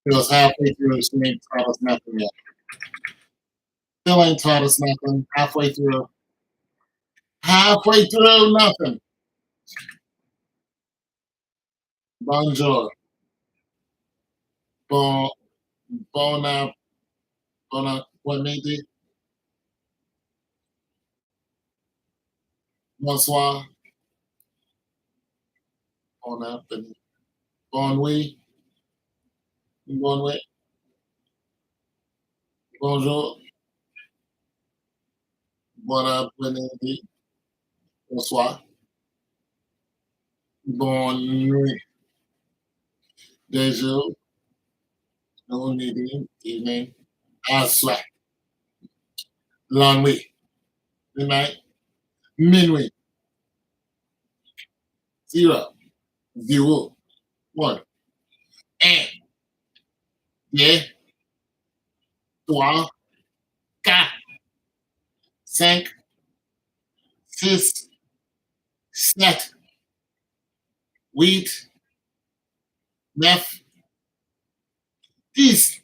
Feels halfway through, she ain't taught us nothing yet. Still ain't taught us nothing. Halfway through. Halfway through, nothing. Bonjour. Bon, bon, bon, what made it? Bonsoir. Bon après-midi. Bonne nuit. Bonne nuit. Bonjour. Bon après-midi. Bonsoir. Bonne nuit. Bonjour. Good evening. Bonsoir. La nuit. Midnight. Minuit. Zero. Zero. One. Un. Deux. Trois. Quatre. Cinq. Six. Sept. Huit. Neuf. Dix.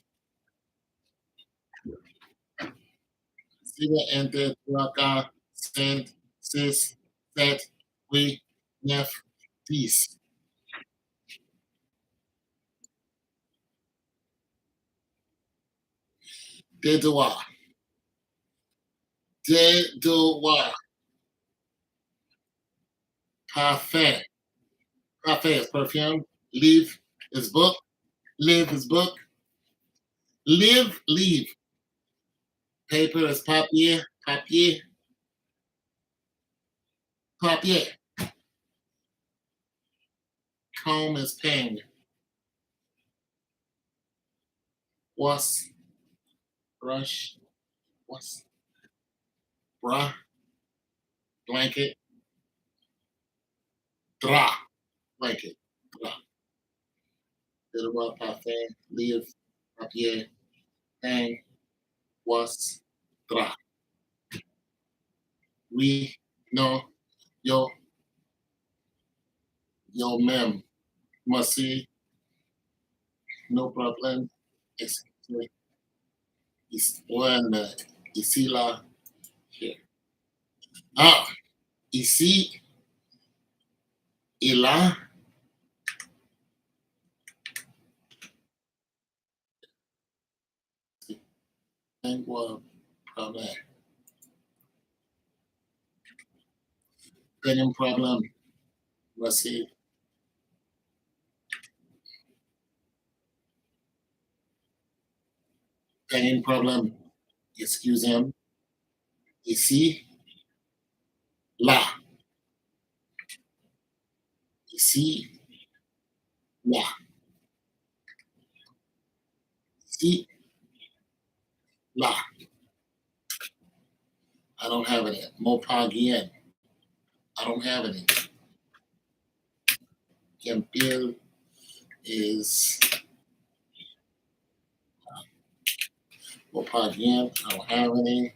Zero. Enter. Trois. Quatre. Cinq. Six. Sept. Huit. Neuf. Dix. Devoir. Devoir. Parfait. Parfait is perfume. Leave is book. Live is book. Live, leave. Paper is papier. Papier. Papier. Comb is pen. Was. Brush. Was. Bra. Blanket. Dra. Blanket. Dra. Devoir. Parfait. Live. Papier. Pen. Was. Dra. We. No. Yo. Yo, ma'am. Merci. No problem. Excuse One ici là. Here. Ah, ici et là. Lingua problem. Training problem. Voici. Training problem. Excuse him. Ici, là. Ici, là. Ici, là. I don't have any. Mopagien. I don't have any. Gempil is Mopagien. I don't have any.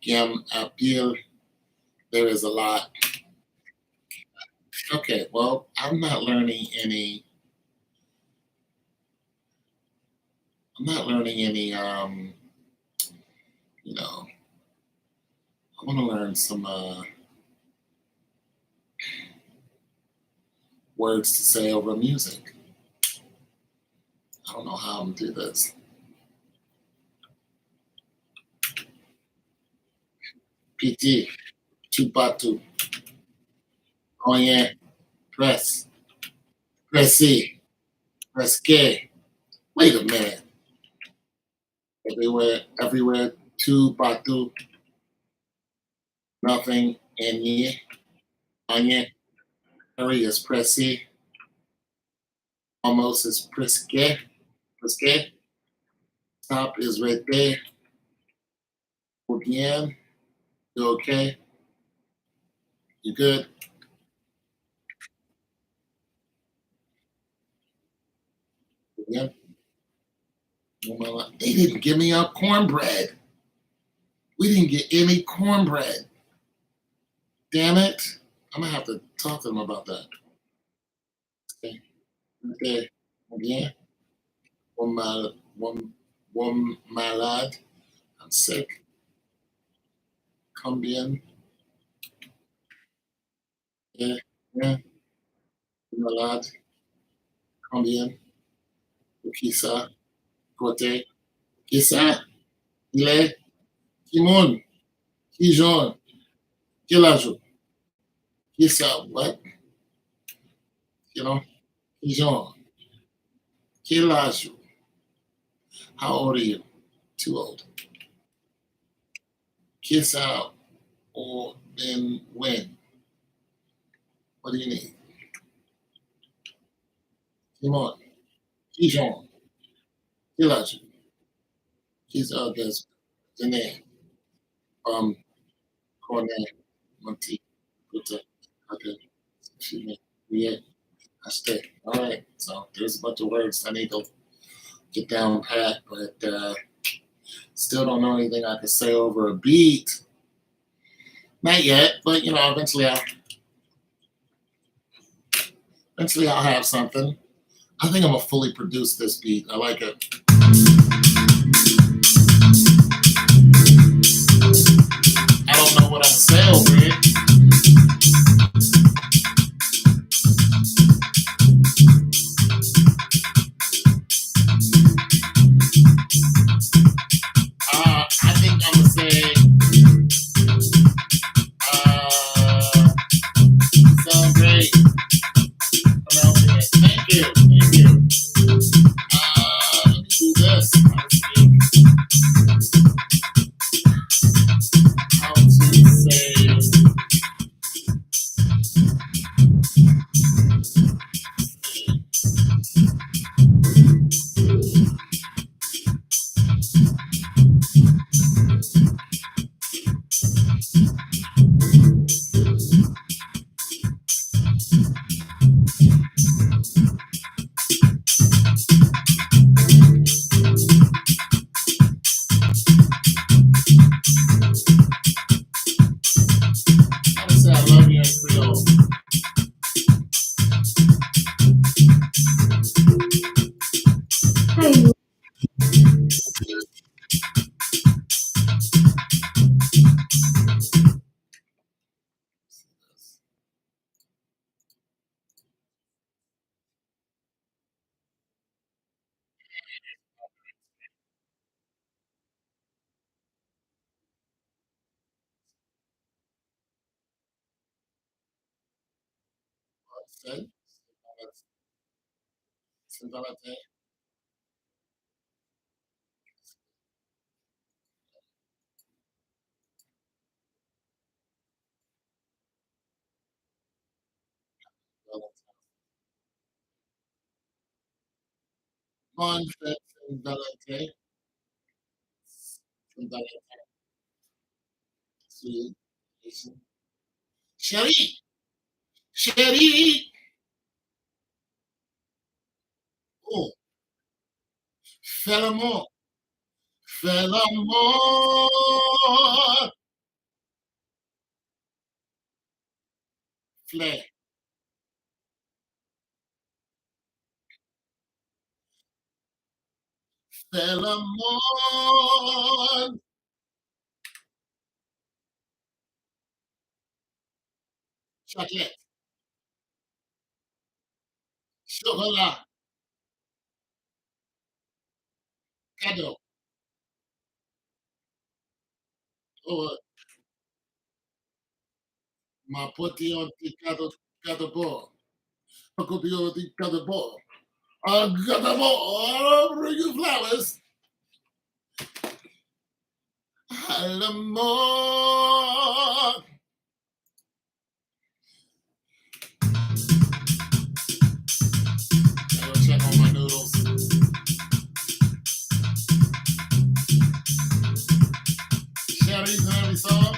Gem appeal. There is a lot. Okay, well, I'm not learning any. I'm not learning any. You know, I want to learn some words to say over music. I don't know how I'm gonna do this. PT, chupatu, oye, press, pressy, presque. Wait a minute. Everywhere, tu, batu, nothing, enye, anye, hurry is pressy, almost is presque, presque, stop is right there, bien, you okay, you good, yeah. They didn't give me up cornbread. We didn't get any cornbread. Damn it. I'm gonna have to talk to them about that. Okay. Okay. Yeah. One malade. I'm sick. Combien. Yeah. Yeah. Malade. Combien. Qui ça? Côté. Qui ça? Il est. Qui monde? Qui jaune? Qui la joue? Kiss out what? You know, Kijon, Kilaju. How old are you? Too old. Kiss out or then when? What do you need? Come on. Kijon, Kilaju. Kiss out this. Dene. Cornet. Monty. Kuta. Okay. Yeah. I stay. All right. So there's a bunch of words I need to get down pat, but still don't know anything I can say over a beat. Not yet, but eventually I'll have something. I think I'm gonna fully produce this beat. I like it. I don't know what I'm gonna say over it. I think I'm gonna say, sound great. Thank you, thank you. Let me do this. How to say. How to say I love you in Creole. Say, Saint Valentin. Bon fête, Saint Valentin. Saint Valentin. Sweet. Chérie, chérie. Oh, fais l'amour, fais l'amour. Flair, fais l'amour. Chocolate, chocolat, cadeau. Oh, ma potillon de cadeau, cadeau bord. Ma potillon de cadeau bord. Cadeau bord. Oh, bring you flowers. L'amour. I gotta check on my noodles. Sherry, you know every song?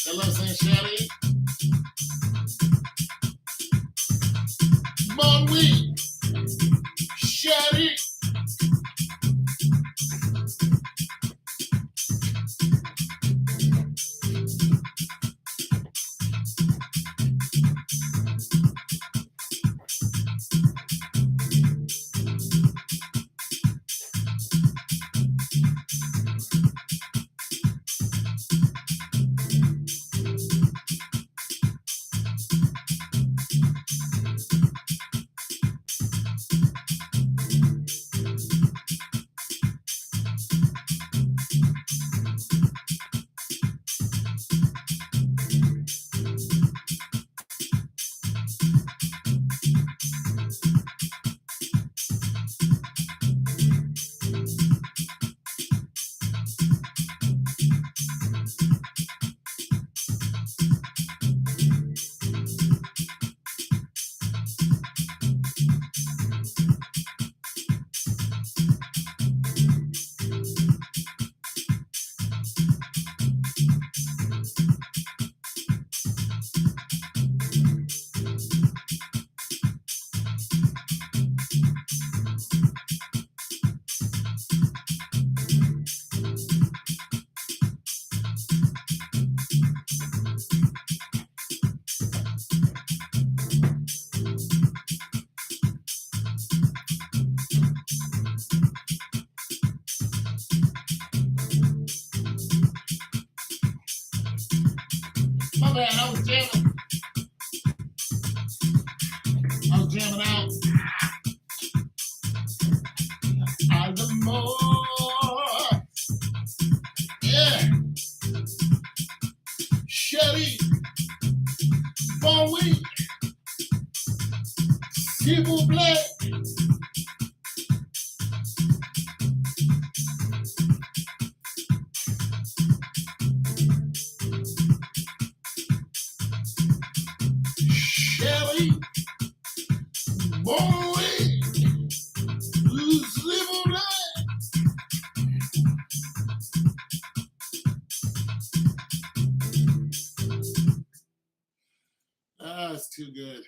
They love saying Sherry. Bon oui, Sherry. man. I was jamming. I was jamming out. Alamo. Yeah. Chevy. Bowie. S'il vous plaît. Chevy. Bowie. S'il vous plaît. It's too good.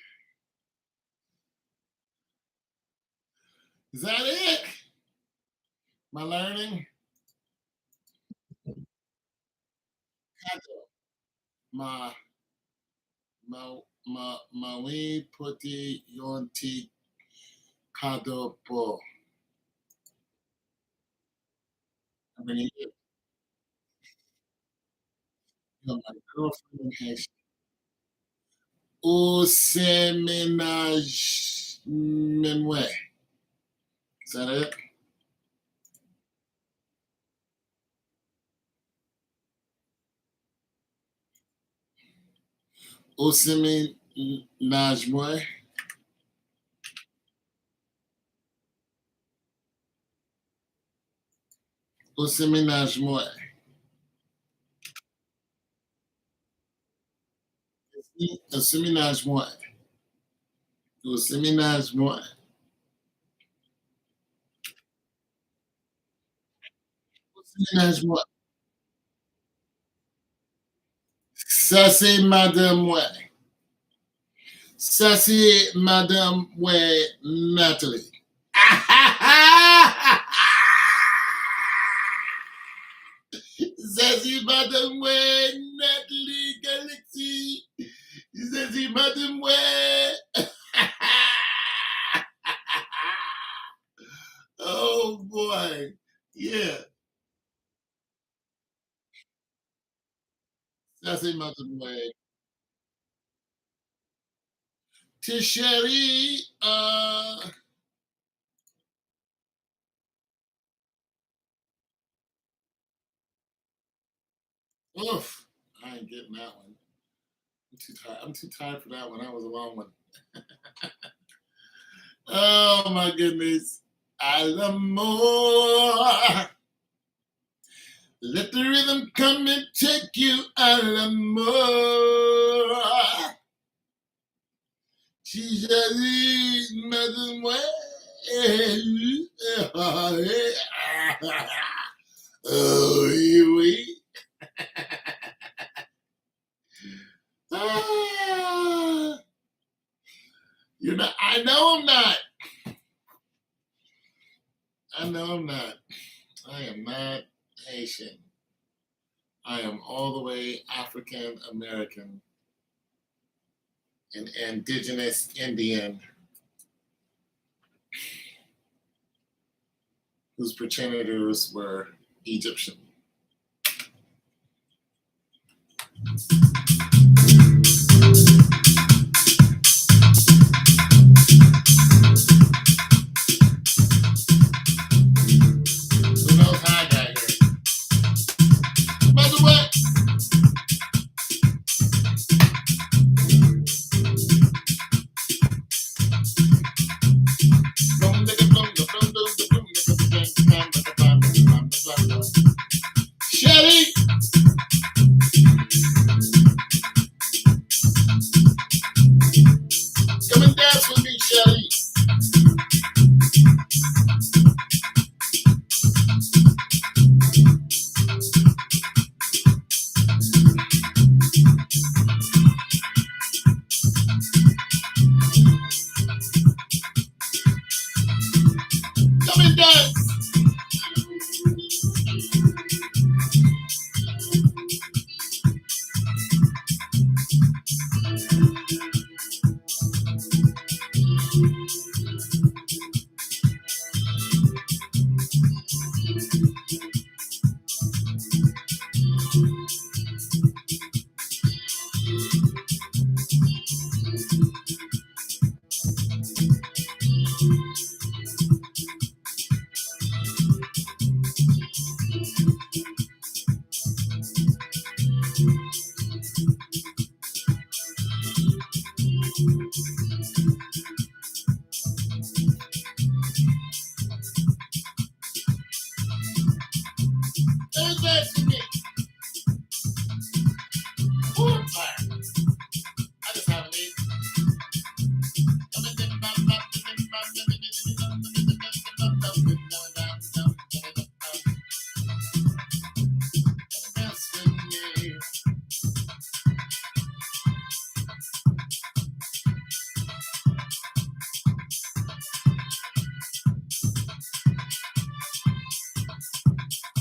Is that it? My learning? Ma we puti yonti kadopo. I mean, my girlfriend in Haitian. Au séménage menwe. Is that it? Au séménage moi. Au séménage moi. Au séménage moi. Au séménage moi. Au séménage moi. Ça c'est Madame Ouais. Ça c'est Madame Ouais Natalie. Ça c'est Madame Ouais Natalie Galaxy. Ça c'est Madame Ouais. Oh boy. Yeah. Ça c'est Madame Ouais. Tes chérie, oof. I ain't getting that one. I'm too tired. I'm too tired for that one. That was a long one. Oh my goodness. Alamore. Let the rhythm come and take you, Alamore. She's mademoiselle. Oh, oui. Ah, you're not. I know I'm not. I know I'm not. I am not Haitian. I am all the way African American and indigenous Indian whose progenitors were Egyptian. Who knows how I got here? By the way, Shelly,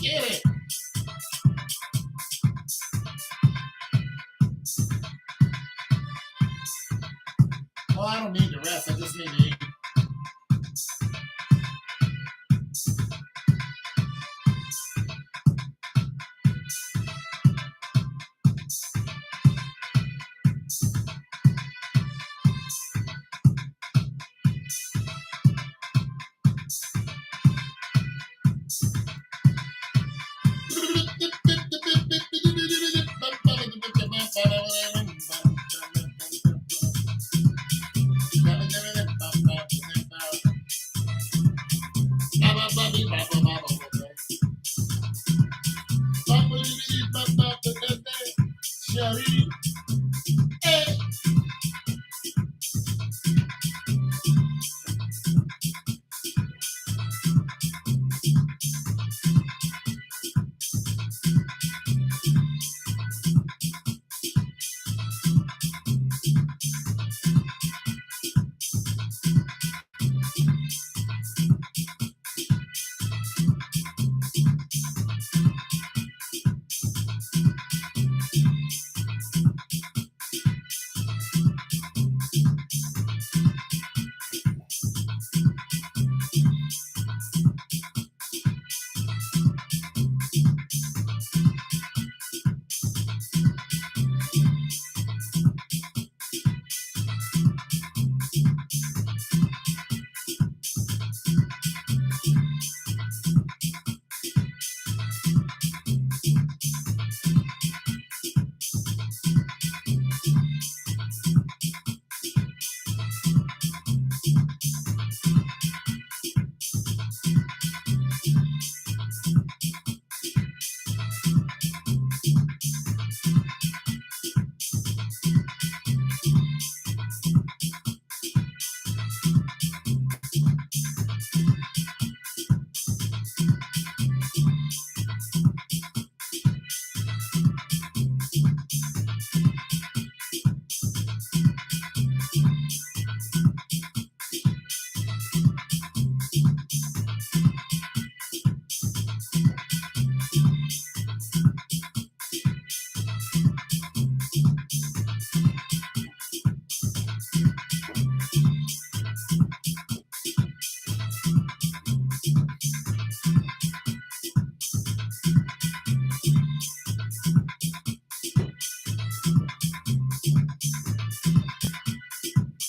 Get it. Oh, I don't need the rest. I just need to eat.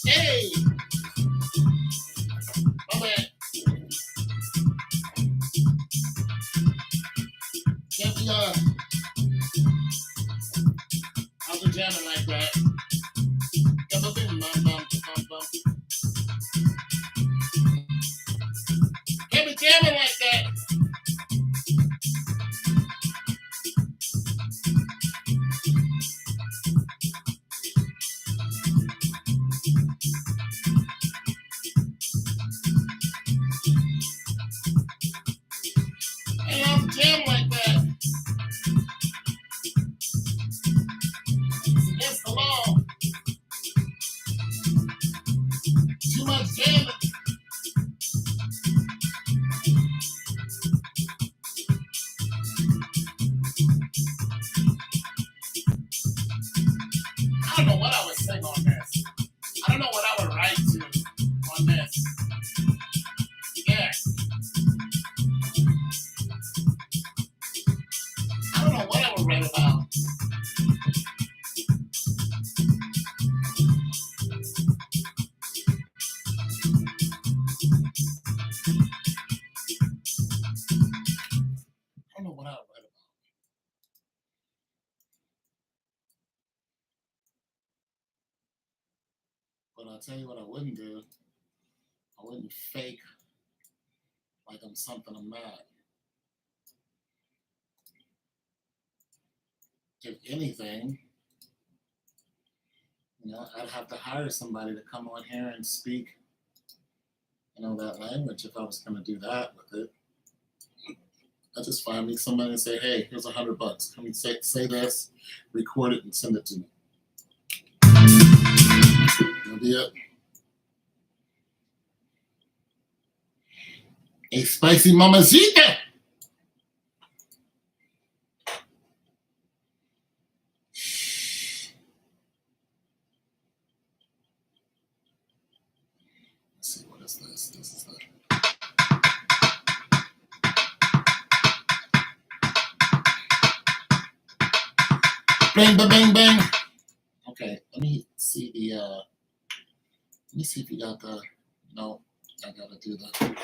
Hey, my man. Can't be out there jamming like that. Can't be jamming like that. Ain't have to jam like that. It's against the law. Too much jamming. I don't know what I would sing on this. I don't know what I would write to on this. Yeah. I don't know what I would write about. I don't know what I would write about. But I'll tell you what I wouldn't do. I wouldn't fake like I'm something I'm not. If anything, I'd have to hire somebody to come on here and speak, that language if I was going to do that with it. I just find me somebody and say, hey, here's $100. Come and say this, record it, and send it to me. That'll be it. A spicy mamacita. is this? This is the bang, bang, bang, bang. Okay, let me see the. Let me see if you got the. No, I gotta do the.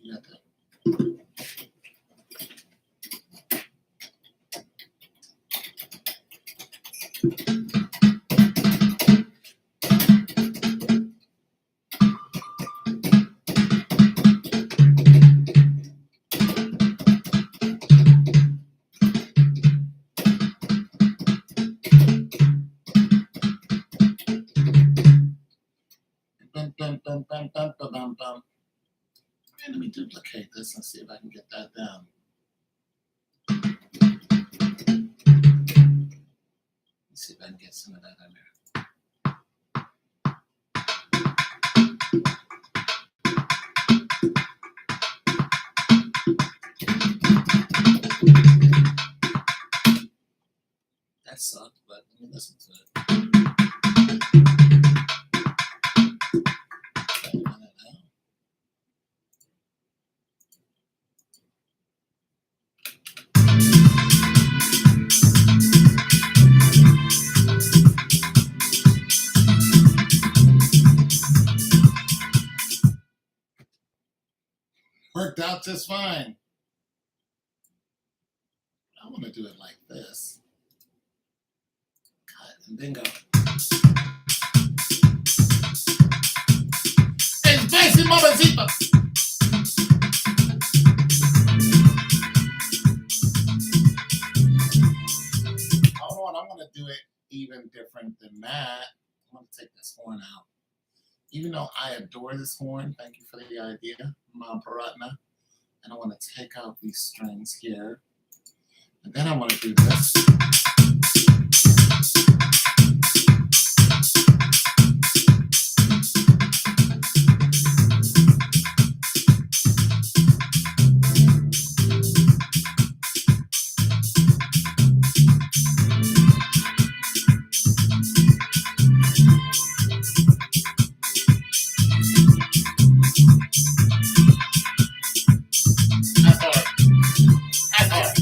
You got the. Bum, bum, bum, bum, bum, bum, bum, bum. And let me duplicate this and see if I can get that down. Let's see if I can get some of that in there. That sucked, but let me listen to it. Wait a minute now. Worked out just fine. I want to do it like this. Cut and bingo. El spicy momentito. Hold on, I'm going to do it even different than that. I'm going to take this horn out. Even though I adore this horn, thank you for the idea, Mom Paratna. And I want to take out these strings here. And then I want to do this. That's hard. That's hard.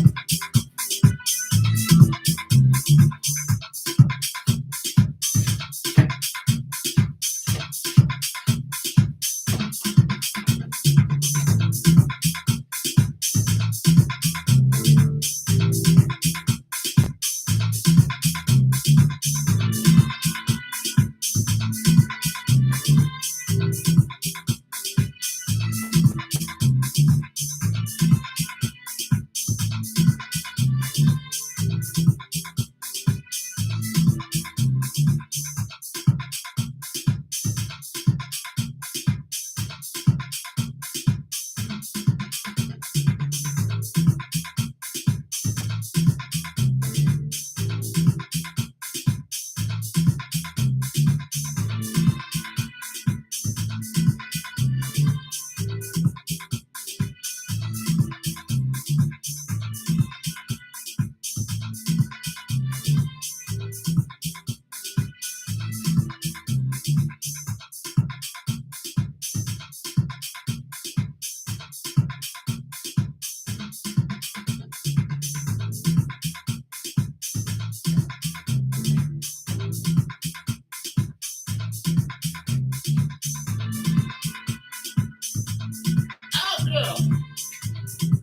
Oh, girl.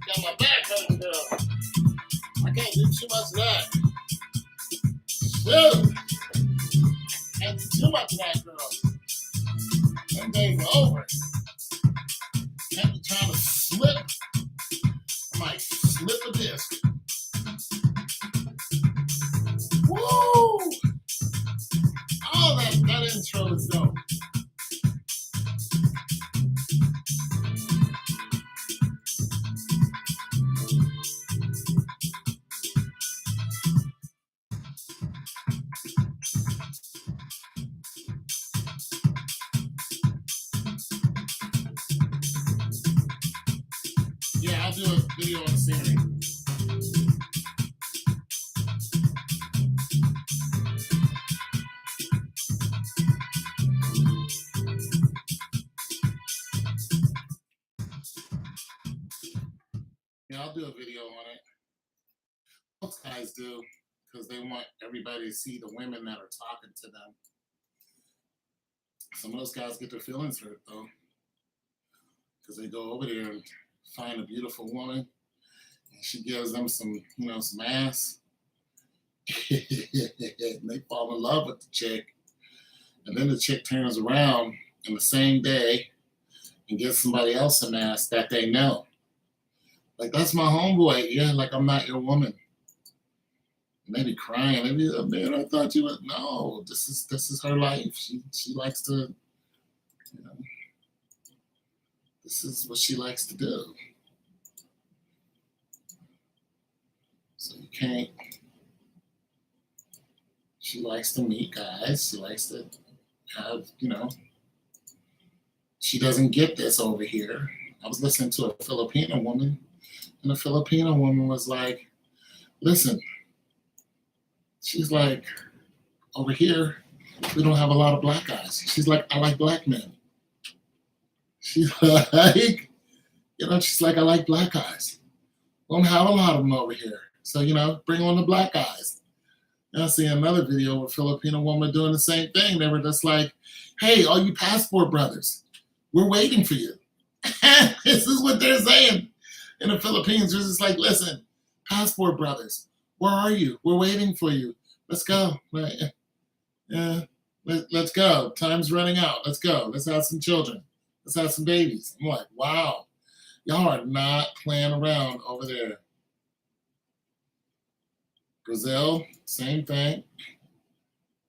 Got my back hurting, girl. I can't do too much of that. Shoot. Can't do too much of that, girl. Them days are over. Can't be trying to slip. I might slip a disc. Woo! Oh, that intro is dope. Yeah, I'll do a video on Siri. I'll do a video on it. Most guys do because they want everybody to see the women that are talking to them. Some of those guys get their feelings hurt though because they go over there and find a beautiful woman and she gives them some, some ass. And they fall in love with the chick. And then the chick turns around in the same day and gives somebody else some ass that they know. Like, that's my homeboy. Yeah, like, I'm not your woman. And they be crying. They be, oh, man, I thought you would. No, this is her life. She likes to, this is what she likes to do. So you can't. She likes to meet guys. She likes to have, she doesn't get this over here. I was listening to a Filipino woman, and the Filipino woman was like, listen, she's like, over here, we don't have a lot of black guys. She's like, I like black men. She's like, she's like, I like black guys. We don't have a lot of them over here. So, bring on the black guys. And I see another video with a Filipino woman doing the same thing. They were just like, hey, all you passport brothers, we're waiting for you. This is what they're saying in the Philippines. They're just like, listen, passport brothers, where are you? We're waiting for you. Let's go. Yeah, let's go. Time's running out. Let's go. Let's have some children. Let's have some babies. I'm like, wow, y'all are not playing around over there. Brazil, same thing.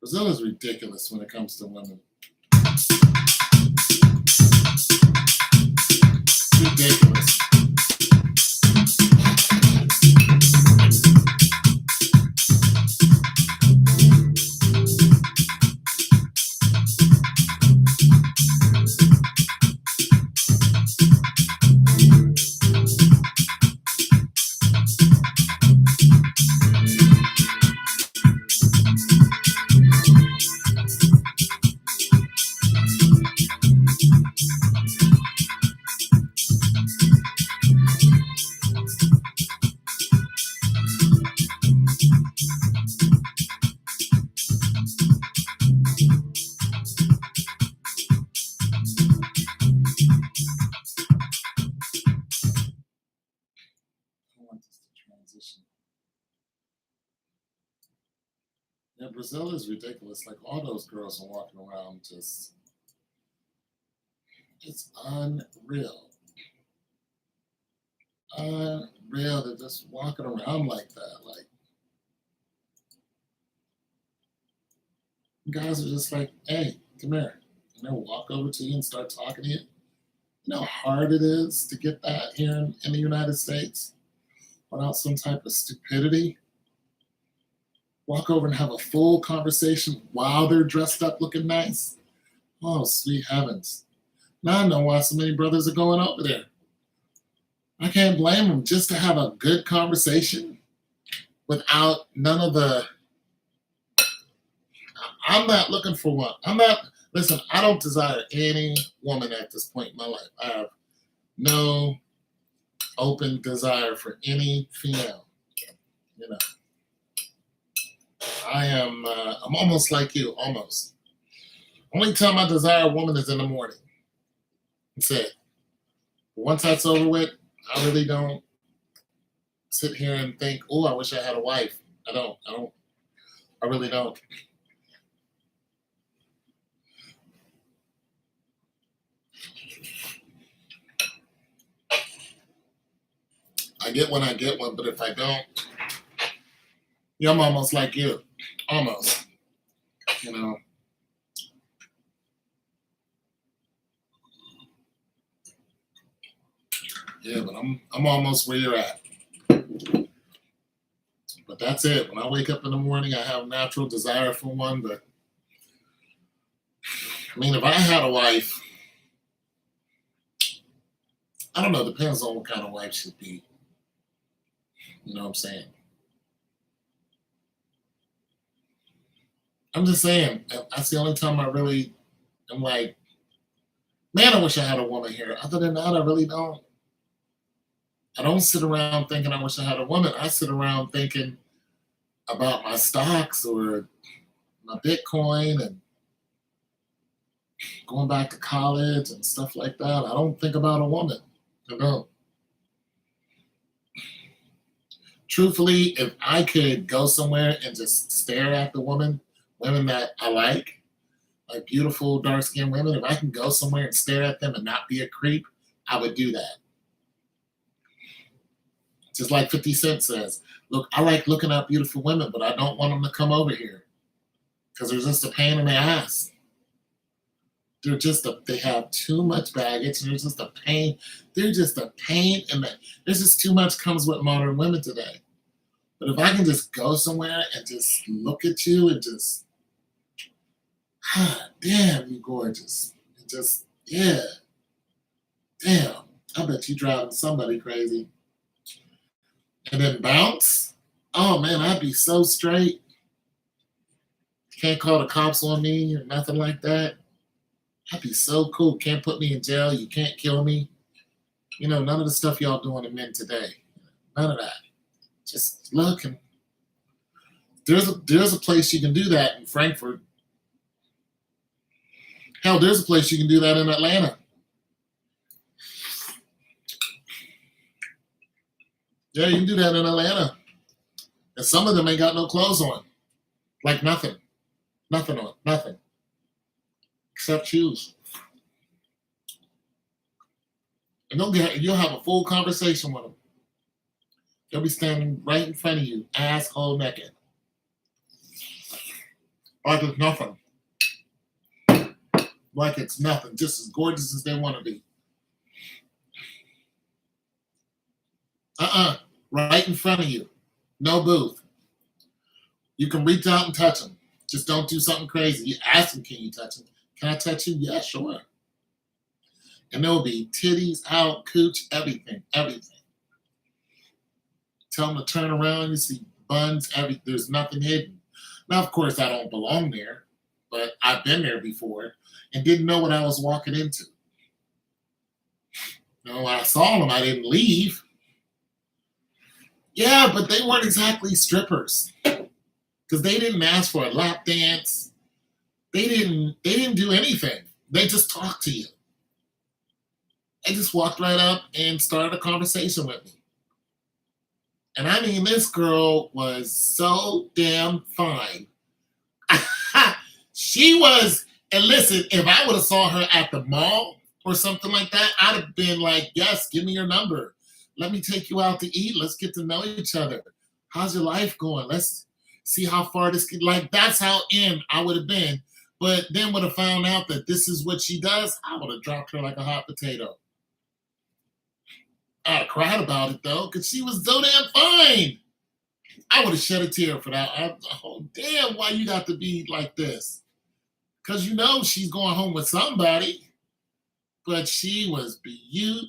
Brazil is ridiculous when it comes to women. Ridiculous. Yeah, Brazil is ridiculous. Like, all those girls are walking around just, it's unreal. Unreal. They're just walking around like that. Like, guys are just like, hey, come here. Walk over to you and start talking to you. You know how hard it is to get that here in the United States without some type of stupidity? Walk over and have a full conversation while they're dressed up looking nice. Oh, sweet heavens. Now I know why so many brothers are going over there. I can't blame them, just to have a good conversation without none of the, I'm not looking for one. Listen, I don't desire any woman at this point in my life. I have no open desire for any female. I'm almost like you, almost. Only time I desire a woman is in the morning. That's it. Once that's over with, I really don't sit here and think, oh, I wish I had a wife. I really don't. I get one, but if I don't, I'm almost like you. Almost. Yeah, but I'm almost where you're at. But that's it. When I wake up in the morning, I have natural desire for one, but if I had a wife, I don't know, depends on what kind of wife she'd be. You know what I'm saying? I'm just saying, that's the only time I really am like, man, I wish I had a woman here. Other than that, I really don't. I don't sit around thinking I wish I had a woman. I sit around thinking about my stocks or my Bitcoin and going back to college and stuff like that. I don't think about a woman. I don't. Truthfully, if I could go somewhere and just stare at the women that I like beautiful dark skinned women, if I can go somewhere and stare at them and not be a creep, I would do that. Just like 50 Cent says, look, I like looking at beautiful women, but I don't want them to come over here because they're just a pain in the ass. They have too much baggage. They're just a pain. They're just a pain in the, there's just too much comes with modern women today. But if I can just go somewhere and just look at you and just, damn, you gorgeous. And just, yeah, damn. I bet you driving somebody crazy. And then bounce. Oh man, I'd be so straight. Can't call the cops on me or nothing like that. I'd be so cool. Can't put me in jail. You can't kill me. You know, none of the stuff y'all doing to men today. None of that. Just look and there's a place you can do that in Frankfurt. Hell, there's a place you can do that in Atlanta. Yeah, you can do that in Atlanta. And some of them ain't got no clothes on. Like nothing. Nothing on. Nothing. Except shoes. And you'll have a full conversation with them. They'll be standing right in front of you, asshole naked. Like it's nothing. Like it's nothing. Just as gorgeous as they want to be. Right in front of you. No booth. You can reach out and touch them. Just don't do something crazy. You ask them, can you touch them? Can I touch you? Yeah, sure. And there'll be titties out, cooch, everything. Tell them to turn around. You see buns, there's nothing hidden. Now, of course, I don't belong there, but I've been there before and didn't know what I was walking into. You know, when I saw them, I didn't leave. Yeah, but they weren't exactly strippers because they didn't ask for a lap dance. They didn't do anything. They just talked to you. They just walked right up and started a conversation with me. And I mean, this girl was so damn fine. She was, and listen, if I would have saw her at the mall or something like that, I'd have been like, yes, give me your number. Let me take you out to eat. Let's get to know each other. How's your life going? Let's see how far this could, like, that's how in I would have been. But then would have found out that this is what she does, I would have dropped her like a hot potato. I cried about it though, because she was so damn fine. I would have shed a tear for that. Oh, damn, why you got to be like this? Because you know she's going home with somebody. But she was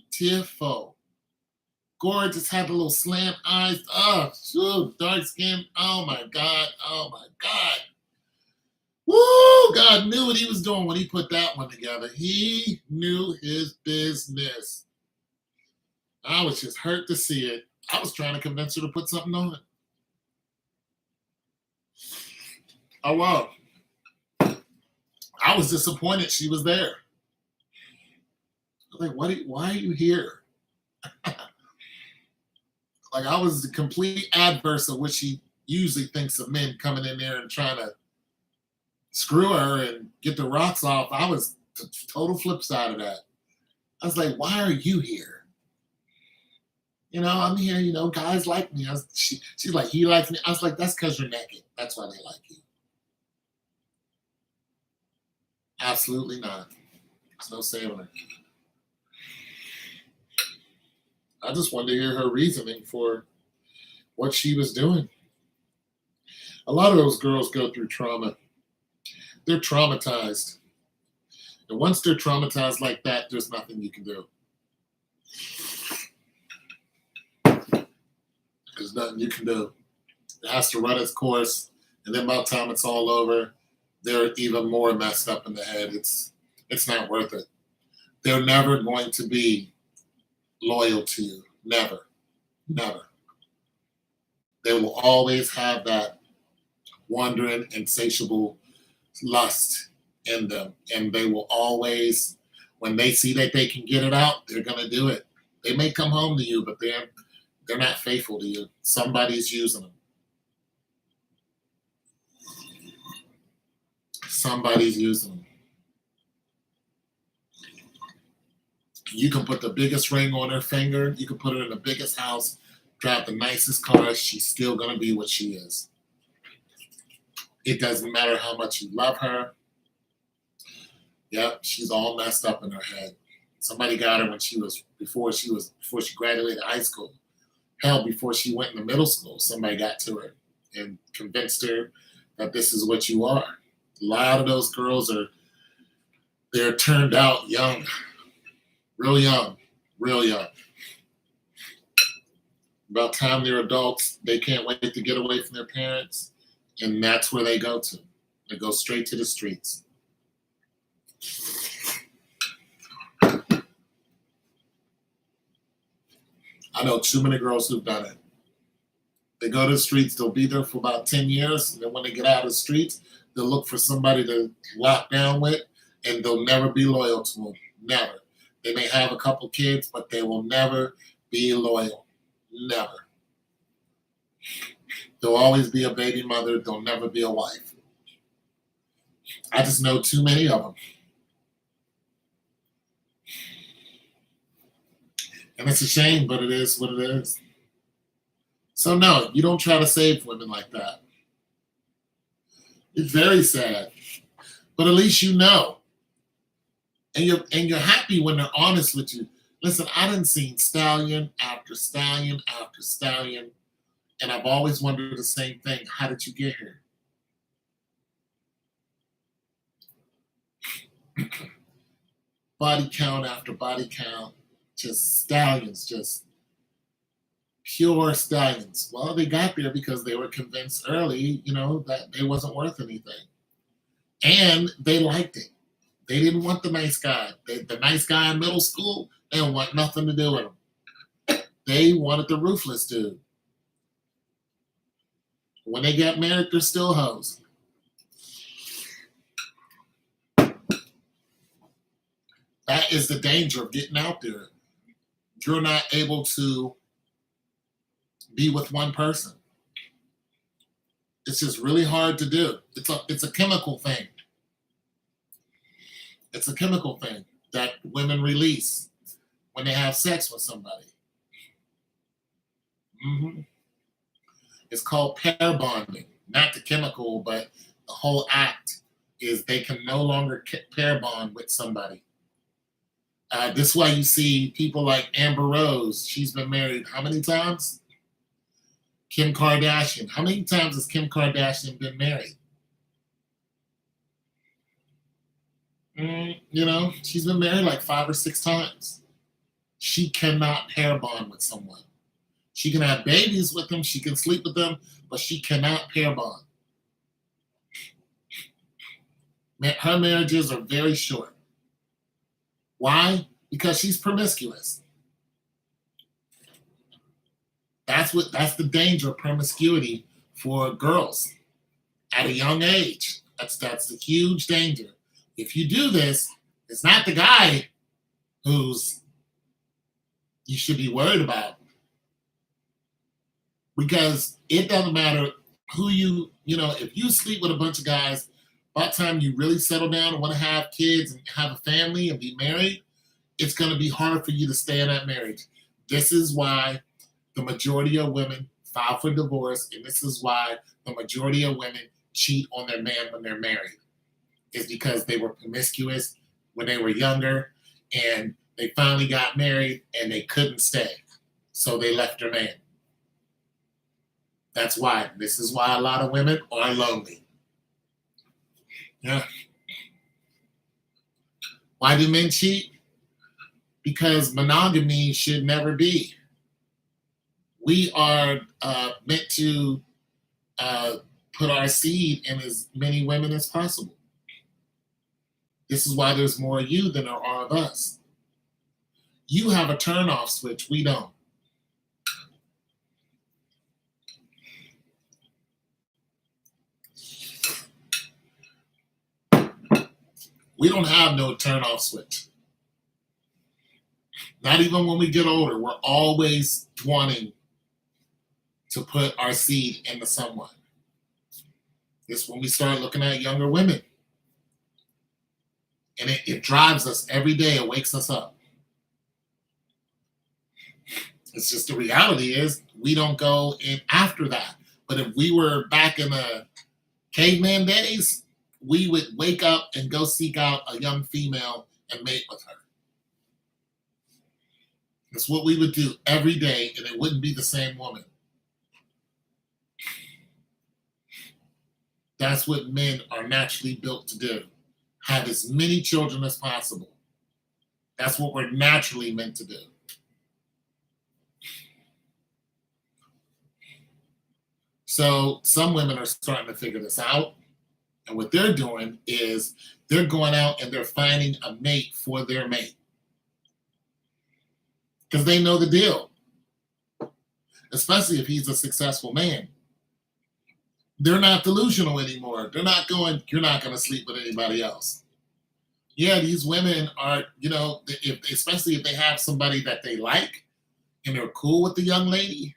beautiful. Gorgeous, had the little slant eyes. Oh, dark skin. Oh my God. Woo! God knew what he was doing when he put that one together. He knew his business. I was just hurt to see it. I was trying to convince her to put something on it. Oh, wow. I was disappointed she was there. I was like, why are you here? Like, I was the complete adverse of what she usually thinks of men coming in there and trying to screw her and get the rocks off. I was the total flip side of that. I was like, why are you here? You know, I'm here, you know, guys like me. She's like, he likes me. I was like, that's because you're naked. That's why they like you. Absolutely not. There's no saving her. I just wanted to hear her reasoning for what she was doing. A lot of those girls go through trauma. They're traumatized. And once they're traumatized like that, there's nothing you can do. There's nothing you can do. It has to run its course. And then by the time it's all over, they're even more messed up in the head. It's not worth it. They're never going to be loyal to you. Never. Never. They will always have that wandering, insatiable lust in them. And they will always, when they see that they can get it out, they're gonna do it. They may come home to you, but they're not faithful to you. Somebody's using them. Somebody's using them. You can put the biggest ring on her finger. You can put her in the biggest house, drive the nicest car. She's still going to be what she is. It doesn't matter how much you love her. Yep, she's all messed up in her head. Somebody got her when before she graduated high school. Hell, before she went into middle school, somebody got to her and convinced her that this is what you are. A lot of those girls they're turned out young. Real young, real young. About time they're adults, they can't wait to get away from their parents, and that's where they go to. They go straight to the streets. I know too many girls who've done it. They go to the streets, they'll be there for about 10 years, and then when they get out of the streets, they'll look for somebody to lock down with, and they'll never be loyal to them. Never. They may have a couple kids, but they will never be loyal. Never. They'll always be a baby mother. They'll never be a wife. I just know too many of them. And it's a shame, but it is what it is. So no, you don't try to save women like that. It's very sad. But at least you know. And you're happy when they're honest with you. Listen, I done seen stallion after stallion after stallion, and I've always wondered the same thing. How did you get here? Body count after body count, just stallions, just pure stallions. Well, they got there because they were convinced early, that they wasn't worth anything. And they liked it. They didn't want the nice guy. The nice guy in middle school, they didn't want nothing to do with him. They wanted the ruthless dude. When they get married, they're still hoes. That is the danger of getting out there. You're not able to be with one person. It's just really hard to do. It's a chemical thing. It's a chemical thing that women release when they have sex with somebody. Mm-hmm. It's called pair bonding. Not the chemical, but the whole act is they can no longer pair bond with somebody. This is why you see people like Amber Rose. She's been married how many times? Kim Kardashian. How many times has Kim Kardashian been married? She's been married like 5 or 6 times. She cannot pair bond with someone. She can have babies with them. She can sleep with them, but she cannot pair bond. Her marriages are very short. Why? Because she's promiscuous. That's the danger of promiscuity for girls at a young age. That's the huge danger. If you do this, it's not the guy who's you should be worried about. Because it doesn't matter who if you sleep with a bunch of guys, by the time you really settle down and want to have kids and have a family and be married, it's going to be hard for you to stay in that marriage. This is why the majority of women file for divorce, and this is why the majority of women cheat on their man when they're married. Is because they were promiscuous when they were younger, and they finally got married and they couldn't stay. So they left their man. That's why. This is why a lot of women are lonely. Yeah. Why do men cheat? Because monogamy should never be. We are meant to put our seed in as many women as possible. This is why there's more of you than there are of us. You have a turn-off switch. We don't. We don't have no turn off switch. Not even when we get older. We're always wanting to put our seed into someone. It's when we start looking at younger women. And it drives us every day. It wakes us up. It's just the reality is we don't go in after that. But if we were back in the caveman days, we would wake up and go seek out a young female and mate with her. It's what we would do every day, and it wouldn't be the same woman. That's what men are naturally built to do. Have as many children as possible. That's what we're naturally meant to do. So some women are starting to figure this out. And what they're doing is they're going out and they're finding a mate for their mate. Because they know the deal. Especially if he's a successful man. They're not delusional anymore. They're not going, you're not going to sleep with anybody else. Yeah, these women are, especially if they have somebody that they like and they're cool with the young lady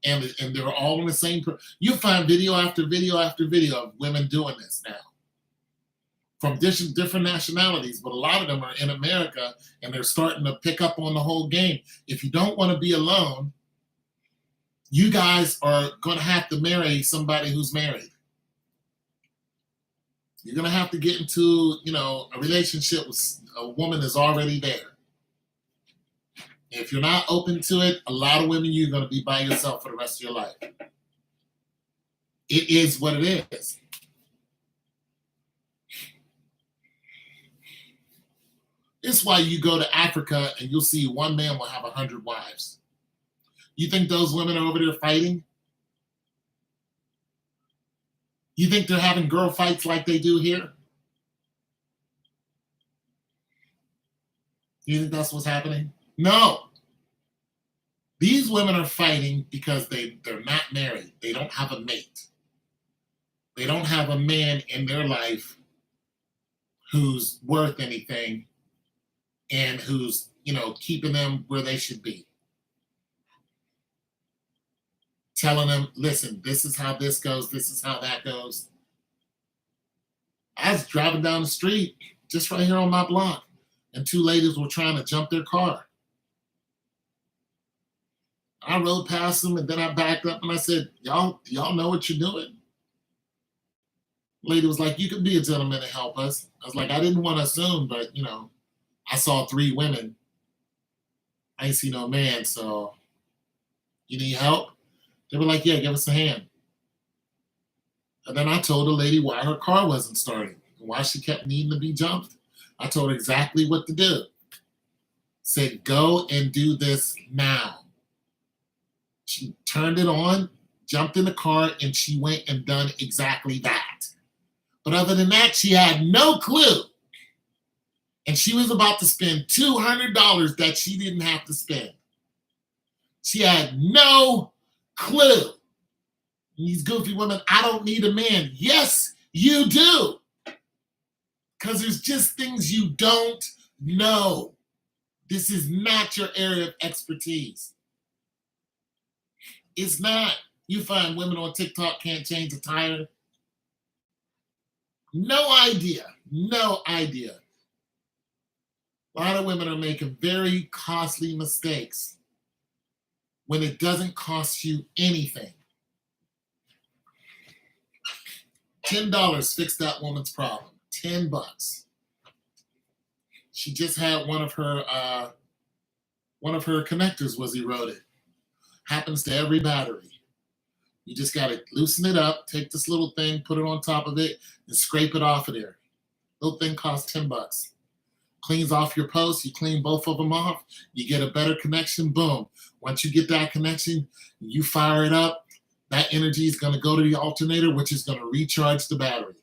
and they're all in the same. You find video after video after video of women doing this now from different nationalities, but a lot of them are in America and they're starting to pick up on the whole game. If you don't want to be alone, you guys are going to have to marry somebody who's married. You're going to have to get into, a relationship with a woman that's already there. If you're not open to it, a lot of women, you're going to be by yourself for the rest of your life. It is what it is. It's why you go to Africa and you'll see one man will have 100 wives. You think those women are over there fighting? You think they're having girl fights like they do here? You think that's what's happening? No. These women are fighting because they're not married. They don't have a mate. They don't have a man in their life who's worth anything and who's, keeping them where they should be. Telling them, listen, this is how this goes, this is how that goes. I was driving down the street, just right here on my block, and two ladies were trying to jump their car. I rode past them, and then I backed up, and I said, y'all know what you're doing? The lady was like, you can be a gentleman and help us. I was like, I didn't want to assume, but, I saw 3 women. I ain't see no man, so you need help? They were like, yeah, give us a hand. And then I told the lady why her car wasn't starting and why she kept needing to be jumped. I told her exactly what to do. Said, go and do this now. She turned it on, jumped in the car, and she went and done exactly that. But other than that, she had no clue. And she was about to spend $200 that she didn't have to spend. She had no clue. These goofy women, I don't need a man. Yes, you do. Because there's just things you don't know. This is not your area of expertise. It's not. You find women on TikTok can't change a tire. No idea. No idea. A lot of women are making very costly mistakes when it doesn't cost you anything. $10 fixed that woman's problem. $10. She just had one of her connectors was eroded. Happens to every battery. You just gotta loosen it up, take this little thing, put it on top of it, and scrape it off of there. Little thing costs $10. Cleans off your post, you clean both of them off, you get a better connection, boom. Once you get that connection, you fire it up, that energy is going to go to the alternator, which is going to recharge the battery.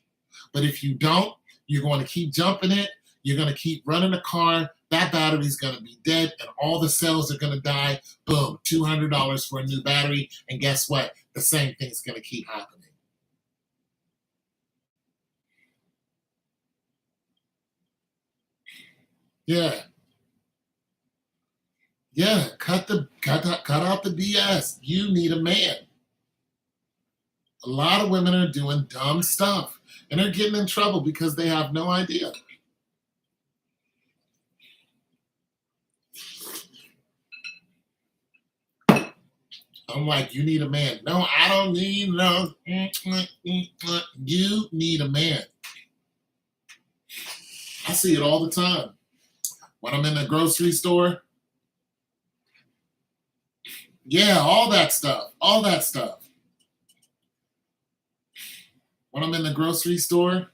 But if you don't, you're going to keep jumping it, you're going to keep running the car, that battery is going to be dead, and all the cells are going to die, boom, $200 for a new battery, and guess what? The same thing's going to keep happening. Yeah. Yeah. Cut out the BS. You need a man. A lot of women are doing dumb stuff and they're getting in trouble because they have no idea. I'm like, you need a man. No, I don't need no. You need a man. I see it all the time. When I'm in the grocery store, yeah, all that stuff. All that stuff. When I'm in the grocery store,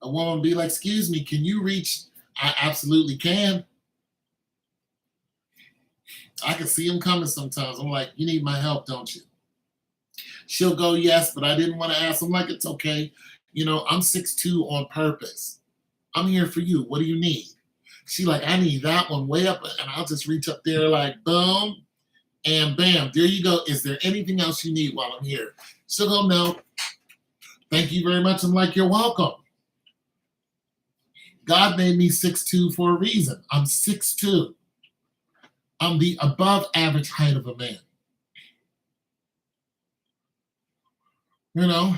a woman be like, excuse me, can you reach? I absolutely can. I can see them coming sometimes. I'm like, you need my help, don't you? She'll go, yes, but I didn't want to ask. I'm like, it's okay. You know, I'm 6'2" on purpose. I'm here for you. What do you need? She like, I need that one way up. And I'll just reach up there like, boom, and bam, there you go. Is there anything else you need while I'm here? She'll go, no. Thank you very much. I'm like, you're welcome. God made me 6'2" for a reason. I'm 6'2". I'm the above average height of a man. You know,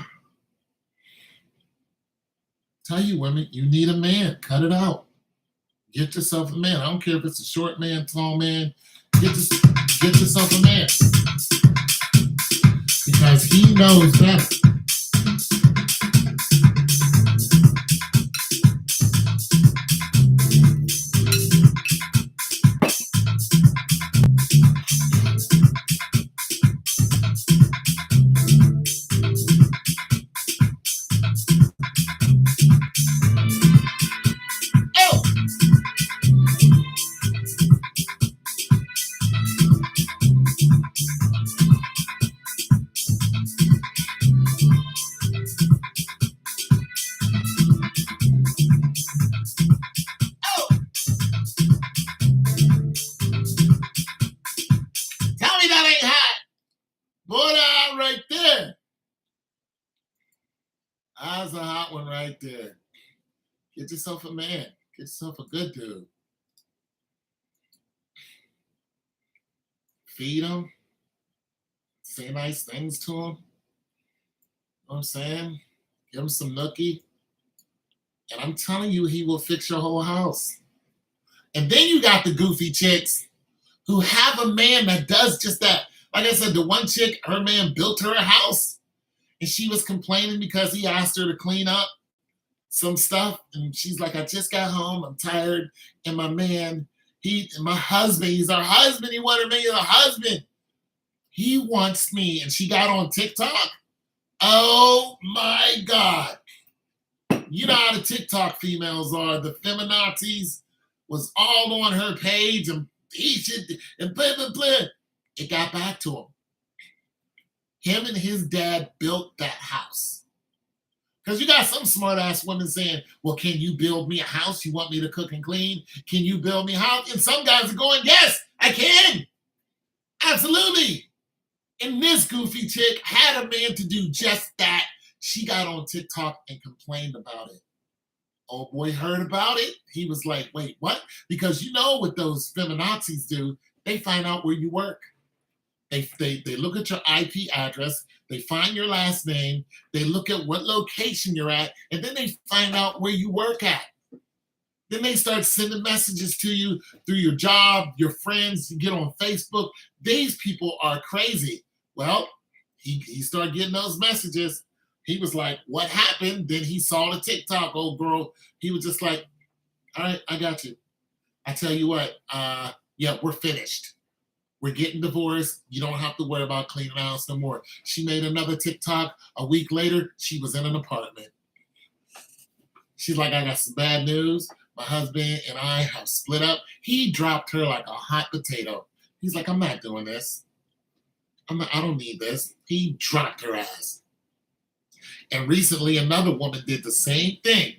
tell you women, you need a man. Cut it out. Get yourself a man. I don't care if it's a short man, tall man. Get yourself a man. Because he knows better. Oh, oh, tell me that ain't hot. Boy, that right there. That's a hot one right there. Get yourself a man. Get yourself a good dude. Feed him. Say nice things to him. You know what I'm saying? Give him some nookie. And I'm telling you, he will fix your whole house. And then you got the goofy chicks who have a man that does just that. Like I said, the one chick, her man built her a house and she was complaining because he asked her to clean up some stuff. And she's like, I just got home. I'm tired. And my husband, he's our husband. He wanted me as a husband. He wants me. And she got on TikTok. Oh my God. You know how the TikTok females are. The feminazis was all on her page and he should, and blah, blah, blah. It got back to him. Him and his dad built that house. Because you got some smart ass women saying, well, can you build me a house? You want me to cook and clean? Can you build me a house? And some guys are going, yes, I can. Absolutely. And this goofy chick had a man to do just that. She got on TikTok and complained about it. Old boy heard about it. He was like, wait, what? Because you know what those feminazis do? They find out where you work. They look at your IP address. They find your last name. They look at what location you're at. And then they find out where you work at. Then they start sending messages to you through your job, your friends. You get on Facebook. These people are crazy. Well, he started getting those messages. He was like, what happened? Then he saw the TikTok, old girl. He was just like, all right, I got you. I tell you what, yeah, we're finished. We're getting divorced. You don't have to worry about cleaning the house no more. She made another TikTok. A week later, she was in an apartment. She's like, I got some bad news. My husband and I have split up. He dropped her like a hot potato. He's like, I'm not doing this. I don't need this. He dropped her ass. And recently, another woman did the same thing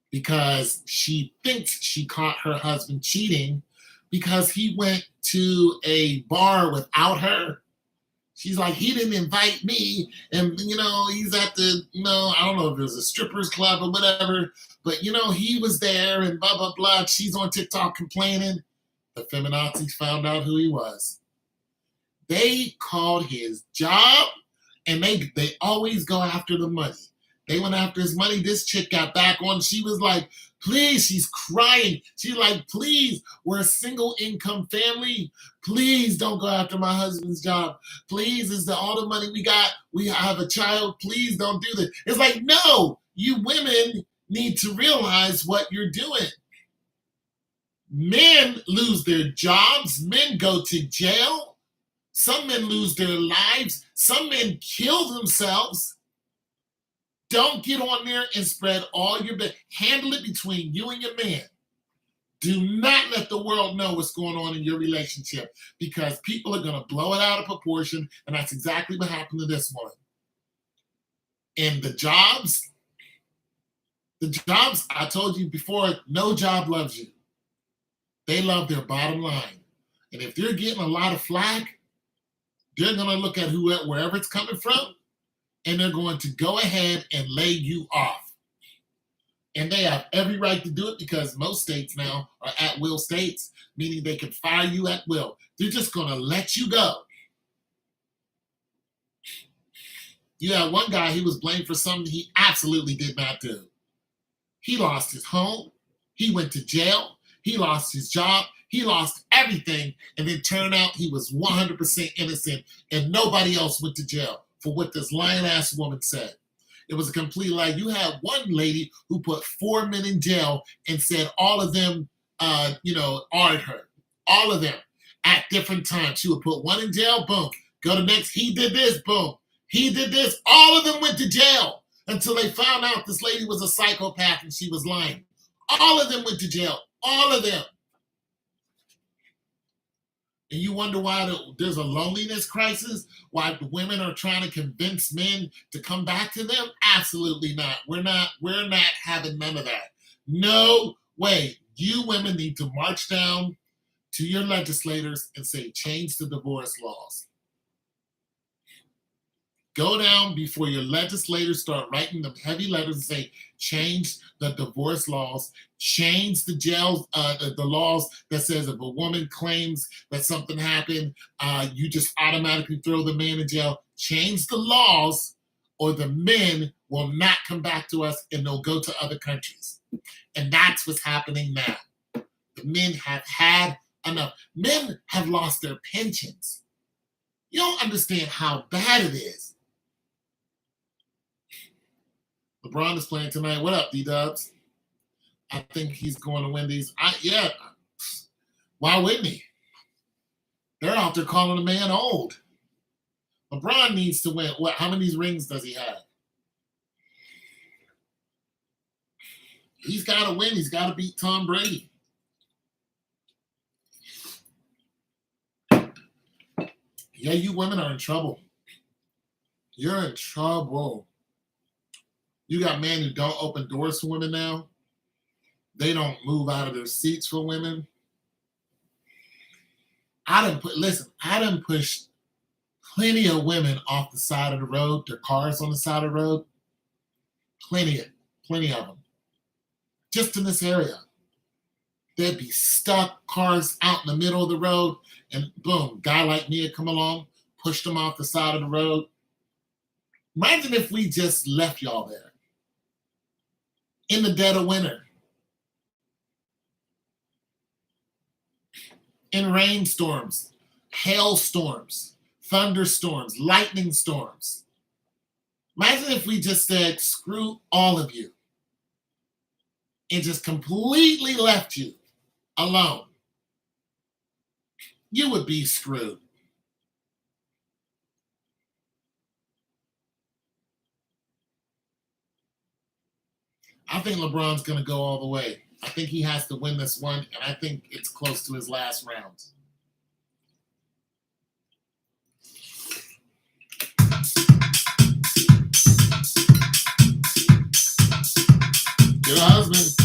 because she thinks she caught her husband cheating because he went to a bar without her. She's like, he didn't invite me. And, he's at the, I don't know if it was a strippers club or whatever, but, he was there and blah, blah, blah. She's on TikTok complaining. The feminazis found out who he was. They called his job, and they always go after the money. They went after his money. This chick got back on. She was like, please, she's crying. She's like, please, we're a single income family. Please don't go after my husband's job. Please, is all the money we got? We have a child. Please don't do this. It's like, no, you women need to realize what you're doing. Men lose their jobs. Men go to jail. Some men lose their lives. Some men kill themselves. Don't get on there and spread all your bed. Handle it between you and your man. Do not let the world know what's going on in your relationship, because people are going to blow it out of proportion, and that's exactly what happened to this one. And the jobs, I told you before, no job loves you. They love their bottom line. And if they're getting a lot of flack, they're going to look at wherever it's coming from, and they're going to go ahead and lay you off. And they have every right to do it, because most states now are at-will states, meaning they can fire you at will. They're just going to let you go. You had one guy, he was blamed for something he absolutely did not do. He lost his home. He went to jail. He lost his job. He lost everything. And then turned out he was 100% innocent, and nobody else went to jail for what this lying-ass woman said. It was a complete lie. You had one lady who put 4 men in jail and said all of them, ard her. All of them at different times. She would put one in jail, boom. Go to next, he did this, boom. He did this. All of them went to jail until they found out this lady was a psychopath and she was lying. All of them went to jail. All of them. And you wonder why there's a loneliness crisis? Why the women are trying to convince men to come back to them? Absolutely not. We're not having none of that. No way. You women need to march down to your legislators and say, change the divorce laws. Go down before your legislators start writing them heavy letters and say, change the divorce laws, change the jail, the laws that says if a woman claims that something happened, you just automatically throw the man in jail. Change the laws, or the men will not come back to us and they'll go to other countries. And that's what's happening now. The men have had enough. Men have lost their pensions. You don't understand how bad it is. LeBron is playing tonight. What up, D-Dubs? I think he's going to win these. Why wouldn't he? They're out there calling the man old. LeBron needs to win. How many rings does he have? He's got to win. He's got to beat Tom Brady. Yeah, you women are in trouble. You're in trouble. You got men who don't open doors for women now. They don't move out of their seats for women. I done pushed plenty of women off the side of the road, their cars on the side of the road. Plenty of them. Just in this area. They'd be stuck, cars out in the middle of the road, and boom, guy like me would come along, push them off the side of the road. Imagine if we just left y'all there in the dead of winter, in rainstorms, hailstorms, thunderstorms, lightning storms. Imagine if we just said, screw all of you, and just completely left you alone. You would be screwed. I think LeBron's going to go all the way. I think he has to win this one, and I think it's close to his last round. Your husband.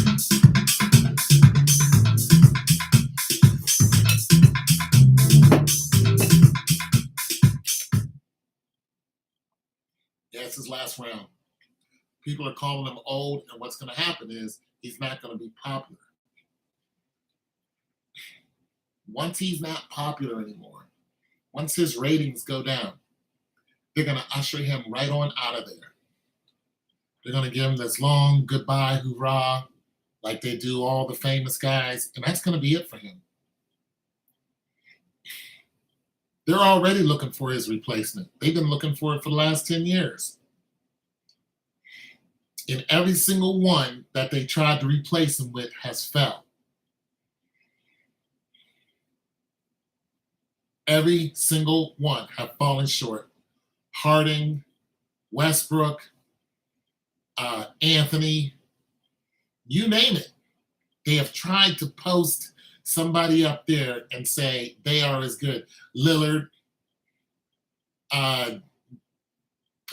his last round. People are calling him old, and what's going to happen is he's not going to be popular. Once he's not popular anymore, once his ratings go down, they're going to usher him right on out of there. They're going to give him this long goodbye hoorah, like they do all the famous guys, and that's going to be it for him. They're already looking for his replacement. They've been looking for it for the last 10 years. And every single one that they tried to replace him with has failed. Every single one have fallen short. Harding, Westbrook, Anthony, you name it. They have tried to post somebody up there and say they are as good. Lillard, a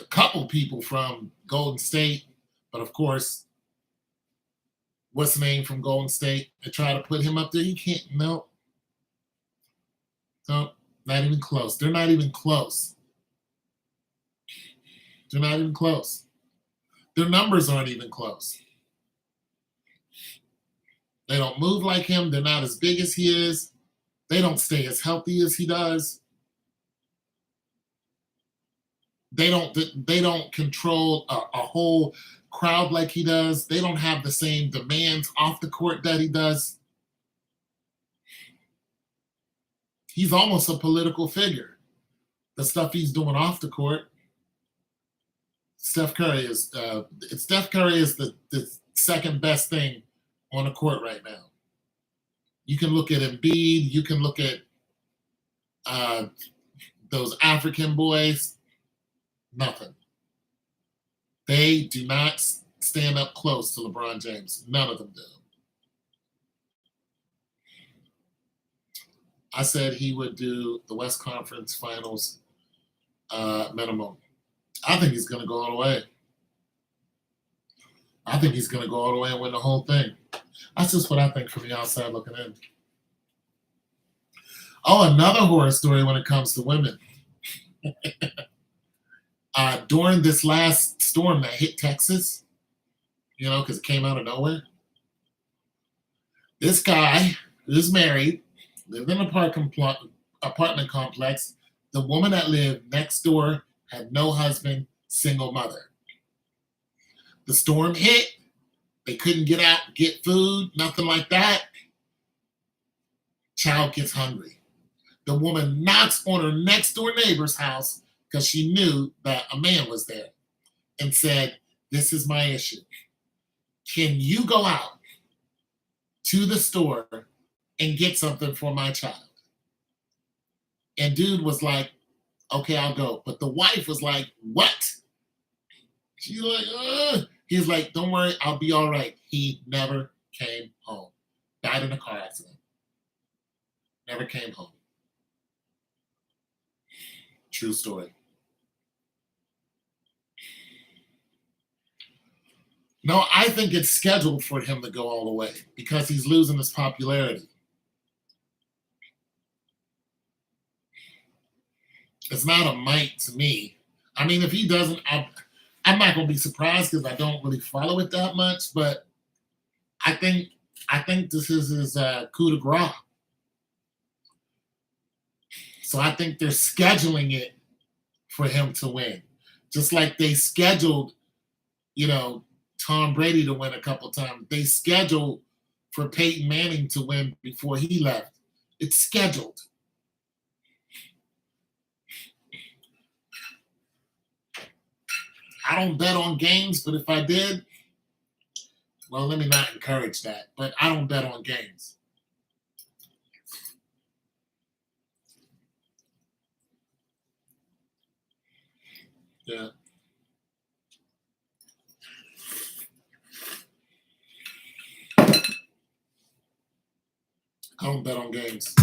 couple people from Golden State, but of course, what's the name from Golden State? They try to put him up there. You can't, no. No, not even close. They're not even close. They're not even close. Their numbers aren't even close. They don't move like him. They're not as big as he is. They don't stay as healthy as he does. They don't control a whole crowd like he does. They don't have the same demands off the court that he does. He's almost a political figure. The stuff he's doing off the court. Steph Curry is the second best thing on the court right now. You can look at Embiid. You can look at those African boys. Nothing. They do not stand up close to LeBron James. None of them do. I said he would do the West Conference Finals minimum. I think he's going to go all the way. I think he's going to go all the way and win the whole thing. That's just what I think from the outside looking in. Oh, another horror story when it comes to women. During this last storm that hit Texas, because it came out of nowhere, this guy who's married, lived in an apartment complex. The woman that lived next door had no husband, single mother. The storm hit. They couldn't get out, get food, nothing like that. Child gets hungry. The woman knocks on her next door neighbor's house because she knew that a man was there and said, "This is my issue. Can you go out to the store and get something for my child?" And dude was like, "Okay, I'll go." But the wife was like, "What?" She's like, "Ugh." He's like, "Don't worry, I'll be all right." He never came home. Died in a car accident. Never came home. True story. No, I think it's scheduled for him to go all the way because he's losing his popularity. It's not a might to me. I mean, if he doesn't, I'm not going to be surprised because I don't really follow it that much. But I think this is his coup de grace. So I think they're scheduling it for him to win, just like they scheduled, Tom Brady to win a couple times. They scheduled for Peyton Manning to win before he left. It's scheduled. I don't bet on games, but if I did, well, let me not encourage that. But I don't bet on games. Yeah. I don't bet on games.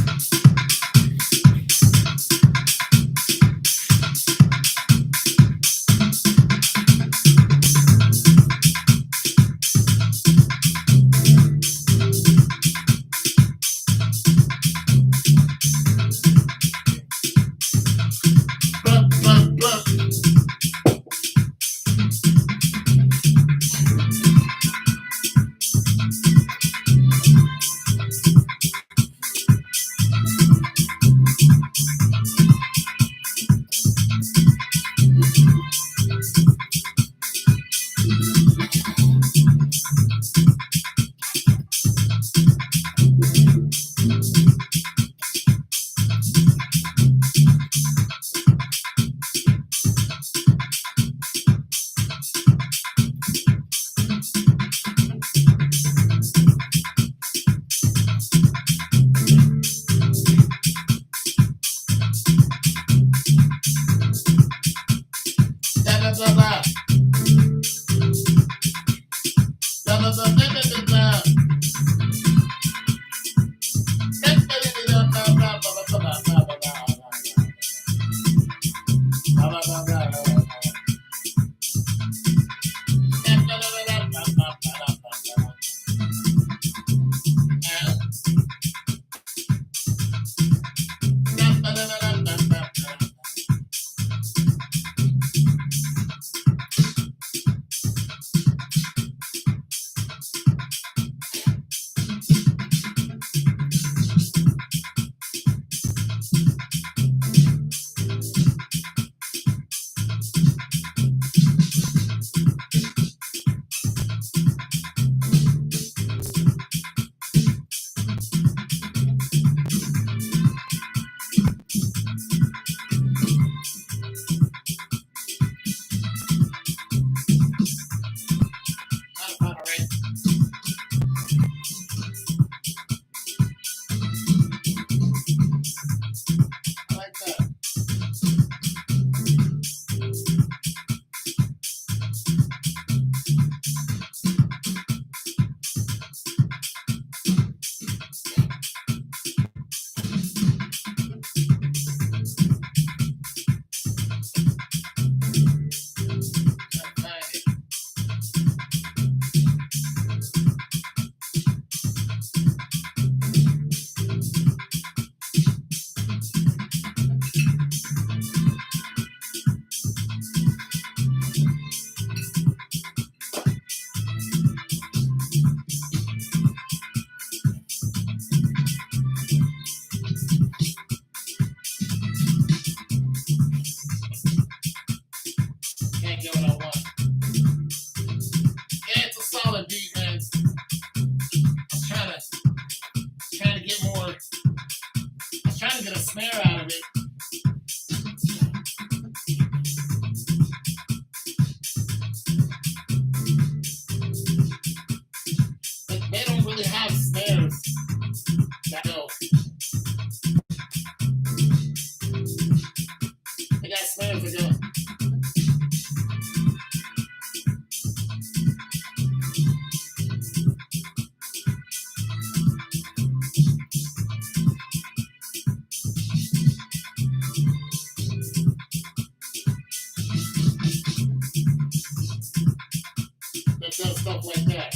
does stuff like that.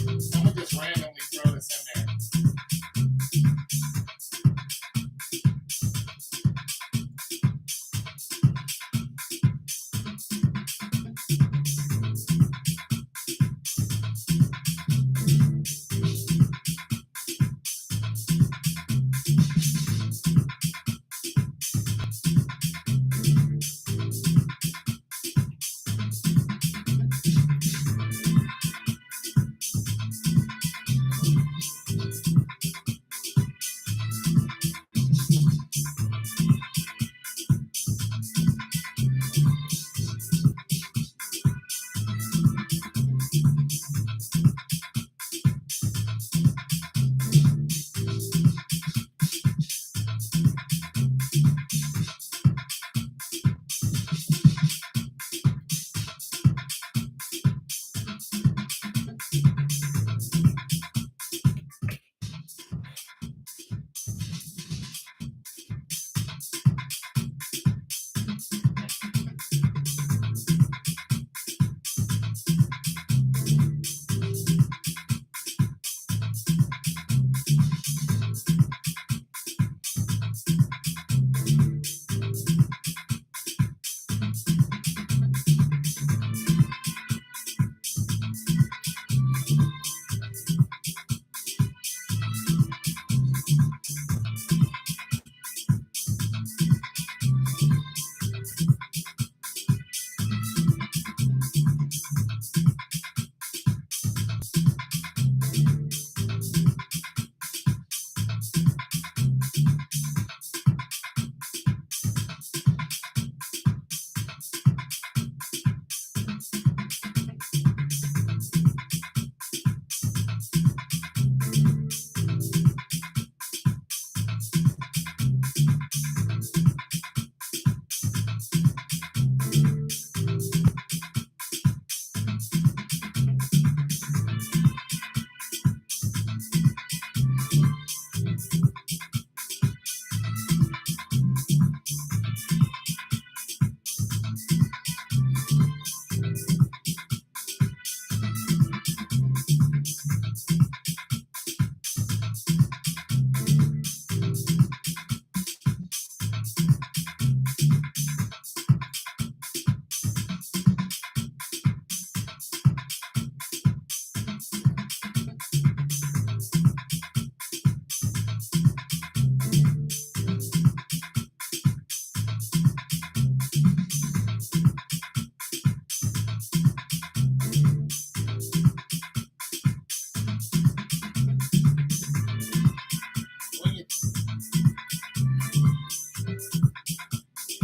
I'm gonna just randomly throw this in there.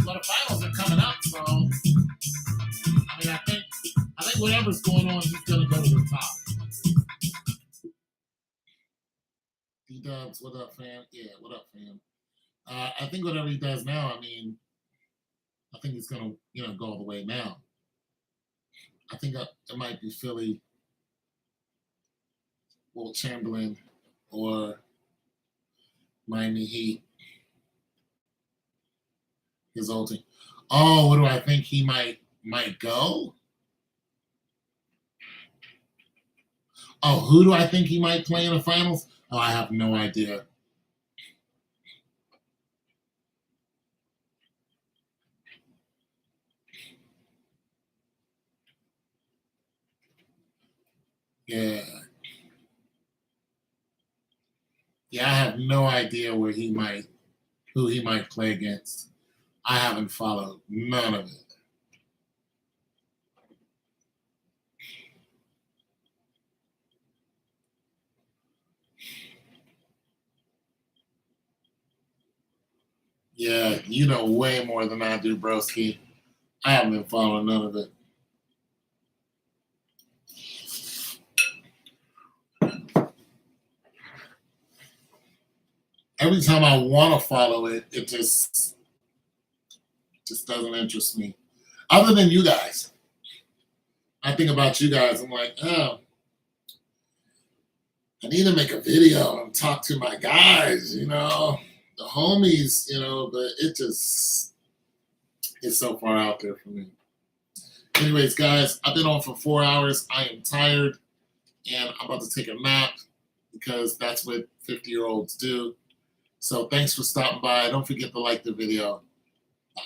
Well, the finals are coming up, so I mean, I think whatever's going on, he's gonna go to the top. D Dubs, what up, fam? Yeah, what up, fam? I think whatever he does now, I mean, I think he's gonna, go all the way now. I think it might be Philly, Will Chamberlain, or Miami Heat. His old team. Oh, what do I think he might go? Oh, who do I think he might play in the finals? Oh, I have no idea. Yeah. Yeah, I have no idea who he might play against. I haven't followed none of it. Yeah, you know way more than I do, broski. I haven't been following none of it. Every time I want to follow it, it just doesn't interest me. Other than you guys, I think about you guys. I'm like, oh, I need to make a video and talk to my guys, the homies, but it's so far out there for me. Anyways, guys, I've been on for 4 hours. I am tired, and I'm about to take a nap because that's what 50-year-olds do. So thanks for stopping by. Don't forget to like the video. Bye.